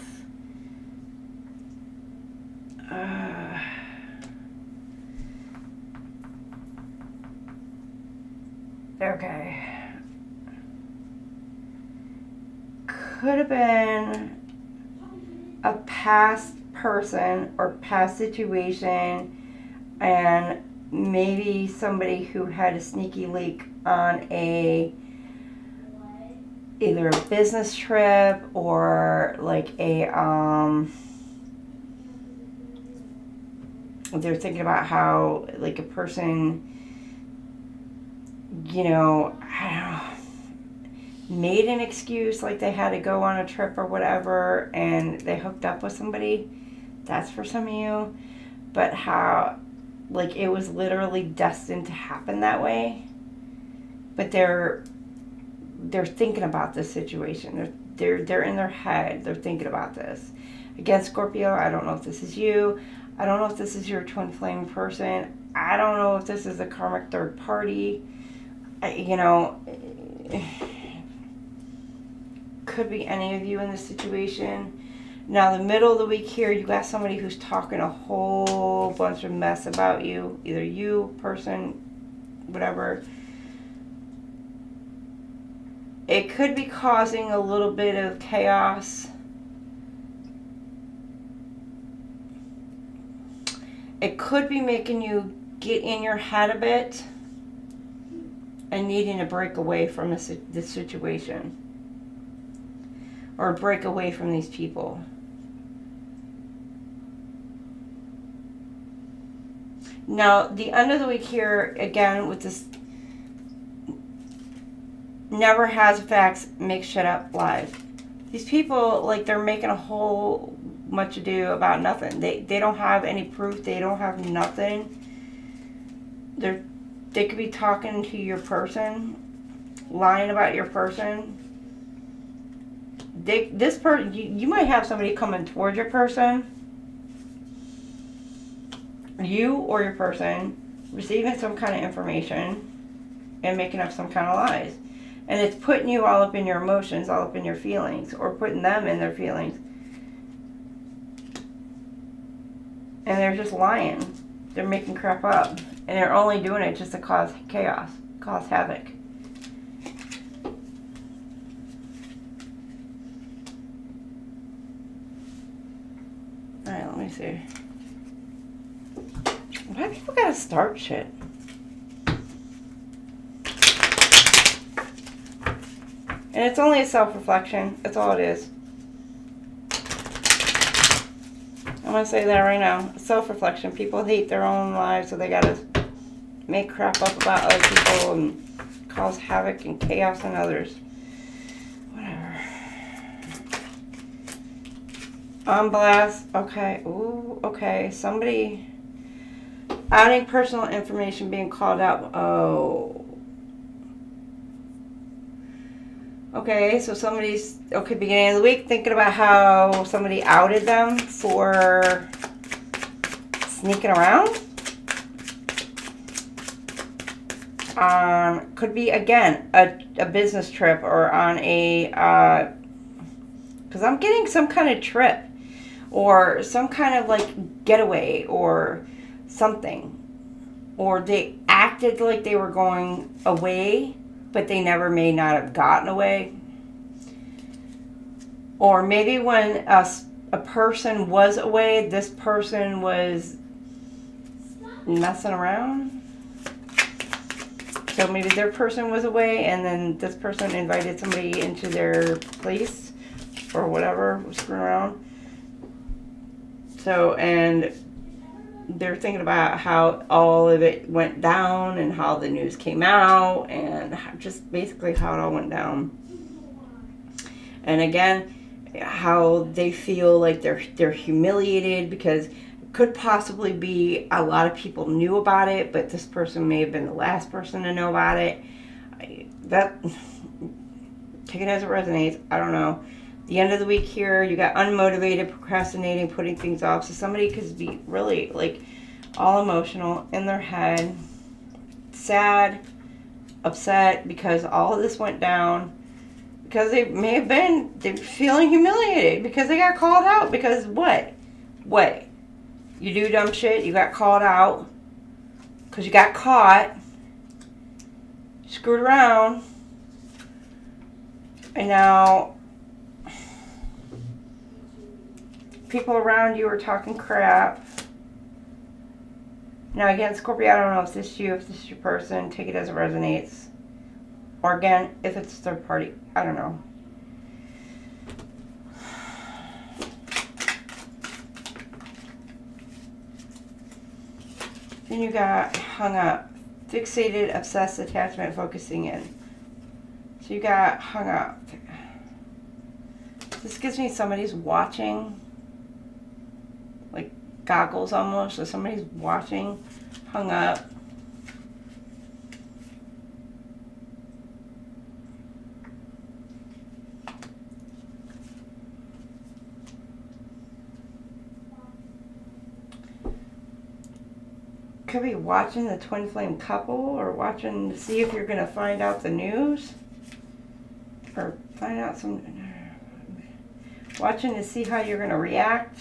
okay. Could have been a past person or past situation, and maybe somebody who had a sneaky leak on either a business trip or like they're thinking about how like a person, you know, I don't know, made an excuse like they had to go on a trip or whatever and they hooked up with somebody. That's for some of you. But how like it was literally destined to happen that way. But they're thinking about this situation. They're in their head. They're thinking about this. Again, Scorpio, I don't know if this is you. I don't know if this is your twin flame person. I don't know if this is a karmic third party. You know, could be any of you in this situation. Now, the middle of the week here, you got somebody who's talking a whole bunch of mess about you. Either you, person, whatever. It could be causing a little bit of chaos. It could be making you get in your head a bit and needing to break away from this situation. Or break away from these people. Now, the end of the week here, again, with this never has facts, make shit up live. These people, like, they're making a whole much ado about nothing. They don't have any proof. They don't have nothing. They could be talking to your person, lying about your person. This person, you might have somebody coming towards your person, you or your person, receiving some kind of information and making up some kind of lies. And it's putting you all up in your emotions, all up in your feelings, or putting them in their feelings. And they're just lying. They're making crap up. And they're only doing it just to cause chaos, cause havoc. Alright, let me see. Why do people gotta start shit? And it's only a self-reflection. That's all it is. I'm going to say that right now. Self-reflection. People hate their own lives, so they got to make crap up about other people and cause havoc and chaos in others. Whatever. On blast. Okay. Ooh, okay. Somebody adding personal information being called out. Oh. Okay, so somebody's, beginning of the week, thinking about how somebody outed them for sneaking around. Could be, again, a business trip or on a, because I'm getting some kind of trip or some kind of, like, getaway or something. Or they acted like they were going away, but they may not have gotten away. Or maybe when a person was away, this person was messing around. So maybe their person was away and then this person invited somebody into their place or whatever, screwing around. So, and they're thinking about how all of it went down and how the news came out and just basically how it all went down. And again, how they feel like they're humiliated because it could possibly be a lot of people knew about it, but this person may have been the last person to know about it. That, take it as it resonates. I don't know. The end of the week here, you got unmotivated, procrastinating, putting things off. So somebody could be really like all emotional in their head, sad, upset because all of this went down. Because they may have been feeling humiliated because they got called out. Because what? What? You do dumb shit, you got called out because you got caught, screwed around, and now people around you are talking crap. Now again, Scorpio, I don't know if this is you, if this is your person, take it as it resonates. Or again, if it's a third party, I don't know. Then you got hung up, fixated, obsessed, attachment, focusing in. So you got hung up. This gives me somebody's watching, like goggles almost. So somebody's watching, hung up. Could be watching the Twinflame couple or watching to see if you're going to find out the news or find out some, watching to see how you're going to react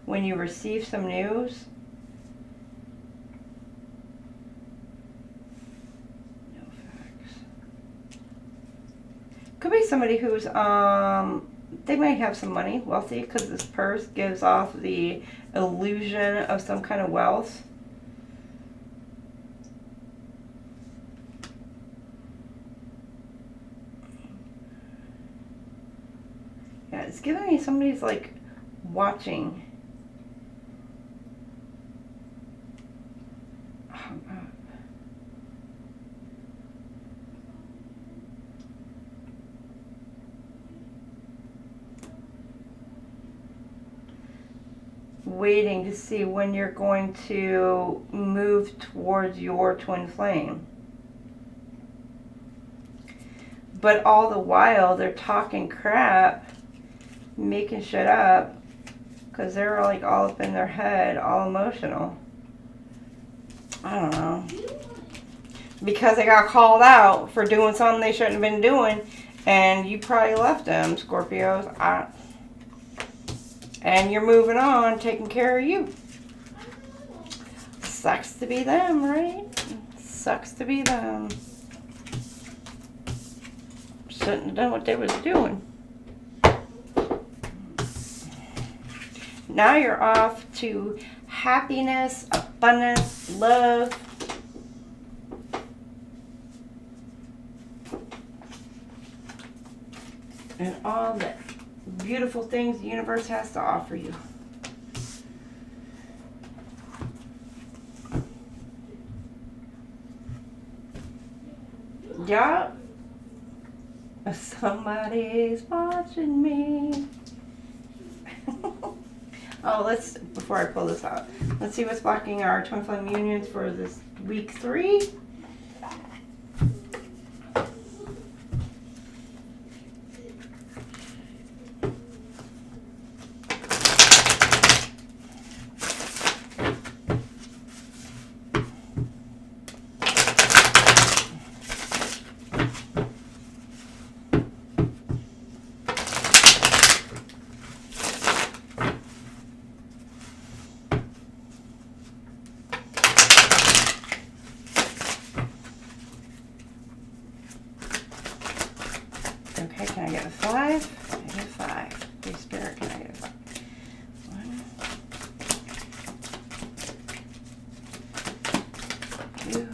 when you receive some news. No facts. Could be somebody who's they might have some money, wealthy, because this purse gives off the illusion of some kind of wealth. Yeah, it's giving me somebody's like watching. Waiting to see when you're going to move towards your twin flame. But all the while they're talking crap, making shit up, because they're like all up in their head, all emotional. I don't know. because they got called out for doing something they shouldn't have been doing, and you probably left them, Scorpios. And you're moving on, taking care of you. Sucks to be them, right? Sucks to be them. Shouldn't have done what they was doing. Now you're off to happiness, abundance, love. And all the beautiful things the universe has to offer you. Yup. Somebody's watching me. Oh, before I pull this out, let's see what's blocking our twin flame unions for this week 3. Okay, can I get a 5? Can I get a 5? Please, Spirit, can I get a 5? 1, 2,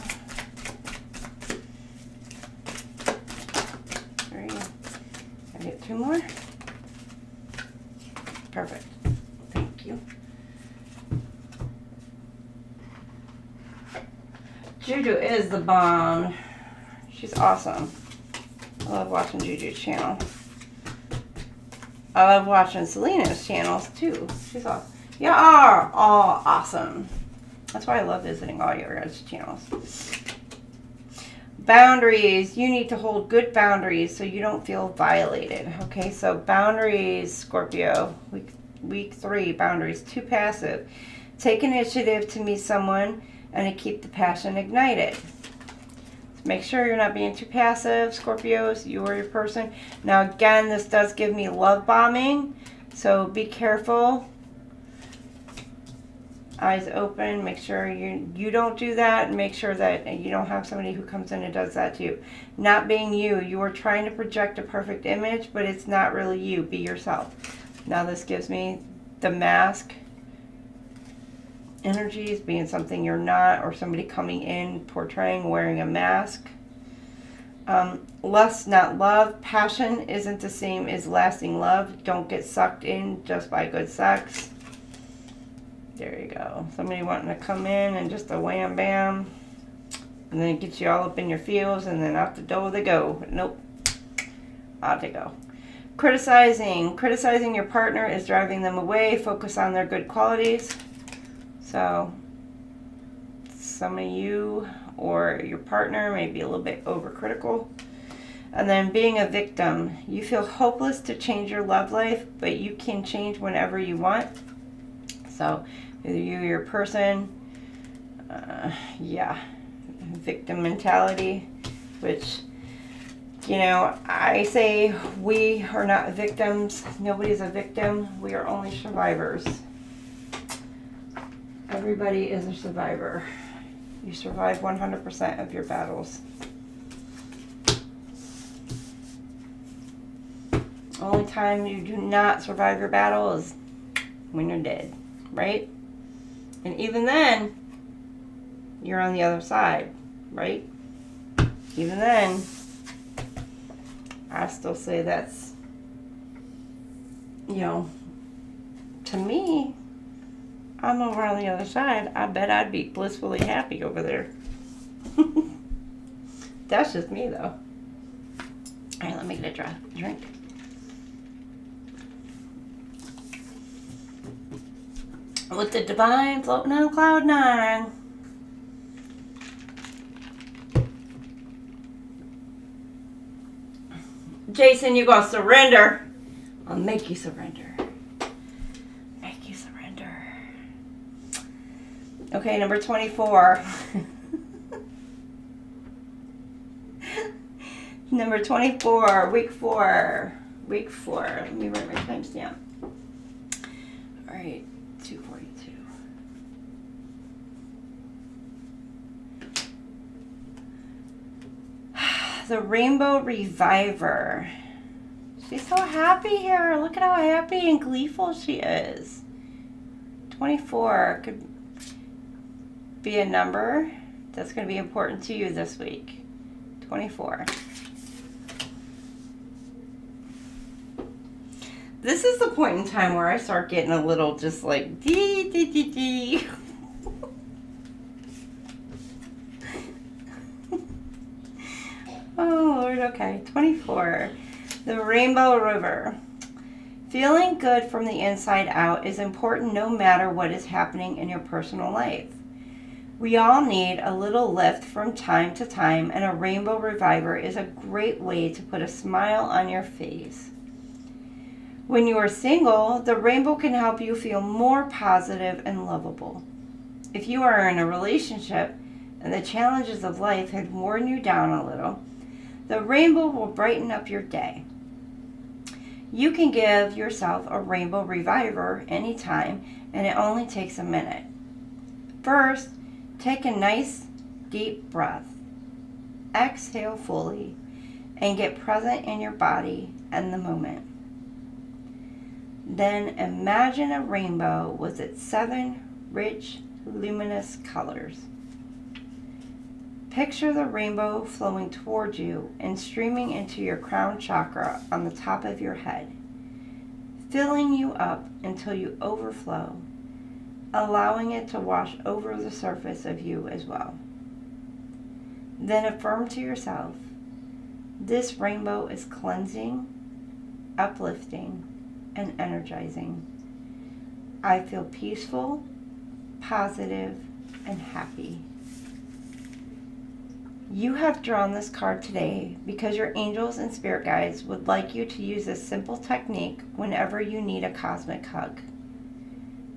3. Can I get 2 more? Perfect. Thank you. Juju is the bomb. She's awesome. I love watching Juju's channel. I love watching Selena's channels too. She's awesome. You are all awesome. That's why I love visiting all your guys' channels. Boundaries. You need to hold good boundaries so you don't feel violated. Okay, so boundaries, Scorpio. Week 3, boundaries. Too passive. Take initiative to meet someone and to keep the passion ignited. Make sure you're not being too passive, Scorpios. You are your person. Now, again, this does give me love bombing, so be careful. Eyes open. Make sure you don't do that, and make sure that you don't have somebody who comes in and does that to you. Not being you. You are trying to project a perfect image, but it's not really you. Be yourself. Now, this gives me the mask energies, being something you're not, or somebody coming in portraying wearing a mask. Lust, not love. Passion isn't the same as lasting love. Don't get sucked in just by good sex. There you go. Somebody wanting to come in and just a wham bam, and then it gets you all up in your feels, and then out the door they go. Nope. Out they go. Criticizing your partner is driving them away. Focus on their good qualities. So, some of you or your partner may be a little bit overcritical. And then being a victim. You feel hopeless to change your love life, but you can change whenever you want. So, either you or your person, victim mentality, which, you know, I say we are not victims. Nobody's a victim. We are only survivors. Everybody is a survivor. You survive 100% of your battles. Only time you do not survive your battle is when you're dead, right? And even then, you're on the other side, right? Even then, I still say that's, you know, to me, I'm over on the other side. I bet I'd be blissfully happy over there. That's just me, though. All right, let me get a drink. With the divine floating on cloud 9. Jason, you gonna surrender. I'll make you surrender. Okay, number 24. Number 24, week 4. Week 4. Let me write my timestamp. All right, 2:42. The Rainbow Reviver. She's so happy here. Look at how happy and gleeful she is. 24 could be a number that's going to be important to you this week. 24. This is the point in time where I start getting a little just like dee dee dee dee. Oh Lord, okay. 24. The Rainbow River. Feeling good from the inside out is important no matter what is happening in your personal life. We all need a little lift from time to time, and a Rainbow Reviver is a great way to put a smile on your face. When you are single, the rainbow can help you feel more positive and lovable. If you are in a relationship and the challenges of life have worn you down a little, the rainbow will brighten up your day. You can give yourself a Rainbow Reviver anytime, and it only takes a minute. First, take a nice deep breath. Exhale fully and get present in your body and the moment. Then imagine a rainbow with its 7 rich, luminous colors. Picture the rainbow flowing toward you and streaming into your crown chakra on the top of your head, filling you up until you overflow, allowing it to wash over the surface of you as well. Then affirm to yourself, this rainbow is cleansing, uplifting, and energizing. I feel peaceful, positive, and happy. You have drawn this card today because your angels and spirit guides would like you to use this simple technique whenever you need a cosmic hug.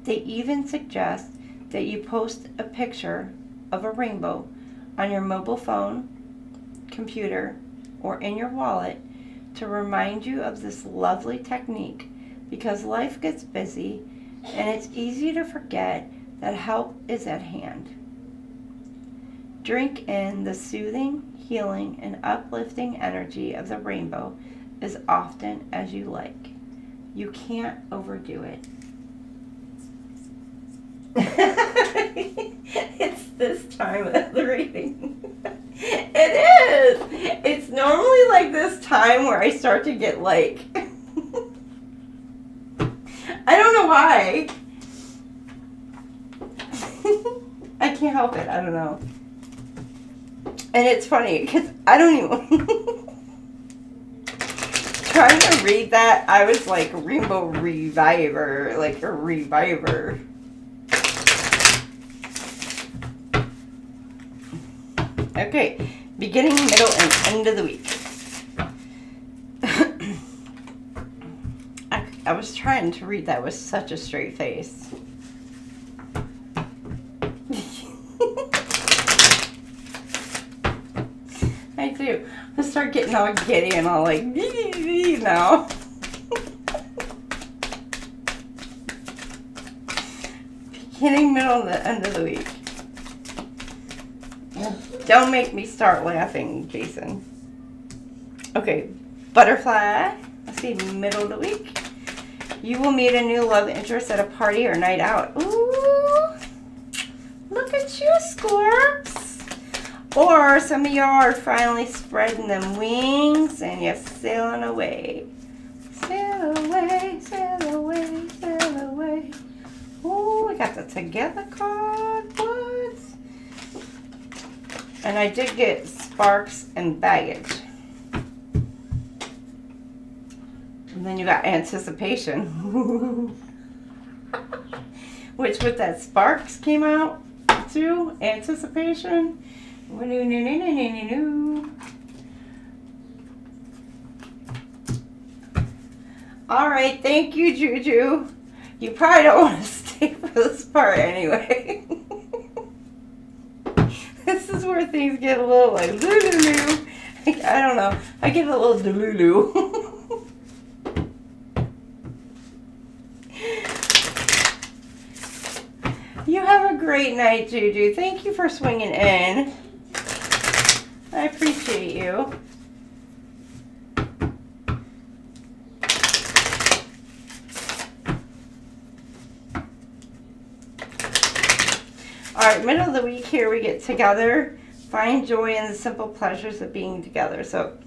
They even suggest that you post a picture of a rainbow on your mobile phone, computer, or in your wallet to remind you of this lovely technique, because life gets busy and it's easy to forget that help is at hand. Drink in the soothing, healing, and uplifting energy of the rainbow as often as you like. You can't overdo it. It's this time of the reading. It is. It's normally like this time where I start to get like, I don't know why. I can't help it. I don't know. And it's funny because I don't even trying to read that. I was like Rainbow Reviver, like a reviver. Okay, beginning, middle, and end of the week. I was trying to read that with such a straight face. I do. I start getting all giddy and all like, now. Beginning, middle, and the end of the week. Don't make me start laughing, Jason. Okay, butterfly. Let's see, middle of the week. You will meet a new love interest at a party or night out. Ooh, look at you, Scorps. Or some of y'all are finally spreading them wings and you're sailing away. Sail away, sail away, sail away. Ooh, we got the Together card. What? And I did get sparks and baggage. And then you got anticipation. Which with that sparks came out too. Anticipation. Alright, thank you, Juju. You probably don't want to stay for this part anyway. This is where things get a little like I don't know. I get a little delulu. You have a great night, Juju. Thank you for swinging in. I appreciate you. All right, middle of the week here, we get together. Find joy in the simple pleasures of being together. So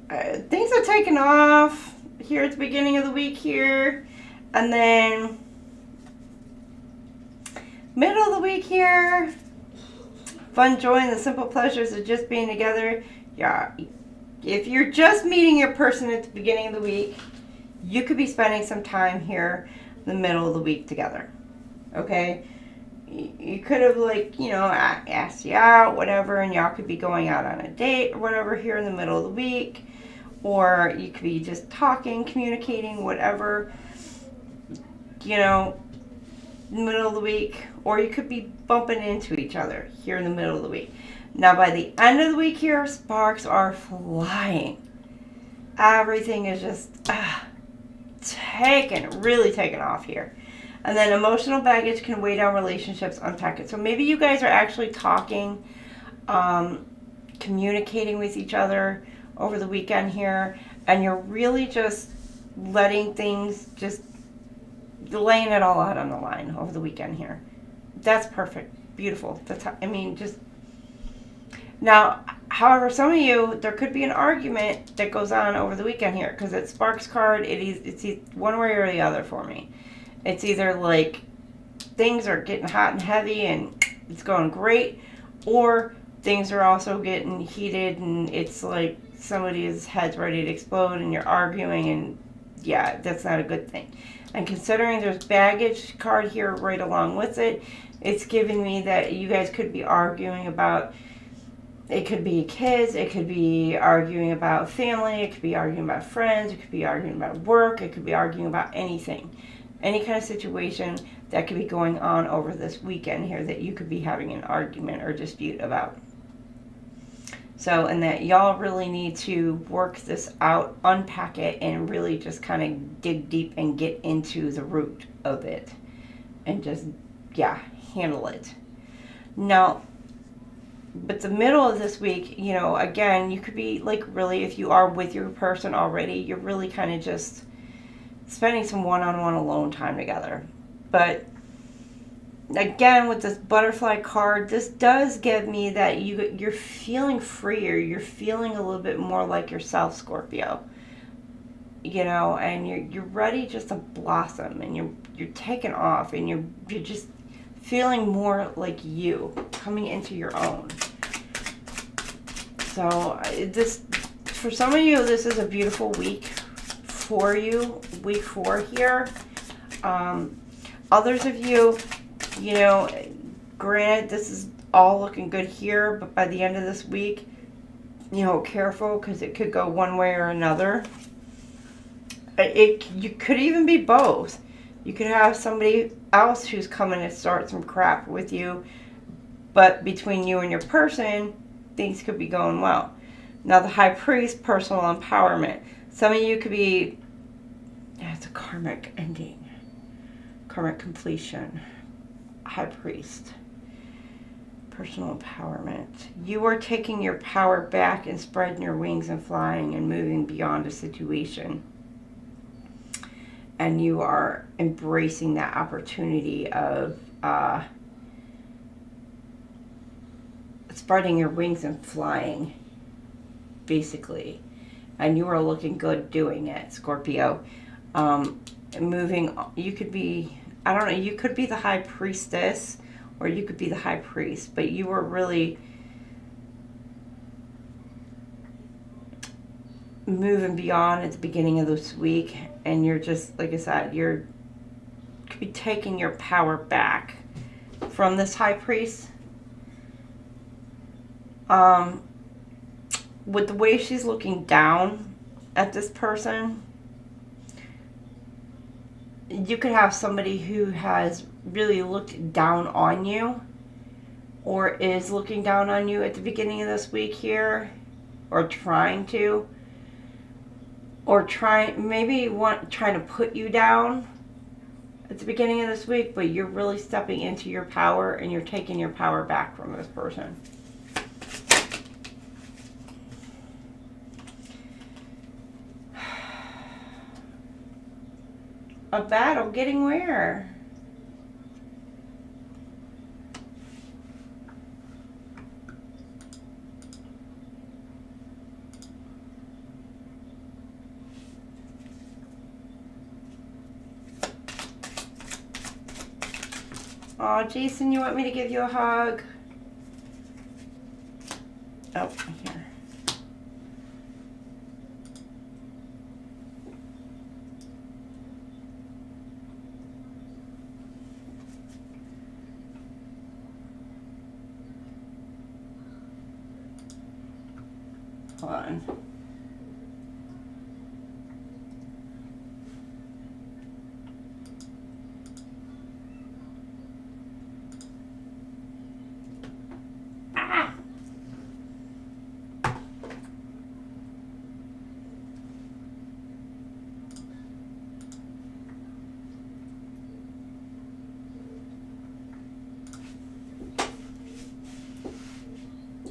things are taking off here at the beginning of the week here. And then middle of the week here, fun joy in the simple pleasures of just being together. Yeah, if you're just meeting your person at the beginning of the week, you could be spending some time here in the middle of the week together. Okay? You could have, like, you know, asked you out, whatever, and y'all could be going out on a date or whatever here in the middle of the week. Or you could be just talking, communicating, whatever, you know, in the middle of the week. Or you could be bumping into each other here in the middle of the week. Now, by the end of the week here, sparks are flying. Everything is just really taking off here. And then emotional baggage can weigh down relationships, unpack it. So maybe you guys are actually talking, communicating with each other over the weekend here, and you're really just letting things, just laying it all out on the line over the weekend here. That's perfect. Beautiful. That's how, I mean, just... Now, however, some of you, there could be an argument that goes on over the weekend here, because it's Sparks card, it's one way or the other for me. It's either like things are getting hot and heavy and it's going great, or things are also getting heated and it's like somebody's head's ready to explode and you're arguing, and yeah, that's not a good thing. And considering there's baggage card here right along with it, it's giving me that you guys could be arguing about, it could be kids, it could be arguing about family, it could be arguing about friends, it could be arguing about work, it could be arguing about anything. Any kind of situation that could be going on over this weekend here that you could be having an argument or dispute about. So, and that y'all really need to work this out, unpack it, and really just kind of dig deep and get into the root of it. And just, yeah, handle it. Now, but the middle of this week, you know, again, you could be like really, if you are with your person already, you're really kind of just spending some one-on-one alone time together. But again, with this butterfly card, this does give me that you're feeling freer. You're feeling a little bit more like yourself, Scorpio. You know, and you're ready just to blossom, and you're taking off, and you're just feeling more like you, coming into your own. So this, for some of you, this is a beautiful week for you, week 4 here. Others of you, you know, granted, this is all looking good here, but by the end of this week, you know, careful, because it could go one way or another. You could even be both. You could have somebody else who's coming to start some crap with you, but between you and your person, things could be going well. Now, the High Priest, personal empowerment. Some of you could be, it's a karmic ending, karmic completion. High Priest, personal empowerment. You are taking your power back and spreading your wings and flying and moving beyond a situation. And you are embracing that opportunity of spreading your wings and flying, basically. And you are looking good doing it, Scorpio. Moving, you could be, I don't know, you could be the High Priestess, or you could be the High Priest, but you were really moving beyond at the beginning of this week, and you're just, like I said, you could be taking your power back from this High Priest. With the way she's looking down at this person, you could have somebody who has really looked down on you, or is looking down on you at the beginning of this week here, or trying to, or trying to put you down at the beginning of this week, but you're really stepping into your power and you're taking your power back from this person. A battle getting where? Oh, Jason, you want me to give you a hug? Oh, here. Hold on.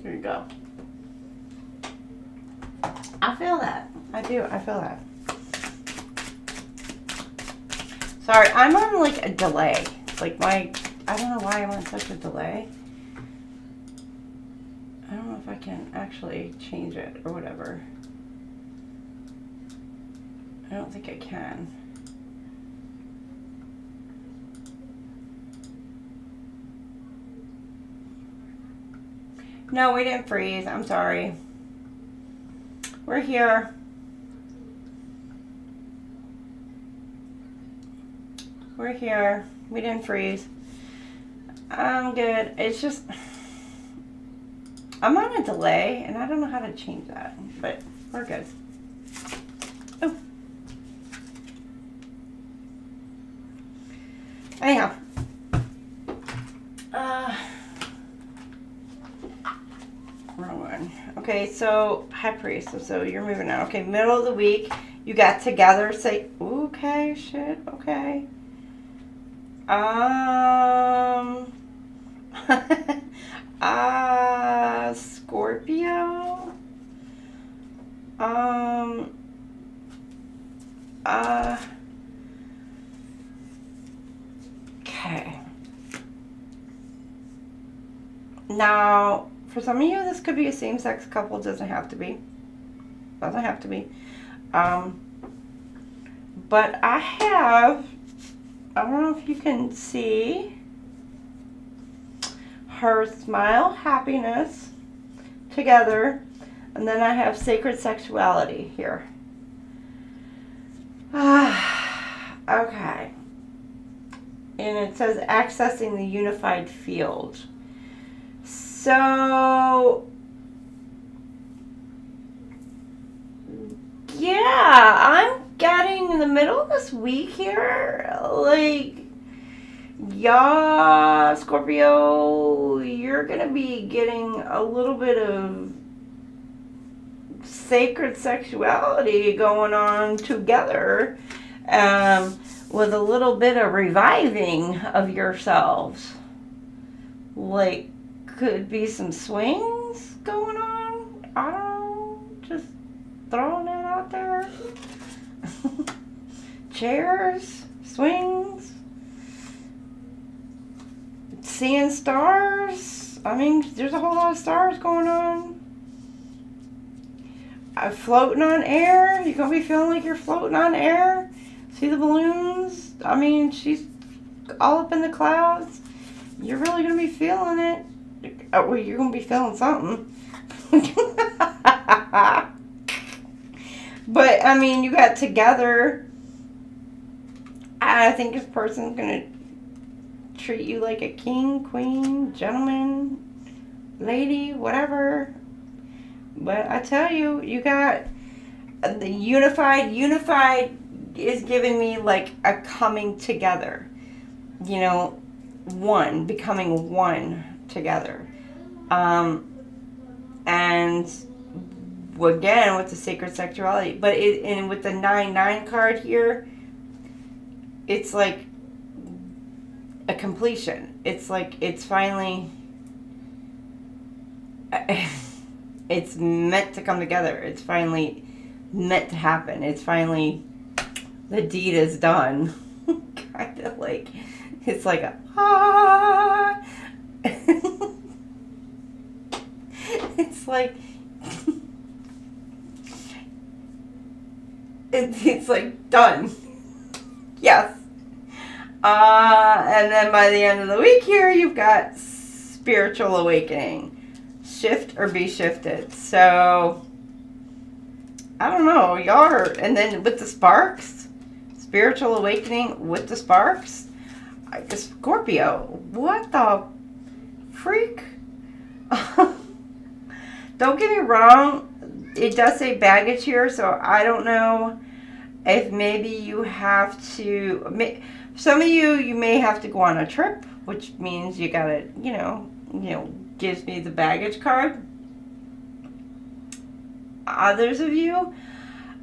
Here you go. I feel that. I do. I feel that. Sorry, I'm on like a delay. Like I don't know why I'm on such a delay. I don't know if I can actually change it or whatever. I don't think I can. No, we didn't freeze. I'm sorry. We're here. We're here. We didn't freeze. I'm good. It's just, I'm on a delay and I don't know how to change that, but we're good. Oh. Anyhow. Wrong one. Okay, so High Priest. So you're moving out. Okay, middle of the week. You got together. Say, okay, shit. Okay. Scorpio. Okay. Now, for some of you, this could be a same-sex couple. Doesn't have to be. Doesn't have to be. But I don't know if you can see her smile, happiness together, and then I have sacred sexuality here. Okay. And it says accessing the unified field. So, yeah, I'm getting in the middle of this week here, like, yeah, Scorpio, you're going to be getting a little bit of sacred sexuality going on together, with a little bit of reviving of yourselves. Like, could be some swings going on. I don't know, just throwing that out there. Chairs, swings, seeing stars. I mean, there's a whole lot of stars going on. Floating on air. You're going to be feeling like you're floating on air. See the balloons? I mean, she's all up in the clouds. You're really going to be feeling it. Well, you're going to be feeling something. But, I mean, you got together. I think this person's going to treat you like a king, queen, gentleman, lady, whatever. But I tell you, you got the unified is giving me like a coming together. You know, one, becoming one together. And again with the sacred sexuality, but and with the 9-9 card here, it's like a completion. It's like it's finally it's meant to come together. It's finally meant to happen. It's finally, the deed is done. Kind of like, it's like a it's like it's like done. Yes. And then by the end of the week here, you've got spiritual awakening. Shift or be shifted. So, I don't know. Y'all are, and then with the sparks, spiritual awakening with the sparks. Scorpio, what the freak? Don't get me wrong. It does say baggage here, so I don't know if maybe you have to, some of you may have to go on a trip, which means you gotta, gives me the baggage card. Others of you,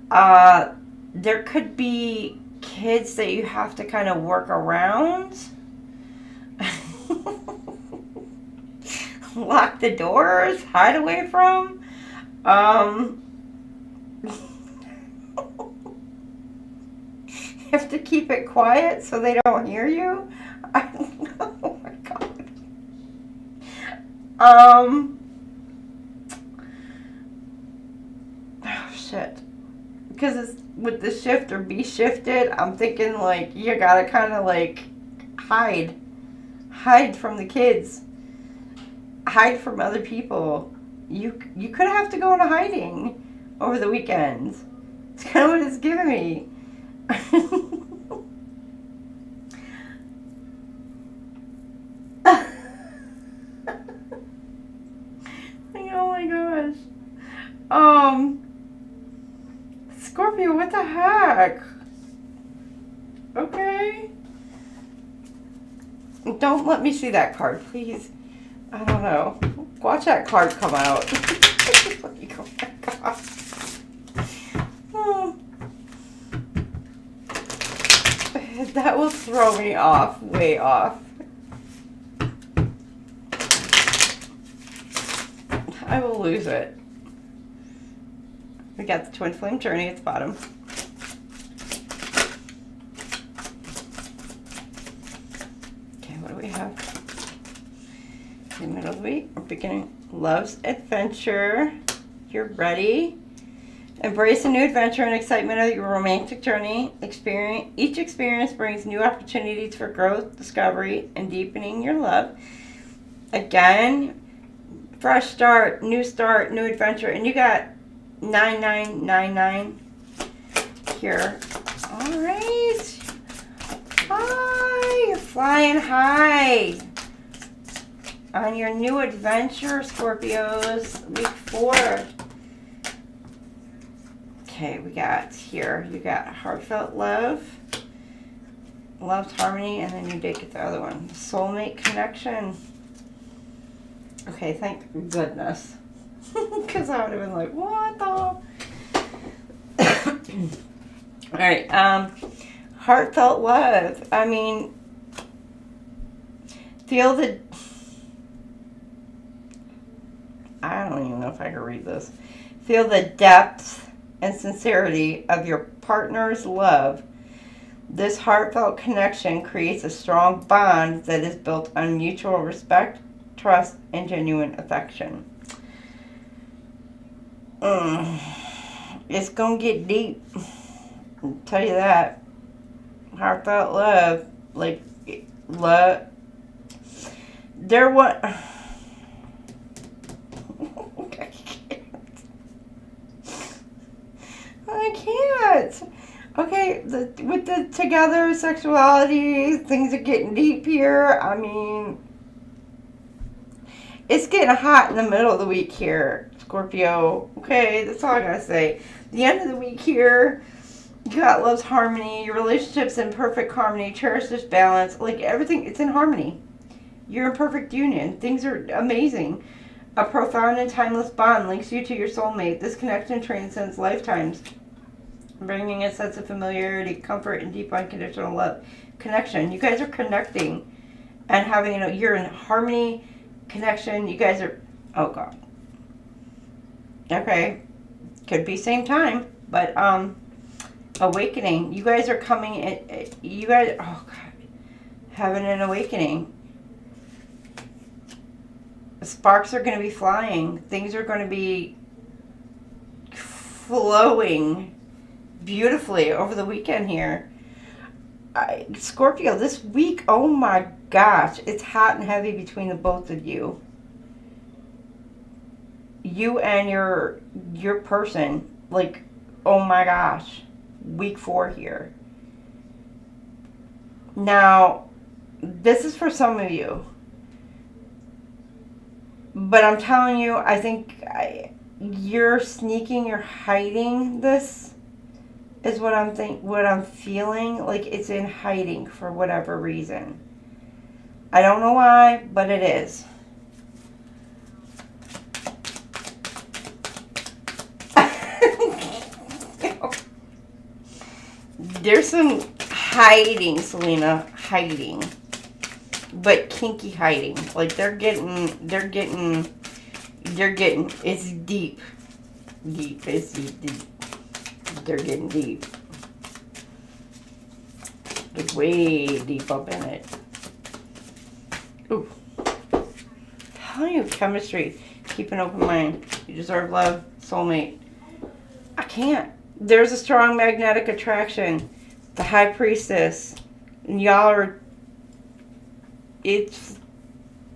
there could be kids that you have to kind of work around. Lock the doors, hide away from. Have to keep it quiet so they don't hear you. I don't know. Oh my god. Oh shit. Because it's with the shift or be shifted, I'm thinking like you gotta kind of like hide from the kids, hide from other people. You could have to go into hiding over the weekend. It's kind of what it's giving me. Oh my gosh. Scorpio, what the heck? Okay. Don't let me see that card, please. I don't know. Watch that card come out. Like, oh my gosh. Oh. That will throw me off, way off. I will lose it. We got the Twinflame journey at the bottom. Okay, what do we have? In the middle of the week, we're beginning love's adventure. You're ready. Embrace a new adventure and excitement of your romantic journey. Each experience brings new opportunities for growth, discovery, and deepening your love. Again, fresh start, new adventure. And you got 9999 here. All right. Hi, you're flying high on your new adventure, Scorpios. Week 4. Okay, we got here, you got heartfelt love, love's harmony, and then you did get the other one, soulmate connection. Okay, thank goodness. Because I would have been like, what the? Alright, heartfelt love. I mean, feel the, I don't even know if I can read this. Feel the depth and sincerity of your partner's love. This heartfelt connection creates a strong bond that is built on mutual respect, trust, and genuine affection. It's gonna get deep. I'll tell you that. Heartfelt love, like love. There what? I can't. Okay, with the together sexuality, things are getting deep here. I mean, it's getting hot in the middle of the week here, Scorpio. Okay, that's all I gotta say. The end of the week here, you got love's harmony. Your relationship's in perfect harmony. Cherish this balance. Like everything, it's in harmony. You're in perfect union. Things are amazing. A profound and timeless bond links you to your soulmate. This connection transcends lifetimes, bringing a sense of familiarity, comfort, and deep unconditional love. Connection. You guys are connecting and having, you're in harmony, connection. You guys are, oh God. Okay. Could be same time, but awakening. You guys are coming in, you guys, oh God, having an awakening. Sparks are going to be flying. Things are going to be flowing beautifully over the weekend here. Scorpio, this week, oh my gosh, it's hot and heavy between the both of you. You and your person, like, oh my gosh, week 4 here. Now, this is for some of you. But I'm telling you, I think you're sneaking, you're hiding this, is what I'm feeling. Like it's in hiding for whatever reason. I don't know why, but it is. There's some hiding, Selena, hiding. But kinky hiding. Like they're getting, it's deep. It's deep. They're getting deep. It's way deep up in it. Ooh. I'm telling you, chemistry. Keep an open mind. You deserve love, soulmate. I can't. There's a strong magnetic attraction. The High Priestess. And y'all are, it's,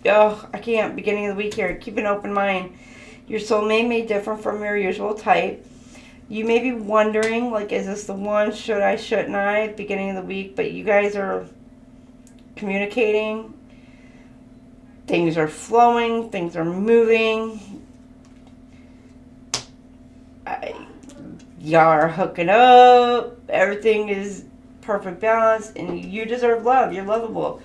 oh, I can't. Beginning of the week here. Keep an open mind. Your soulmate may differ from your usual type. You may be wondering, like, is this the one? Should I, shouldn't I? Beginning of the week. But you guys are communicating. Things are flowing. Things are moving. Y'all are hooking up. Everything is perfect balance. And you deserve love. You're lovable.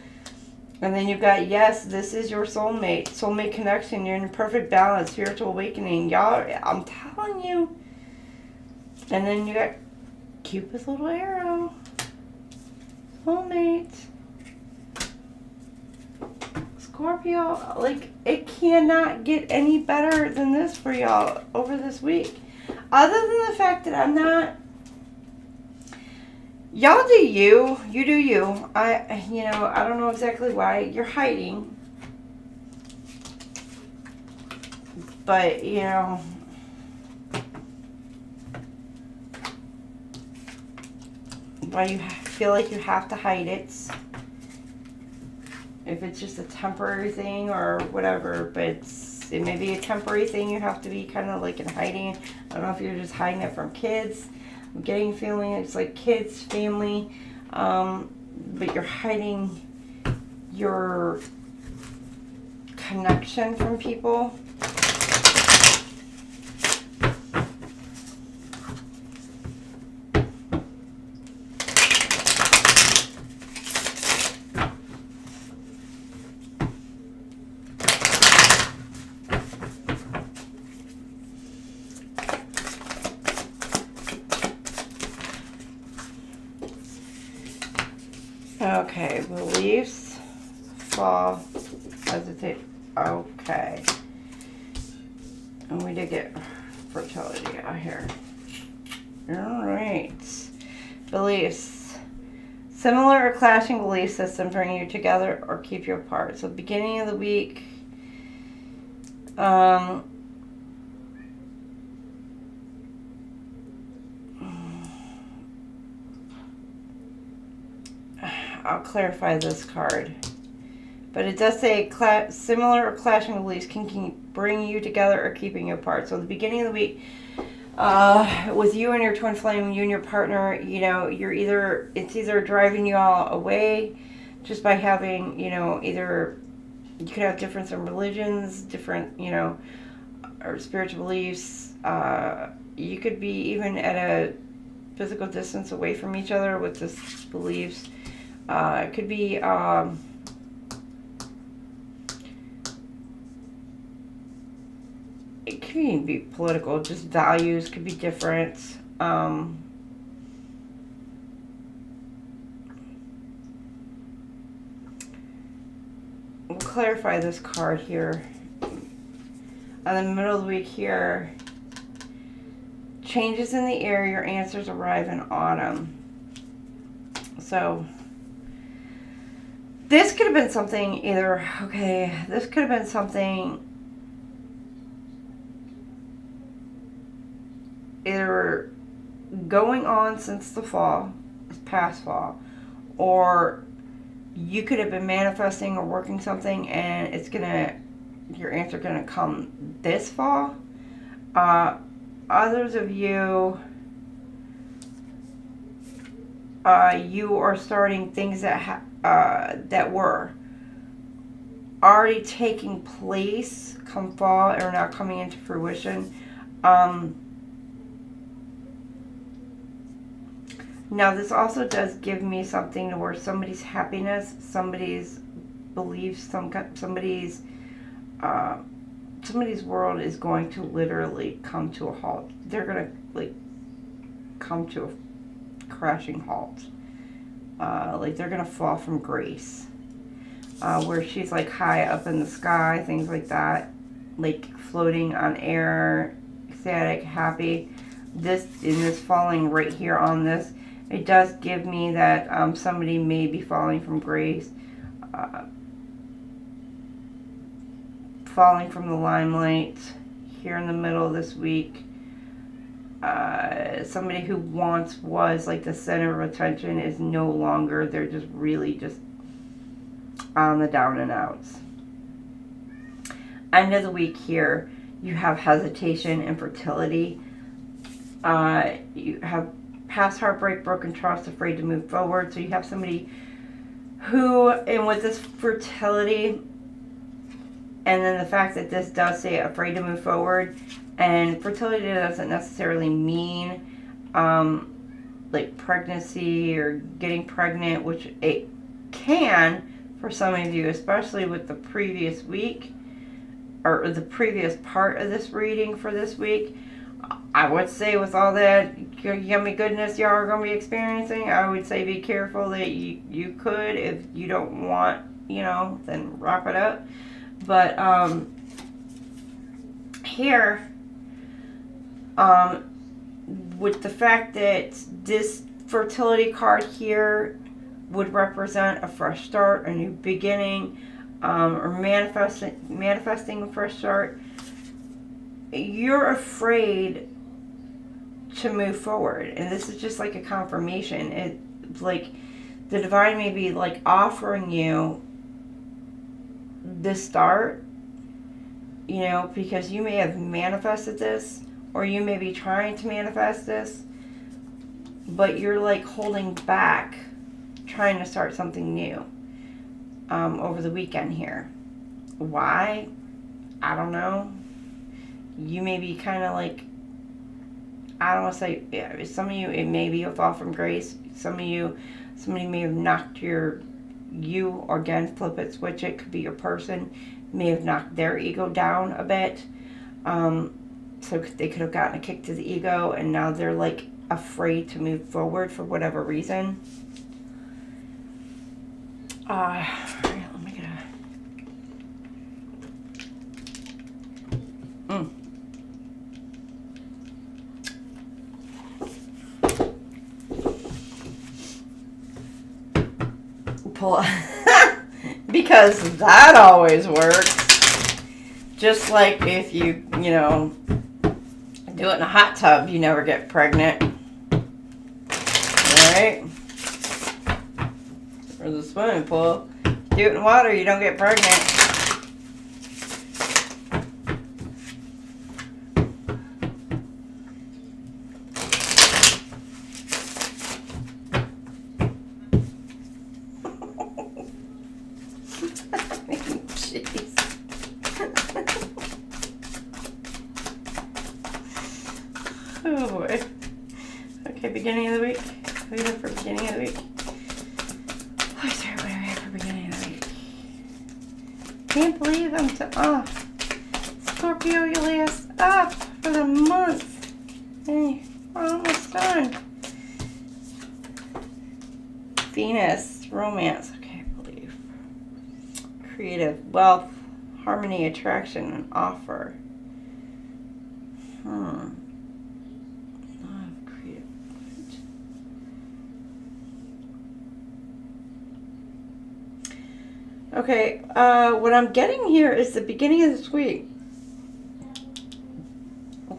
And then you've got, yes, this is your soulmate. Soulmate connection. You're in perfect balance. Spiritual awakening. Y'all, I'm telling you. And then you got Cupid's little arrow. Soulmate. Scorpio. Like, it cannot get any better than this for y'all over this week. Other than the fact that I'm not... Y'all do you. You do you. I don't know exactly why. You're hiding. But, why you feel like you have to hide it. If it's just a temporary thing or whatever, but it may be a temporary thing. You have to be kind of like in hiding. I don't know if you're just hiding it from kids. I'm getting a feeling it's like kids, family, but you're hiding your connection from people. Okay, beliefs, fall, hesitate. Okay. And we did get fertility out here. Alright. Beliefs. Similar or clashing belief systems bring you together or keep you apart. So beginning of the week, I'll clarify this card. But it does say similar or clashing beliefs can bring you together or keeping you apart. So at the beginning of the week, with you and your twin flame, you and your partner, it's either driving you all away just by having, either you could have difference in religions, different, or spiritual beliefs. You could be even at a physical distance away from each other with this beliefs. It could be it could even be political, just values could be different. We'll clarify this card here. In the middle of the week here, changes in the air, your answers arrive in autumn. So this could have been something either, okay, this could have been something either going on since the fall, this past fall, or you could have been manifesting or working something and it's gonna, your answer gonna come this fall. Others of you, you are starting things that that were already taking place come fall or now coming into fruition. Now this also does give me something to where somebody's happiness, somebody's beliefs, somebody's world is going to literally come to a halt. They're gonna like come to a crashing halt. Like they're gonna fall from grace. Where she's like high up in the sky, things like that, like floating on air, ecstatic, happy. This falling right here on this, it does give me that somebody may be falling from grace, falling from the limelight here in the middle of this week. Somebody who once was like the center of attention is no longer. They're just really just on the down and outs. End of the week here, you have hesitation and fertility. You have past heartbreak, broken trust, afraid to move forward. So you have somebody who, and with this fertility, and then the fact that this does say afraid to move forward, and fertility doesn't necessarily mean like pregnancy or getting pregnant, which it can for some of you, especially with the previous week or the previous part of this reading for this week. I would say with all that yummy goodness y'all are going to be experiencing, I would say be careful that you could, if you don't want, you know, then wrap it up. But here, with the fact that this fertility card here would represent a fresh start, a new beginning, or manifesting a fresh start, you're afraid to move forward. And this is just like a confirmation. It's like the divine may be like offering you this start, you know, because you may have manifested this, or you may be trying to manifest this, but you're like holding back, trying to start something new over the weekend here. Why? I don't know. You may be kind of like, I don't want to say, yeah, some of you, it may be a fall from grace. Some of you, somebody may have knocked you, or again, flip it, switch it, could be your person, may have knocked their ego down a bit. So they could have gotten a kick to the ego, and now they're like afraid to move forward for whatever reason. Alright, let me get a pull because that always works. Just like if you know, do it in a hot tub, you never get pregnant. Alright? Or the swimming pool. Do it in water, you don't get pregnant. Oh boy. Okay, beginning of the week. What do we have for beginning of the week? Oh, sorry, what do we have for beginning of the week? Can't believe I'm so, Scorpio, your last up for the month. Hey, we're almost done. Venus, romance. Okay, believe. Creative, wealth, harmony, attraction, and offer. Love, creative. Okay, what I'm getting here is the beginning of this week.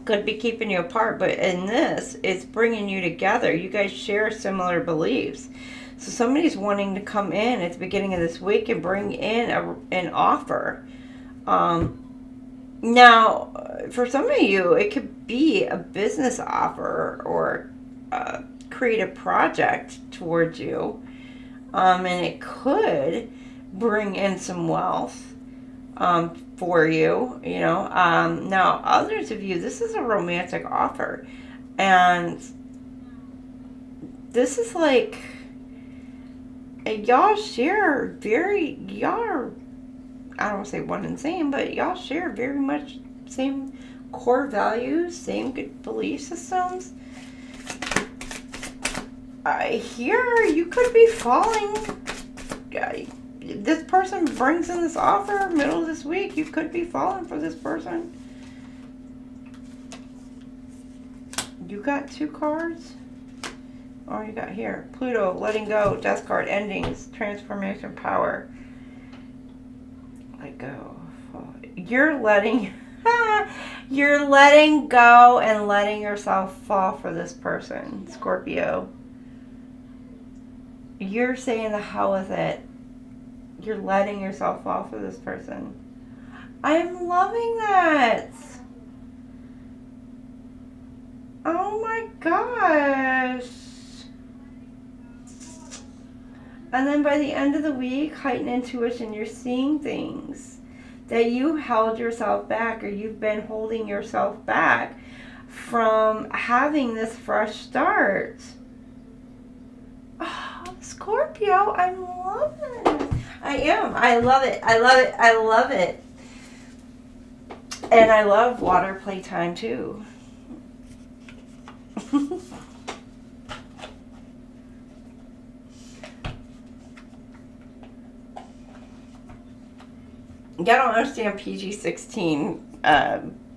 Could be keeping you apart, but in this, it's bringing you together. You guys share similar beliefs. So somebody's wanting to come in at the beginning of this week and bring in an offer. Now, for some of you, it could be a business offer or a creative project towards you. And it could bring in some wealth for you, you know. Now, others of you, this is a romantic offer. And this is like, y'all share I don't want to say one and same, but y'all share very much same core values, same good belief systems. Here, you could be falling. This person brings in this offer middle of this week. You could be falling for this person. You got 2 cards? Oh, you got here. Pluto, letting go, death card, endings, transformation, power. Let go. You're letting go and letting yourself fall for this person, Scorpio. You're saying the hell with it. You're letting yourself fall for this person. I'm loving that. Oh my gosh. And then by the end of the week, heightened intuition, you're seeing things that you held yourself back, or you've been holding yourself back from having this fresh start. Oh, Scorpio, I'm loving it. I am. I love it. I love it. I love it. And I love water playtime too. I don't understand PG-16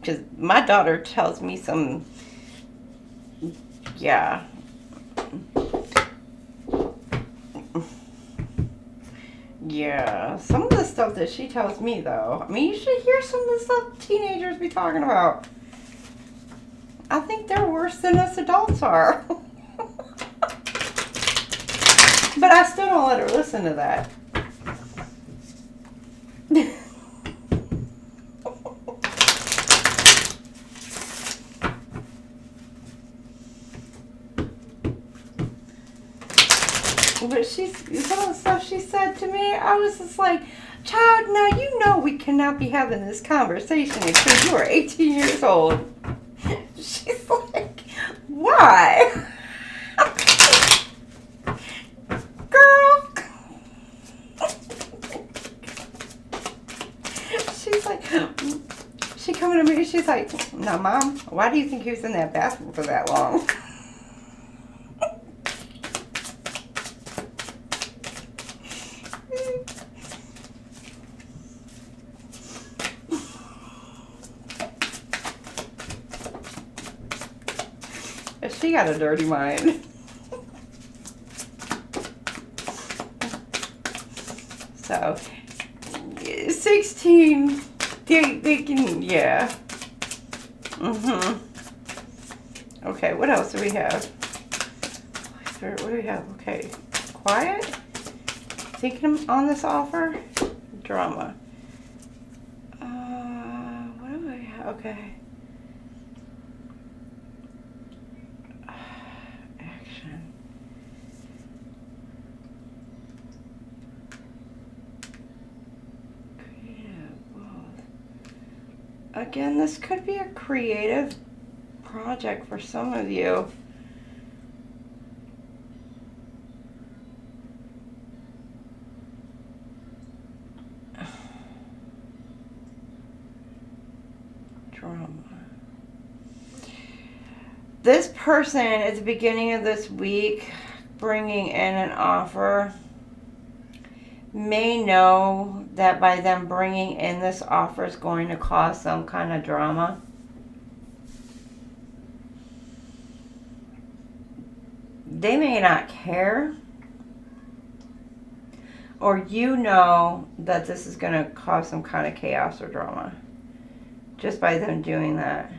because my daughter tells me some, yeah. Yeah, some of the stuff that she tells me, though, I mean, you should hear some of the stuff teenagers be talking about. I think they're worse than us adults are. But I still don't let her listen to that. But some of the stuff she said to me, I was just like, child, now you know we cannot be having this conversation until you are 18 years old. She's like, why? Girl. She's like, she coming to me, she's like, no, Mom, why do you think he was in that bathroom for that long? She got a dirty mind. So, 16, they can, yeah. Okay, what else do we have? What do we have? Okay, quiet. Taking on this offer. Drama. What do we have? Okay. Again, this could be a creative project for some of you. drama. This person at the beginning of this week bringing in an offer may know that by them bringing in this offer is going to cause some kind of drama. They may not care, or you know that this is going to cause some kind of chaos or drama just by them doing that.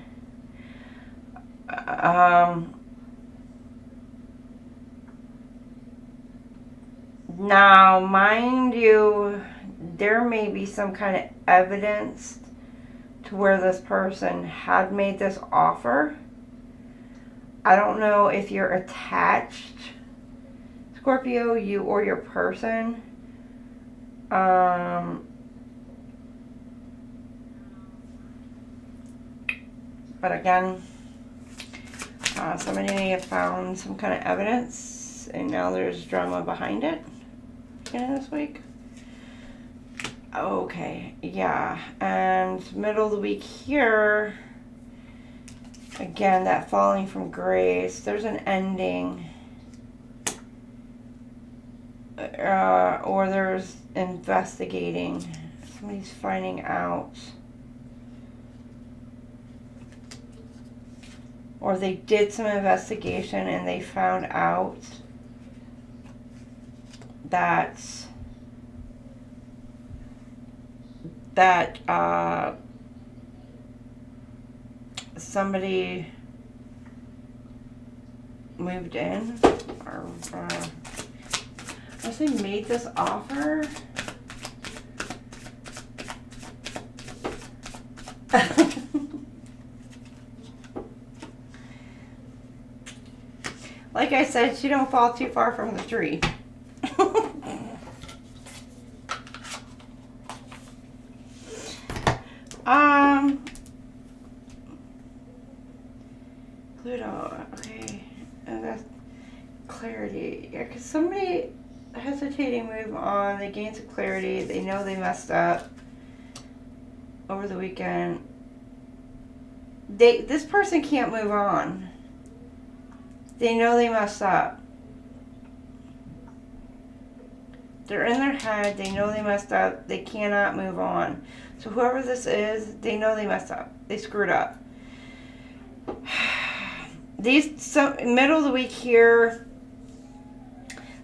Now, mind you, there may be some kind of evidence to where this person had made this offer. I don't know if you're attached, Scorpio, you or your person. But again, somebody may have found some kind of evidence and now there's drama behind it this week. Okay, yeah. And middle of the week here, again, that falling from grace, there's an ending. Or there's investigating. Somebody's finding out. Or they did some investigation and they found out that somebody moved in or unless they made this offer. Like I said, she don't fall too far from the tree. Pluto, okay, and that's clarity. Yeah, because somebody hesitating move on, they gain some clarity, they know they messed up over the weekend. This person can't move on. They know they messed up. They're in their head, they know they messed up, they cannot move on. So whoever this is, they know they messed up. They screwed up. Middle of the week here,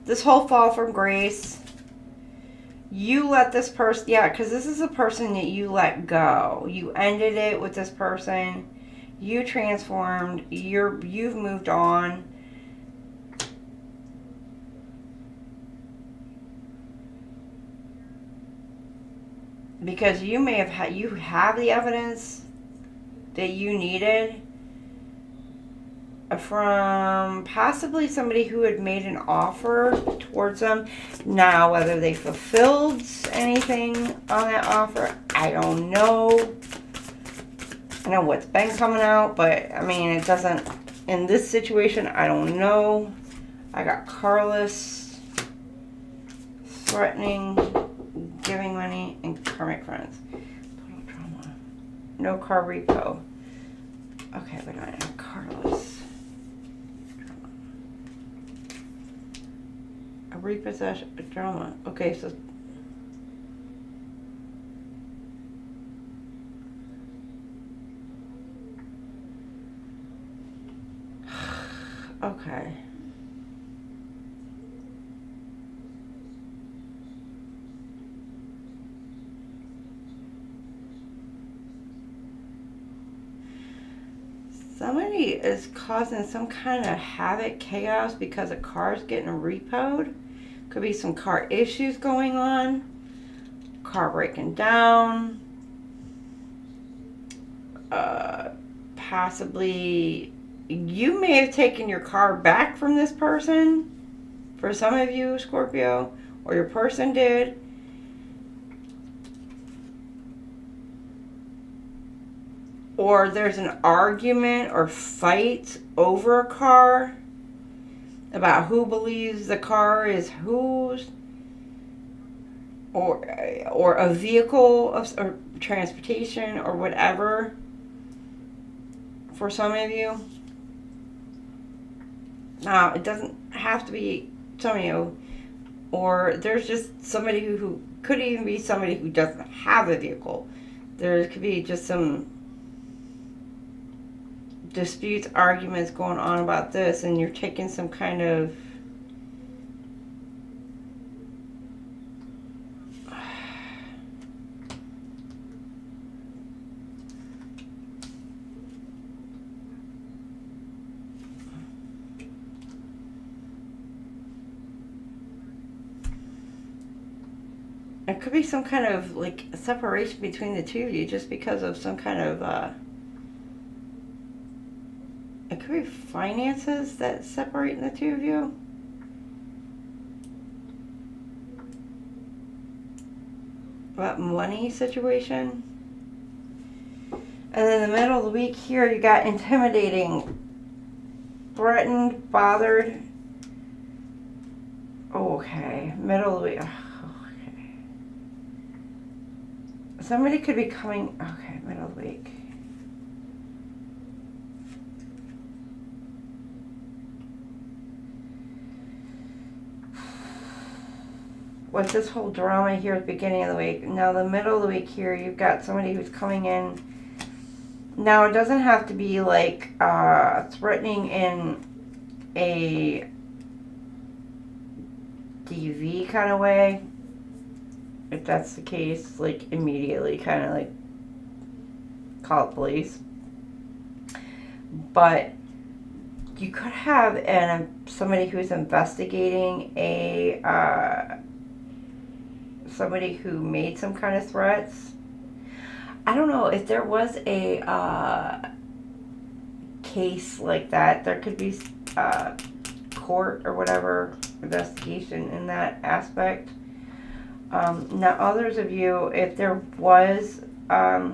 this whole fall from grace, you let this person, yeah, because this is a person that you let go. You ended it with this person. You transformed. You've moved on. Because you may have you have the evidence that you needed from possibly somebody who had made an offer towards them. Now, whether they fulfilled anything on that offer, I don't know. I know what's been coming out, but I mean, it doesn't, in this situation, I don't know. I got carless, threatening, giving money, and karmic friends. Total drama. No car repo. Okay, wait a minute. Carless. A repossession, a drama. Okay, so okay. Somebody is causing some kind of havoc, chaos because a car's getting repoed. Could be some car issues going on. Car breaking down. Possibly you may have taken your car back from this person. For some of you, Scorpio, or your person did. Or there's an argument or fight over a car about who believes the car is whose, or a vehicle or transportation or whatever. for some of you. Now, it doesn't have to be some of you, or there's just somebody who could even be somebody who doesn't have a vehicle. There could be just some disputes, arguments going on about this, and you're taking some kind of it could be some kind of like separation between the two of you just because of some kind of it could be finances that separate the two of you. About money situation. And then in the middle of the week here, you got intimidating, threatened, bothered. Okay, middle of the week. Okay. Somebody could be coming. Okay, middle of the week. With this whole drama here at the beginning of the week. Now, the middle of the week here, you've got somebody who's coming in. Now, it doesn't have to be like threatening in a DV kind of way. If that's the case, like immediately kind of like call the police. But you could have somebody who's investigating somebody who made some kind of threats. I don't know if there was a case like that. There could be court or whatever investigation in that aspect. Now, others of you, if there was a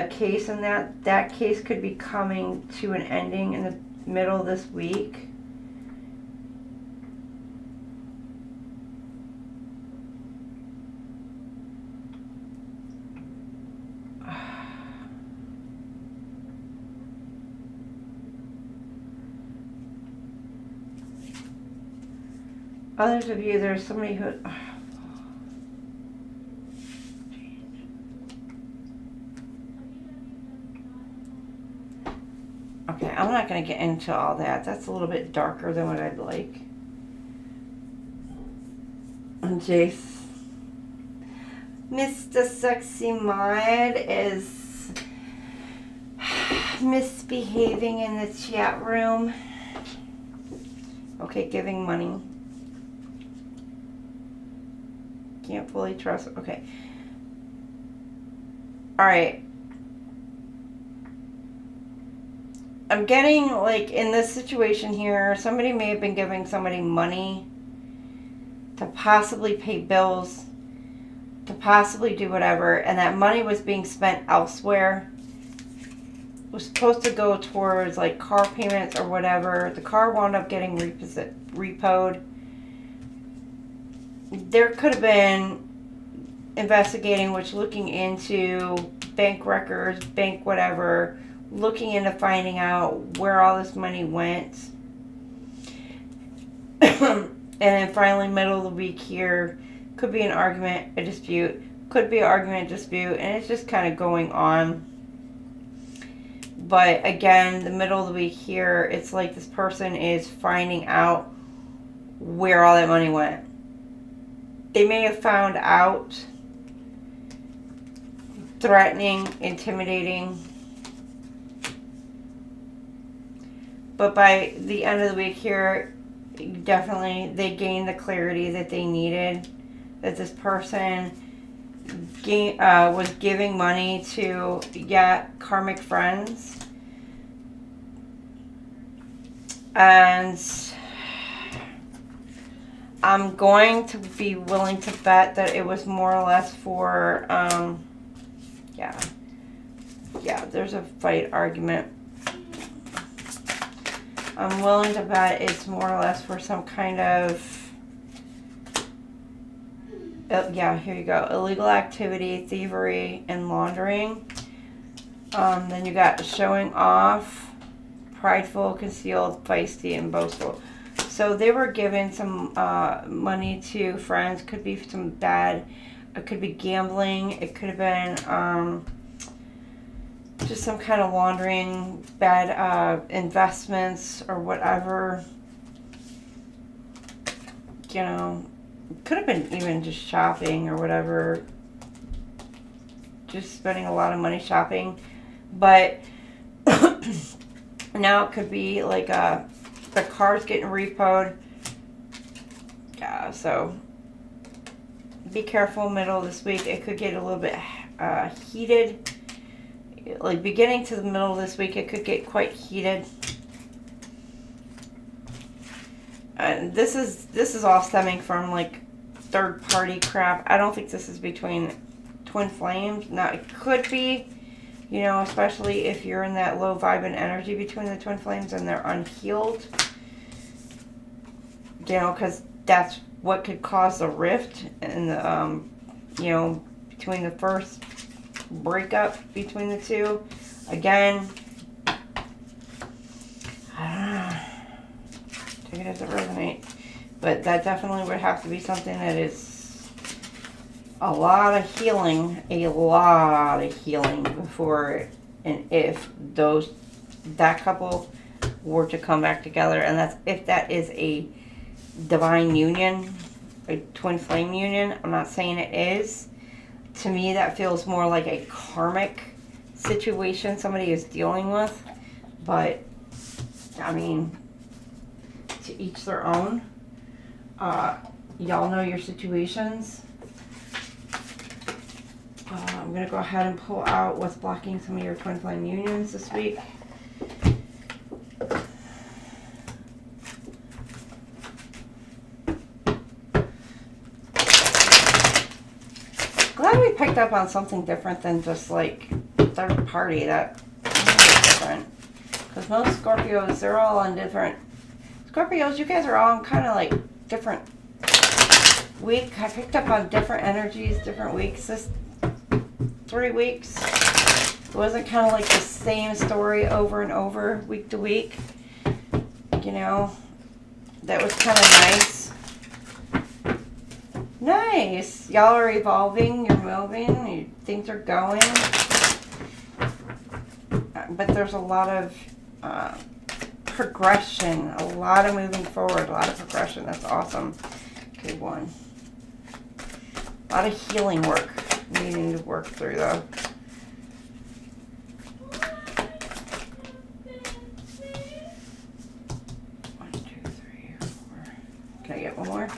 case in that case could be coming to an ending in the middle of this week. Others of you, there's somebody who... Okay, I'm not going to get into all that. That's a little bit darker than what I'd like. And Jace. Mr. Sexy Mod is misbehaving in the chat room. Okay, giving money. Can't fully trust. Okay. Alright. I'm getting, like, in this situation here, somebody may have been giving somebody money to possibly pay bills, to possibly do whatever, and that money was being spent elsewhere. It was supposed to go towards, like, car payments or whatever. The car wound up getting repoed. There could have been investigating, which looking into bank records, bank whatever, looking into finding out where all this money went. And then finally, middle of the week here, could be an argument, a dispute, could be an argument, dispute, and it's just kind of going on. But again, the middle of the week here, it's like this person is finding out where all that money went. They may have found out, threatening, intimidating. But by the end of the week here, definitely they gained the clarity that they needed. That this person was giving money to, karmic friends. And I'm going to be willing to bet that it was more or less for, there's a fight argument. I'm willing to bet it's more or less for some kind of, here you go, illegal activity, thievery, and laundering. Then you got showing off, prideful, concealed, feisty, and boastful. So they were giving some money to friends. Could be some bad. It could be gambling. It could have been just some kind of laundering, bad investments or whatever. You know, could have been even just shopping or whatever. Just spending a lot of money shopping. But now it could be like the car's getting repoed. Yeah, so be careful middle of this week. It could get a little bit heated. Like beginning to the middle of this week, it could get quite heated. And this is all stemming from like third party crap. I don't think this is between twin flames. Now it could be, you know, especially if you're in that low vibe and energy between the twin flames and they're unhealed. You know, because that's what could cause a rift in the, you know, between the first breakup between the two. Again, I don't know. Take it as it resonates. But that definitely would have to be something that is a lot of healing before and if that couple were to come back together. And that's if that is a divine union, a twin flame union. I'm not saying it is. To me, that feels more like a karmic situation somebody is dealing with. But, I mean, to each their own. Y'all know your situations. I'm going to go ahead and pull out what's blocking some of your twin flame unions this week. Glad we picked up on something different than just like third party. That is different. Because most Scorpios, they're all on different... Scorpios, you guys are all on kind of like different week. I picked up on different energies, different weeks. This 3 weeks. It wasn't kind of like the same story over and over, week to week. You know, that was kind of nice. Nice. Y'all are evolving, you're moving, things are going. But there's a lot of progression, a lot of moving forward, a lot of progression. That's awesome. Okay, one. A lot of healing work needing to work through though. One, two, three, four. Can I get one more?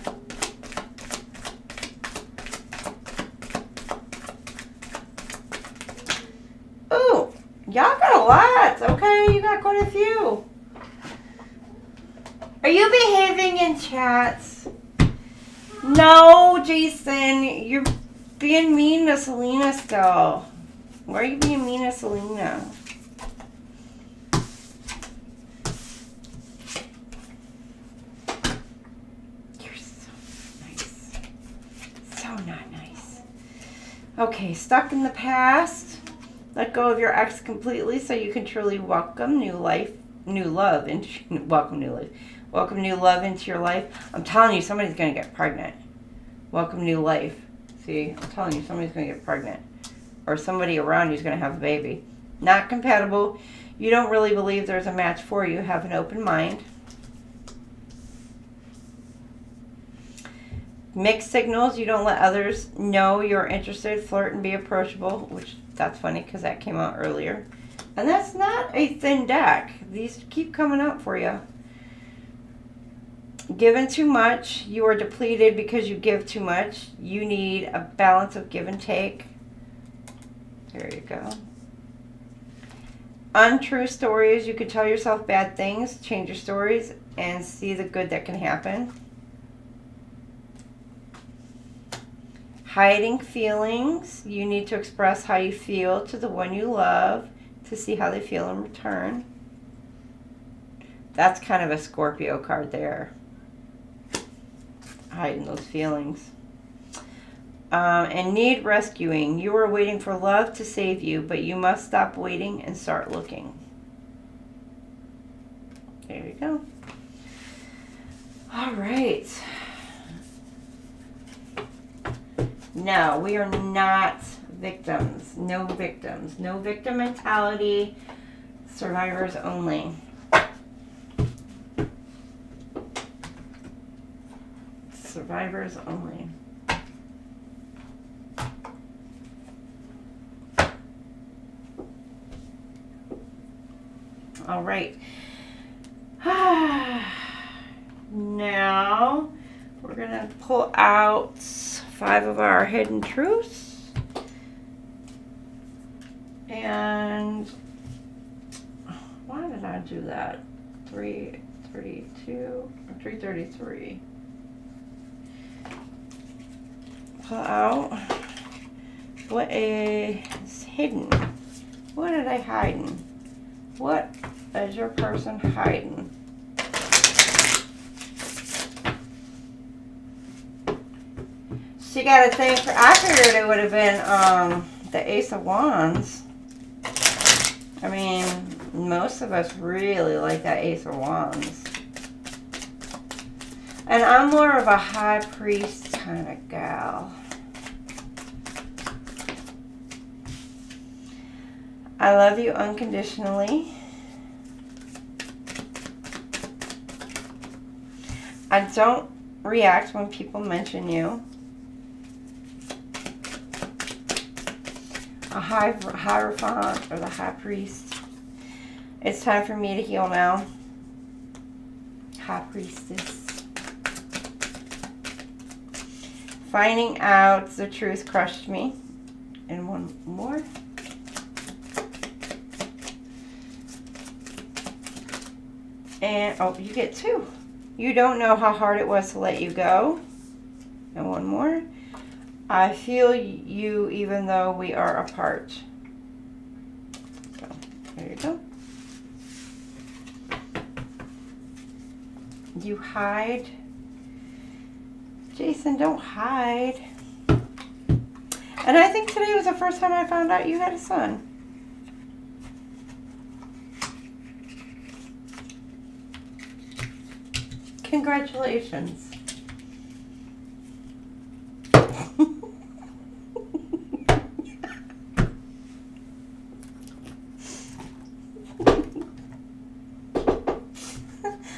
Ooh, y'all got a lot. Okay, you got quite a few. Are you behaving in chats? No, Jason, you're being mean to Selena still. Why are you being mean to Selena? You're so nice. So not nice. Okay, stuck in the past. Let go of your ex completely so you can truly welcome new life, new love into welcome new life. Welcome new love into your life. I'm telling you, somebody's going to get pregnant. Welcome new life. See, I'm telling you, somebody's going to get pregnant. Or somebody around you is going to have a baby. Not compatible. You don't really believe there's a match for you. Have an open mind. Mixed signals. You don't let others know you're interested. Flirt and be approachable. Which, that's funny because that came out earlier. And that's not a thin deck. These keep coming up for you. Given too much, you are depleted because you give too much. You need a balance of give and take. There you go. Untrue stories. You could tell yourself bad things, change your stories, and see the good that can happen. Hiding feelings. You need to express how you feel to the one you love to see how they feel in return. That's kind of a Scorpio card there. Hiding those feelings. and need rescuing. You are waiting for love to save you, but you must stop waiting and start looking. There you go. All right. No, we are not victims. No victims. No victim mentality. Survivors only. Survivors only. All right. Now we're going to pull out 5 of our hidden truths. And why did I do that? 332 or 333. Pull out what is hidden. What are they hiding? What is your person hiding? She got a thing for, I figured it would have been the Ace of Wands. I mean, most of us really like that Ace of Wands. And I'm more of a High Priest kind of gal. I love you unconditionally. I don't react when people mention you. A Hierophant or the High Priest. It's time for me to heal now. High Priestess. Finding out the truth crushed me. And one more. And, oh, you get 2. You don't know how hard it was to let you go. And one more. I feel you even though we are apart. So, there you go. You hide. Jason, don't hide. And I think today was the first time I found out you had a son. Congratulations.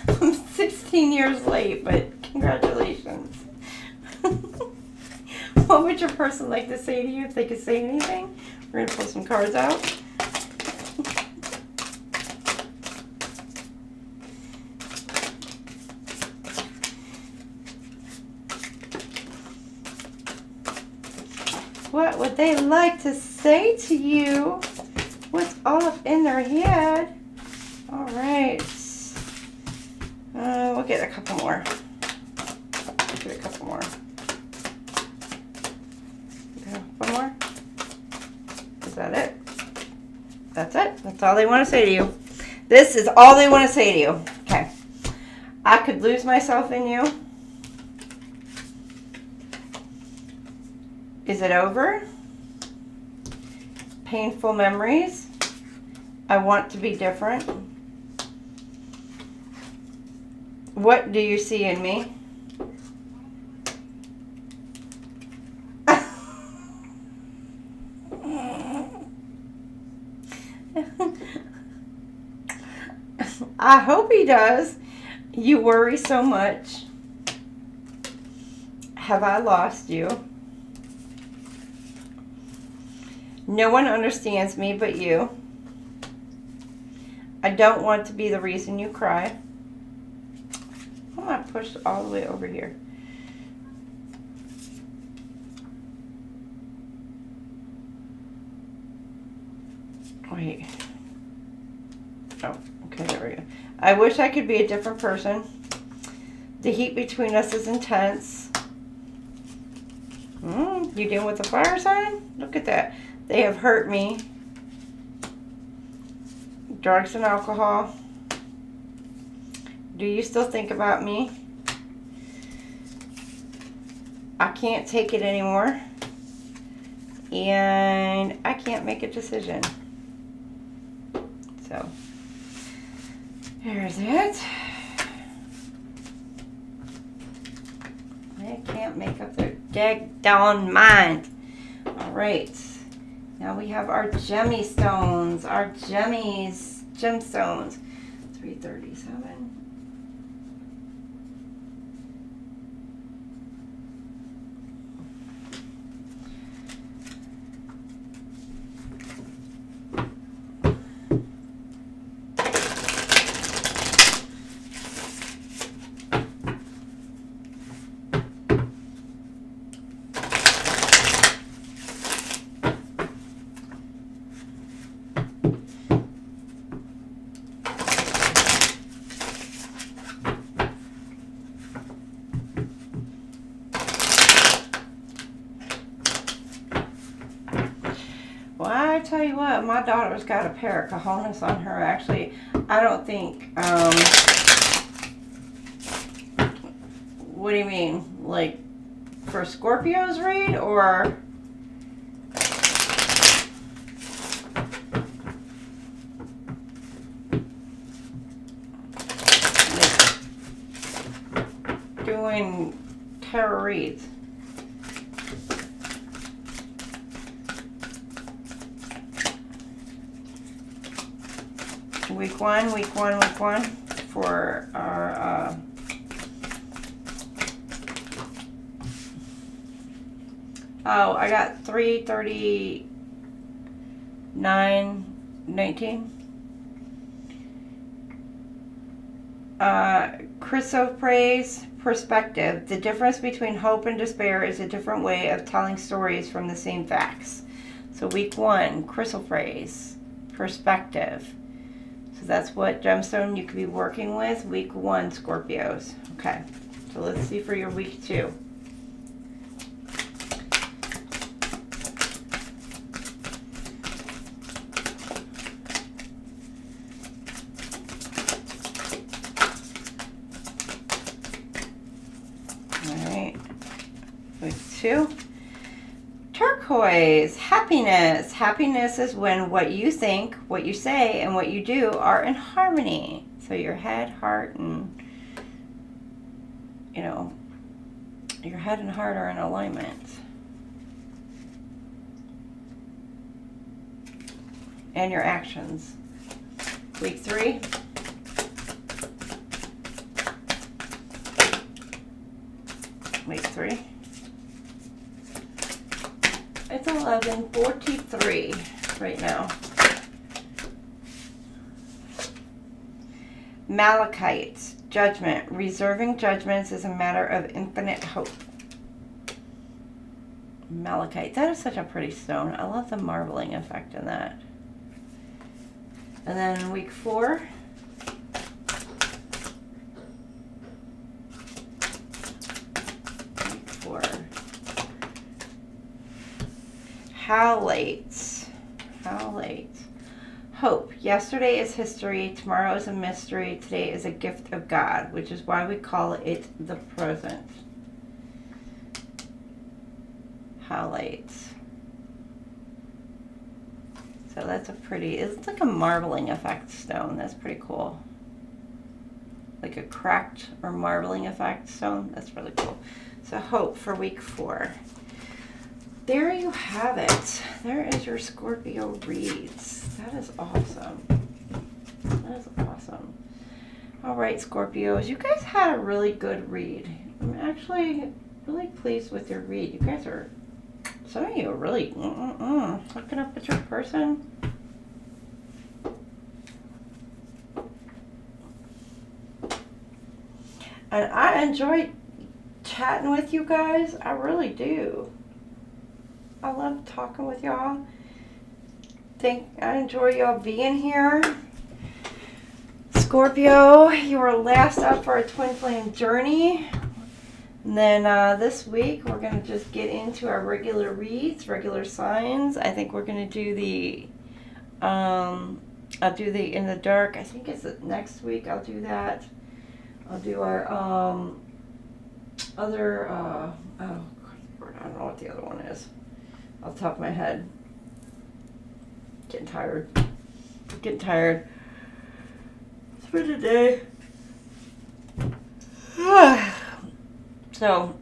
I'm 16 years late, but congratulations. What would your person like to say to you if they could say anything? We're going to pull some cards out. What would they like to say to you? What's all up in their head? All right. We'll get a couple more. Get a couple more. Okay, one more. Is that it? That's it. That's all they want to say to you. This is all they want to say to you. Okay. I could lose myself in you. Is it over? Painful memories. I want to be different. What do you see in me? I hope he does. You worry so much. Have I lost you? No one understands me but you. I don't want to be the reason you cry. I'm going to push all the way over here. Wait. Oh, okay, there we go. I wish I could be a different person. The heat between us is intense. You dealing with the fire sign? Look at that. They have hurt me. Drugs and alcohol. Do you still think about me? I can't take it anymore. and I can't make a decision. So, there's it. I can't make up their daggone mind. All right. Now we have our Gemstones, our Gemstones. 337. Well, I tell you what, my daughter's got a pair of cojones on her. Actually, I don't think, what do you mean? Like, for Scorpio's read, or? Like, doing tarot reads. Week one for our oh, I got 339.19. Chrysoprase perspective. The difference between hope and despair is a different way of telling stories from the same facts. So week one, chrysoprase perspective. So that's what gemstone you could be working with. Week one, Scorpios. Okay, so let's see for your week two. All right, week two. Turquoise, happiness. Happiness is when what you think, what you say, and what you do are in harmony. So your head, heart, and, you know, your head and heart are in alignment. And your actions. Week three. Week three. It's 11:43 right now. Malachite, judgment. Reserving judgments is a matter of infinite hope. Malachite. That is such a pretty stone. I love the marbling effect in that. And then week four. Week four. Halates. Hope. Yesterday is history. Tomorrow is a mystery. Today is a gift of God, which is why we call it the present. Halates. So that's a pretty, it's like a marbling effect stone. That's pretty cool. Like a cracked or marbling effect stone. That's really cool. So hope for week four. There you have it. There is your Scorpio reads. That is awesome. That is awesome. All right, Scorpios. You guys had a really good read. I'm actually really pleased with your read. You guys are, some of you are really looking up at your person. And I enjoy chatting with you guys. I really do. I love talking with y'all. I enjoy y'all being here. Scorpio, you were last up for our Twinflame journey. And then this week, we're going to just get into our regular reads, regular signs. I think we're going to do the, I'll do the In the Dark. I think it's next week I'll do that. I'll do our other, oh, I don't know what the other one is. off the top of my head. Getting tired. Getting tired. It's been a day. So,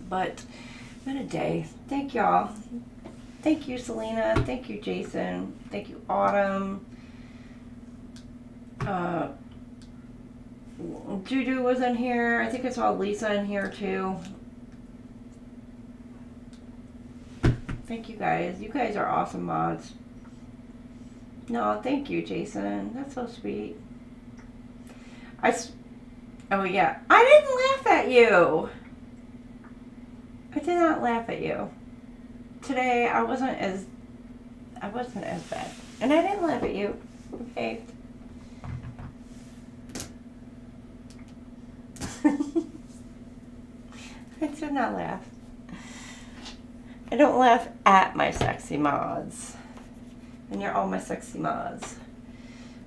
but been a day. Thank y'all. Thank you, Selena. Thank you, Jason. Thank you, Autumn. Juju was in here. I think I saw Lisa in here too. Thank you guys. You guys are awesome mods. No, thank you, Jason. That's so sweet. Oh yeah, I didn't laugh at you. I did not laugh at you. Today I wasn't as bad. And I didn't laugh at you. Okay. I did not laugh. I don't laugh at my sexy mods. And you're all my sexy mods.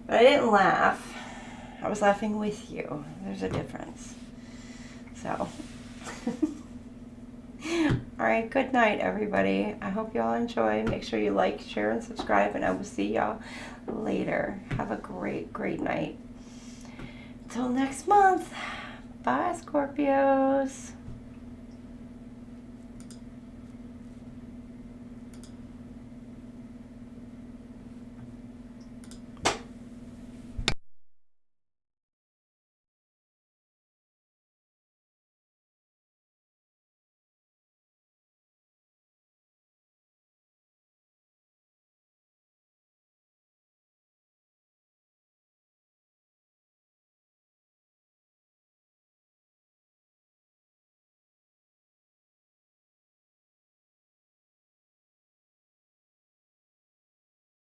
But I didn't laugh. I was laughing with you. There's a difference. So. Alright, good night, everybody. I hope y'all enjoy. Make sure you like, share, and subscribe. And I will see y'all later. Have a great, great night. Till next month. Bye, Scorpios.